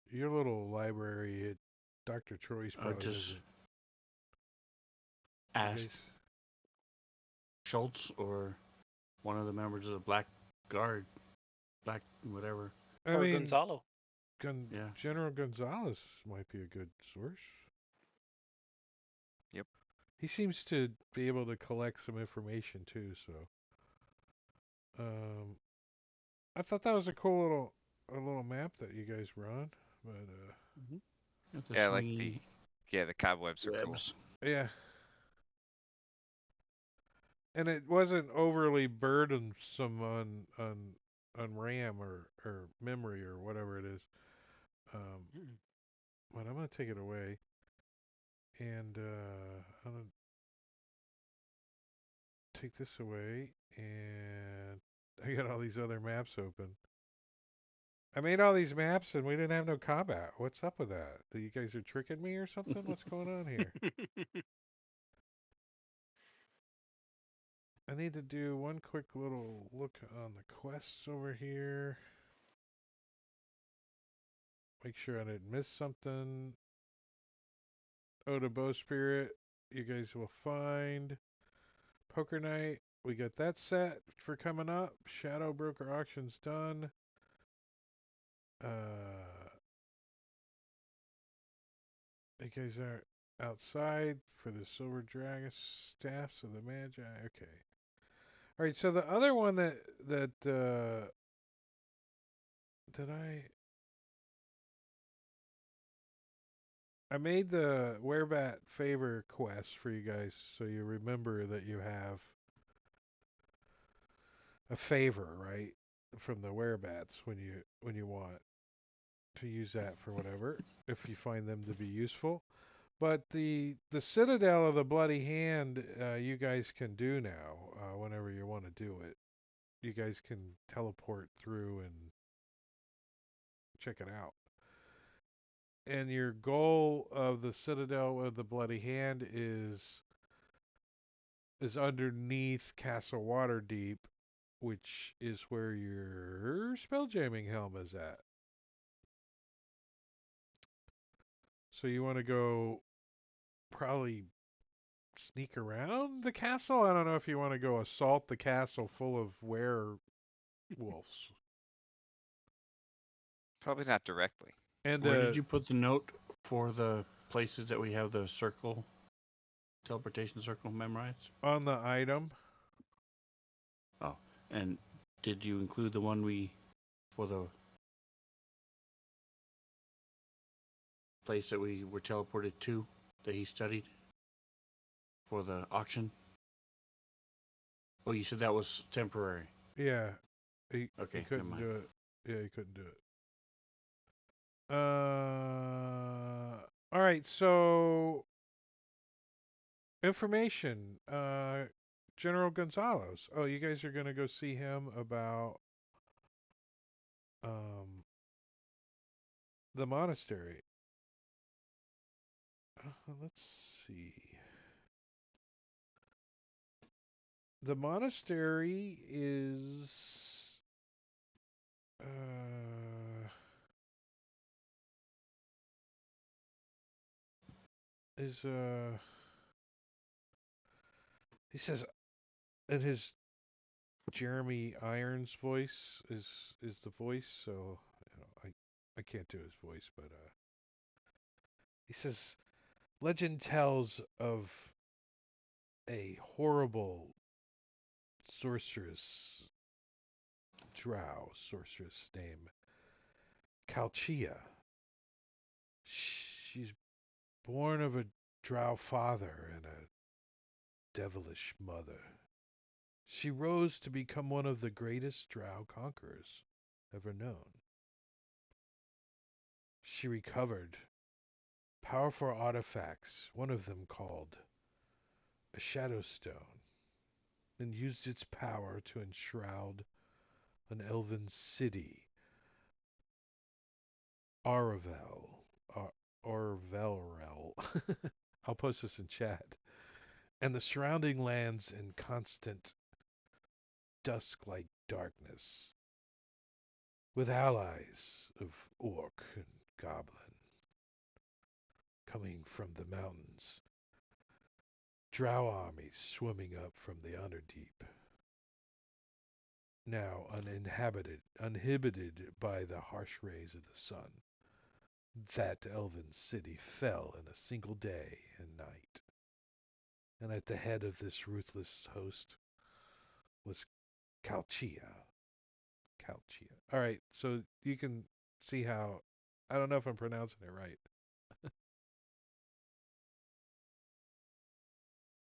Your little library at Dr. Troy's probably Just doesn't. ask Guys, Schultz or one of the members of the Black Guard. Black, whatever. I Or mean, Gonzalo. Yeah. General Gonzalez might be a good source. Yep. He seems to be able to collect some information too, so I thought that was a cool little map that you guys were on, but The Yeah, I like swinging the cobwebs are cool. webs. yeah. And it wasn't overly burdensome on RAM or memory or whatever it is. But I'm gonna take it away, and I'm gonna take this away, and I got all these other maps open. I made all these maps and we didn't have no combat. What's up with that? You guys are tricking me or something? What's going on here? I need to do one quick little look on the quests over here. Make sure I didn't miss something. Ode to Bowspirit, you guys will find. Poker Night, we got that set for coming up. Shadow Broker Auction's done. You guys are outside for the Silver Dragon Staffs of the Magi. Okay. All right, so the other one that did I I made the Werebat favor quest for you guys so you remember that you have a favor, right? From the Werebats when you want to use that for whatever, if you find them to be useful. But the Citadel of the Bloody Hand, you guys can do now whenever you want to do it. You guys can teleport through and check it out. And your goal of the Citadel of the Bloody Hand is underneath Castle Waterdeep, which is where your spelljamming helm is at. So you want to go probably sneak around the castle. I don't know if you want to go assault the castle full of werewolves. Probably not directly. And Where did you put the note for the places that we have the circle, teleportation circle memorized? on the item, Oh, and did you include the one for the place that we were teleported to that he studied for the auction? Oh, you said that was temporary. yeah, he Okay, never couldn't mind. do it. Yeah, he couldn't do it. All right. So information. General Gonzalez. Oh, you guys are gonna go see him about um the monastery. Let's see. The monastery uh is he says in his Jeremy Irons voice is the voice, so I can't do his voice, but he says legend tells of a horrible sorceress drow sorceress named Kalchia. She's born of a drow father and a devilish mother. She rose to become one of the greatest drow conquerors ever known. She recovered powerful artifacts, one of them called a shadow stone, and used its power to enshroud an elven city, Aravel, Orvelrel. I'll post this in chat. And the surrounding lands in constant dusk-like darkness, with allies of orc and goblin coming from the mountains, drow armies swimming up from the Underdeep, now uninhibited by the harsh rays of the sun. That elven city fell in a single day and night. And at the head of this ruthless host was Kalchia. Kalchia. All right, so you can see how I don't know if I'm pronouncing it right.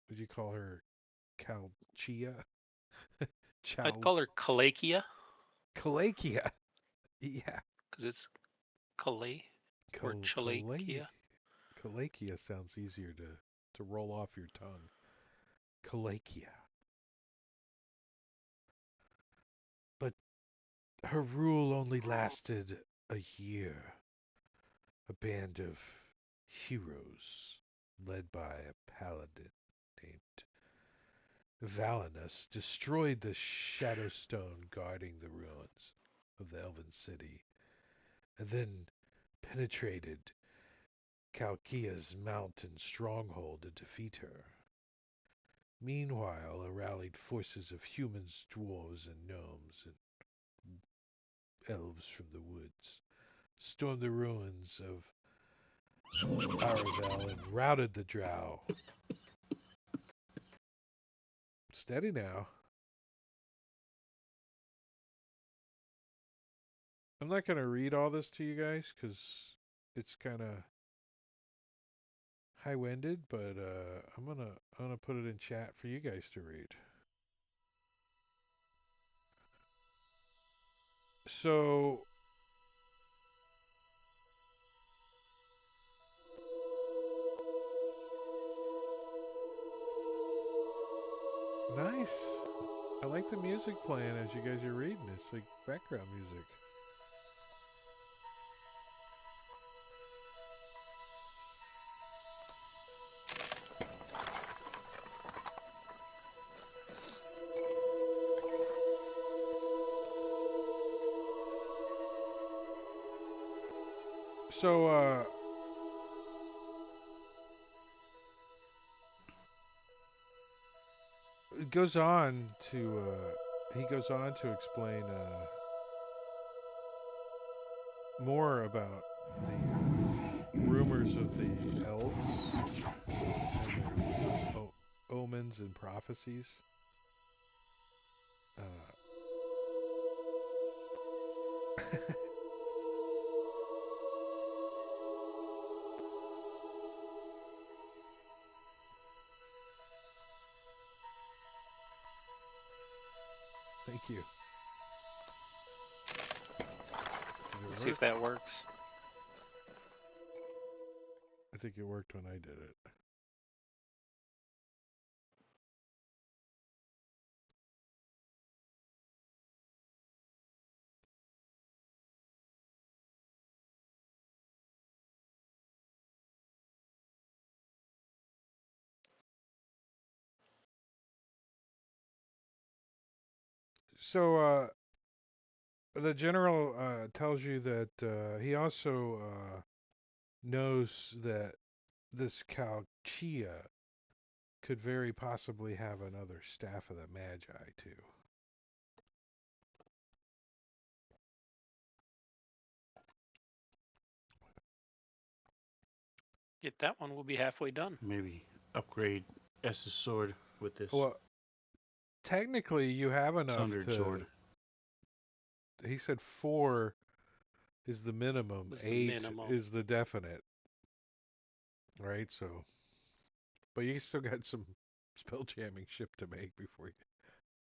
Would you call her Kalchia? I'd Chow call her Kalakia Kalakia. Yeah. because it's Kalay or Chalakia. Kalakia sounds easier to roll off your tongue. Kalakia. But her rule only lasted a year. A band of heroes led by a paladin named Valinus destroyed the shadow stone guarding the ruins of the elven city, and then penetrated Kalkia's mountain stronghold to defeat her. Meanwhile, a rallied forces of humans, dwarves, and gnomes, and elves from the woods stormed the ruins of Aravel and routed the drow. Steady now. I'm not going to read all this to you guys because it's kind of high-winded, but I'm gonna put it in chat for you guys to read. So nice. I like the music playing as you guys are reading. It's like background music. So it goes on to he goes on to explain more about the rumors of the elves and their omens and prophecies. Uh, thank you. Did it Let's see work? if that works. I think it worked when I did it. So the general tells you that he also knows that this Calchia could very possibly have another staff of the Magi too. Get that one, we'll be halfway done. Maybe upgrade S's sword with this Well, technically, you have enough Sundered to. sword. He said 4 is the minimum. Was the 8 minimum. is the definite. Right. So, but you still got some spell jamming ship to make before you.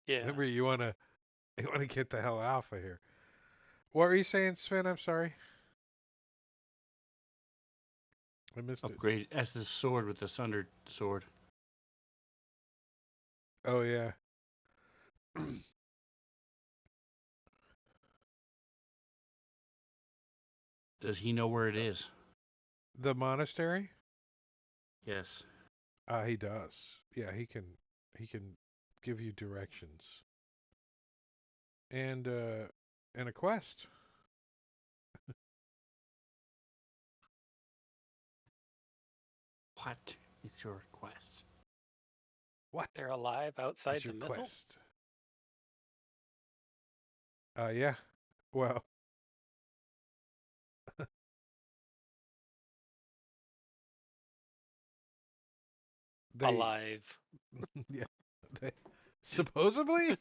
Yeah. Remember, you wanna get the hell off of here. What were you saying, Sven? I'm sorry. I missed it. Upgrade S's sword with the Sundered sword. Oh yeah. Does he know where it is? The monastery? Yes. He does. Yeah, he can give you directions. And a quest. What is your quest? What They're alive is outside your the middle. quest? Yeah. Well, they Alive. yeah, they, supposedly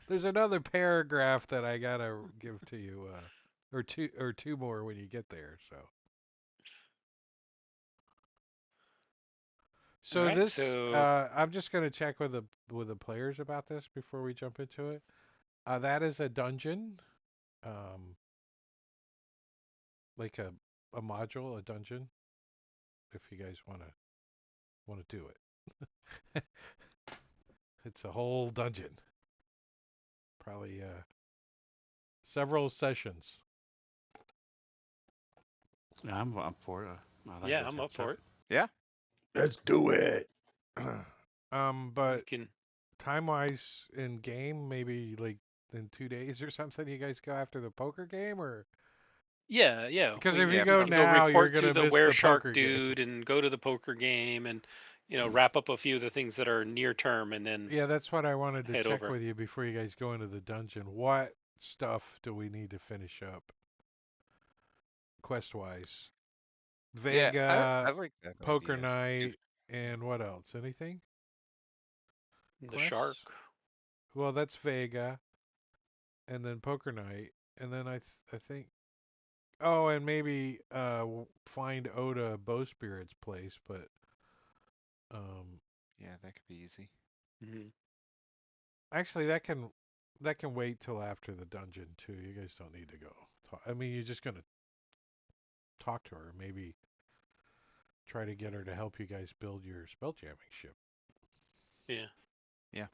there's another paragraph that I gotta give to you, or two more when you get there. All So right. this, So I'm just gonna check with the players about this before we jump into it. That is a dungeon, um, like a module, a dungeon. If you guys wanna do it, it's a whole dungeon. Probably several sessions. Yeah, I'm up for it. I like yeah, that I'm type up of for stuff. it. Yeah. Let's do it. You But can. time wise in game, maybe like in 2 days or something. You guys go after the poker game, or Yeah, yeah. because We if you Yeah, go we can go now, you're report to gonna the miss were the shark poker game. dude and go to the poker game and wrap up a few of the things that are near term and then Yeah, that's what I wanted to head check over. with you before you guys go into the dungeon. What stuff do we need to finish up quest wise? yeah. I Vega, like that poker idea. night, and what else? Anything? The shark. Quests? Well, that's Vega, and then poker night, and then I think Oh, and maybe find Oda Bowspirit's place, but um, Yeah, that could be easy. Mhm. actually that can wait till after the dungeon too. You guys don't need to go. I mean, you're just gonna talk to her. Maybe try to get her to help you guys build your spell jamming ship. Yeah.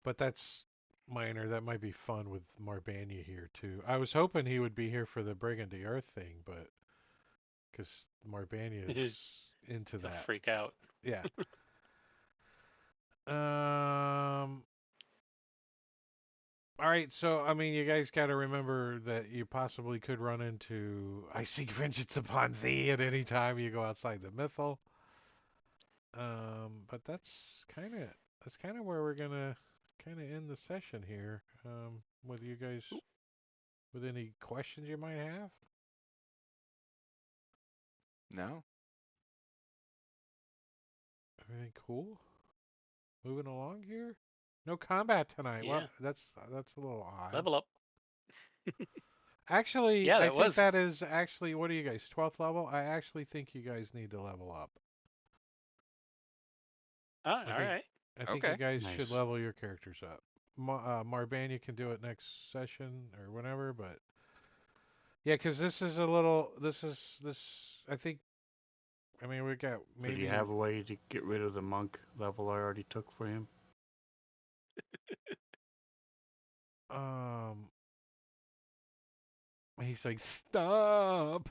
But that's minor. That might be fun with Marbania here too. I was hoping he would be here for the Bring the Earth thing, but because Marbania's into He'll that. freak out. Yeah. Um. All right. So I mean, you guys got to remember that you possibly could run into "I seek vengeance upon thee" at any time you go outside the mythal. But that's kind of where we're gonna kind of end the session here. With you guys, with any questions you might have. No. Everything cool? Moving along here? No combat tonight. Yeah. Well, that's a little odd. Level up. Actually, Yeah, I that think was. that is actually, what are you guys, 12th level? I actually think you guys need to level up. Ah, I all think right. I think you Okay. guys should Nice. level your characters up. Marbania can do it next session or whenever, but yeah, because this is a little, this, I think, I mean, we got So do you maybe, have a way to get rid of the monk level I already took for him? um, he's like, stop!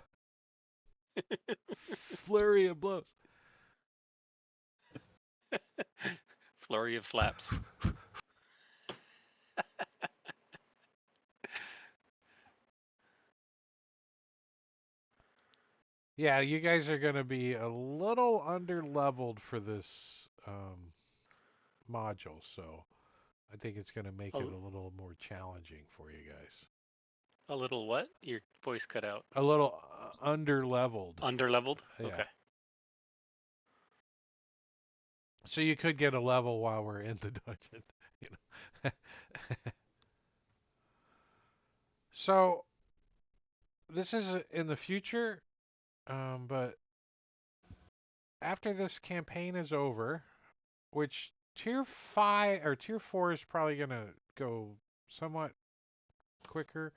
Flurry of blows. Flurry of slaps. Yeah, you guys are going to be a little under leveled for this module, so I think it's going to make it A, a little more challenging for you guys. a little what? Your voice cut out. A little under leveled. Under leveled? Yeah. Okay. So you could get a level while we're in the dungeon, you know. So this is in the future, but after this campaign is over, which tier 5 or tier 4 is probably going to go somewhat quicker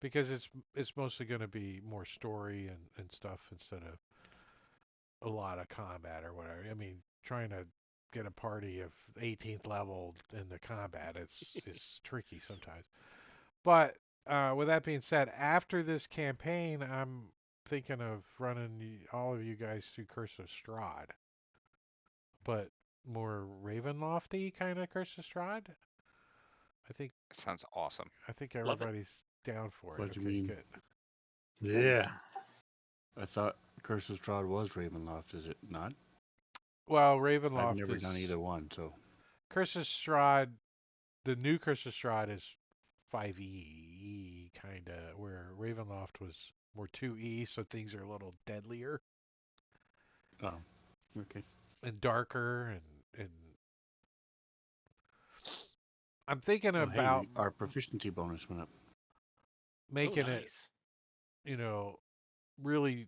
because it's mostly going to be more story and stuff instead of a lot of combat or whatever. I mean, trying to get a party of 18th level into combat is tricky sometimes. But with that being said, after this campaign, I'm thinking of running all of you guys through Curse of Strahd, but more Ravenlofty kind of Curse of Strahd. I think That sounds awesome. I think Love it. everybody's down for it. What do you Okay, mean? good. Yeah. I thought Curse of Strahd was Ravenloft, is it not? Well, I've Ravenloft never is done either one, so Curse of Strahd. The new Curse of Strahd is 5e kind of, where Ravenloft was more 2e, so things are a little deadlier oh, okay. and darker and I'm thinking Oh, hey, about our proficiency bonus went up. Oh, making it, nice. you know, really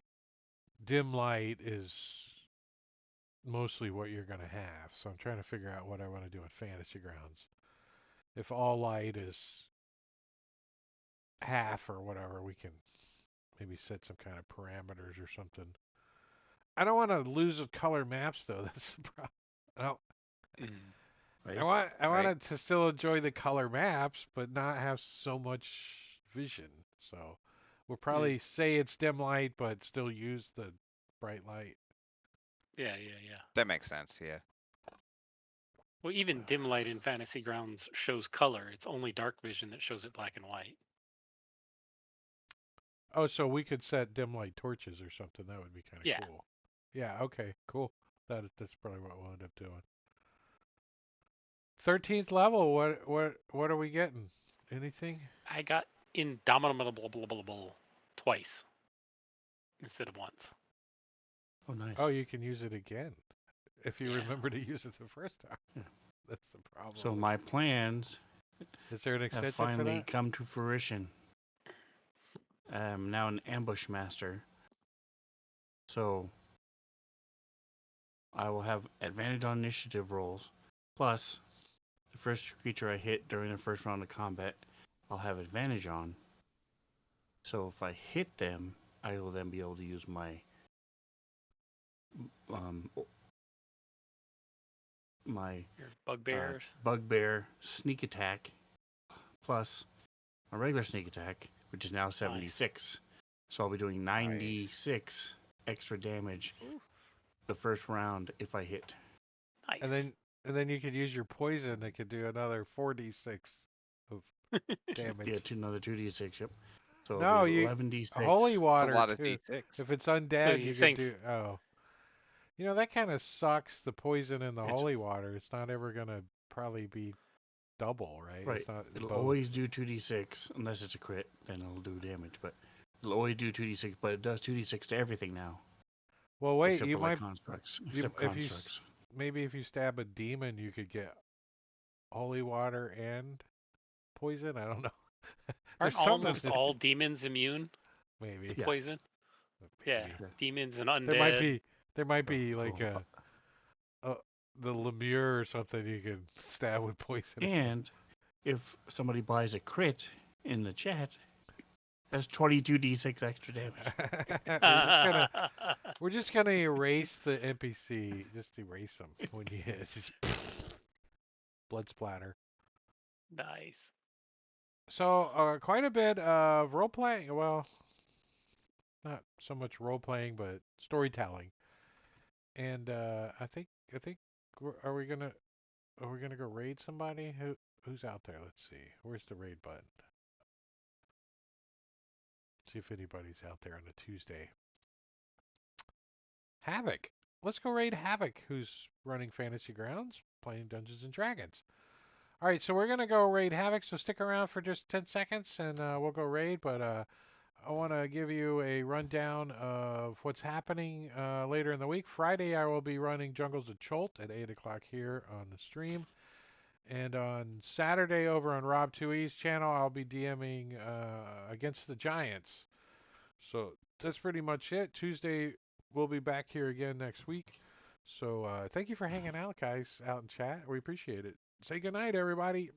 dim light is mostly what you're going to have. So I'm trying to figure out what I want to do in Fantasy Grounds. If all light is half or whatever, we can maybe set some kind of parameters or something. I don't want to lose the color maps though. That's the problem. I don't, Mm. Right? I Right. wanted to still enjoy the color maps, but not have so much vision. So we'll probably say it's dim light, but still use the bright light. Yeah, yeah, yeah. That makes sense. Yeah. Well, even dim light in Fantasy Grounds shows color. It's only dark vision that shows it black and white. Oh, so we could set dim light torches or something. That would be kind of Yeah. cool. Yeah. Okay. Cool. That's probably what we'll end up doing. 13th level. What are we getting? Anything? I got Indomitable twice instead of once. Oh, nice. Oh, you can use it again if you Yeah. remember to use it the first time. Yeah. That's the problem. So my plans Is there an have extension for finally that? come to fruition. I'm now an ambush master. So I will have advantage on initiative rolls. Plus, the first creature I hit during the first round of combat, I'll have advantage on. So if I hit them, I will then be able to use my um, my Your bugbears. bugbear sneak attack plus my regular sneak attack, which is now 76. So I'll be doing 96 extra damage Ooh. the first round if I hit. Nice. And then you could use your poison that could do another 4d6 of damage. Yeah, another 2d6. Yep. So No, it'll be you 11d6. holy It's a water lot of too. d6. If it's So undead, you're you saying could do. Oh, you know that kind of sucks. The poison in the It's- holy water. It's not ever gonna probably be double, right? Right. It's not It'll both. always do 2d6 unless it's a crit, then it'll do damage. But it'll always do 2d6, but it does 2d6 to everything now. Well, wait. Except You for like might. constructs. You, Except if you constructs. maybe if you stab a demon, you could get holy water and poison. I don't know. There's aren't something almost that all demons immune maybe. Yeah. poison? Yeah, Maybe. Yeah. demons and There might undead. be. There might be Oh, like the Lemure or something you can stab with poison. Or something. And if somebody buys a crit in the chat, that's 22d6 extra damage. we're just gonna erase the NPC. Just erase them when you hit. Just blood splatter. Nice. So quite a bit of role playing. Well, not so much role playing, but storytelling. And I think are we gonna go raid somebody? Who's out there? Let's see. Where's the raid button? See if anybody's out there on a Tuesday. Havoc. Let's go raid Havoc, who's running Fantasy Grounds, playing Dungeons and Dragons. All right, so we're gonna go raid Havoc. So stick around for just 10 seconds, and we'll go raid. But I want to give you a rundown of what's happening later in the week. Friday, I will be running Jungles of Cholt at 8 o'clock here on the stream. And on Saturday, over on Rob2E's channel, I'll be DMing Against the Giants. So that's pretty much it. Tuesday, we'll be back here again next week. So thank you for hanging out, guys, out in chat. We appreciate it. Say goodnight, everybody.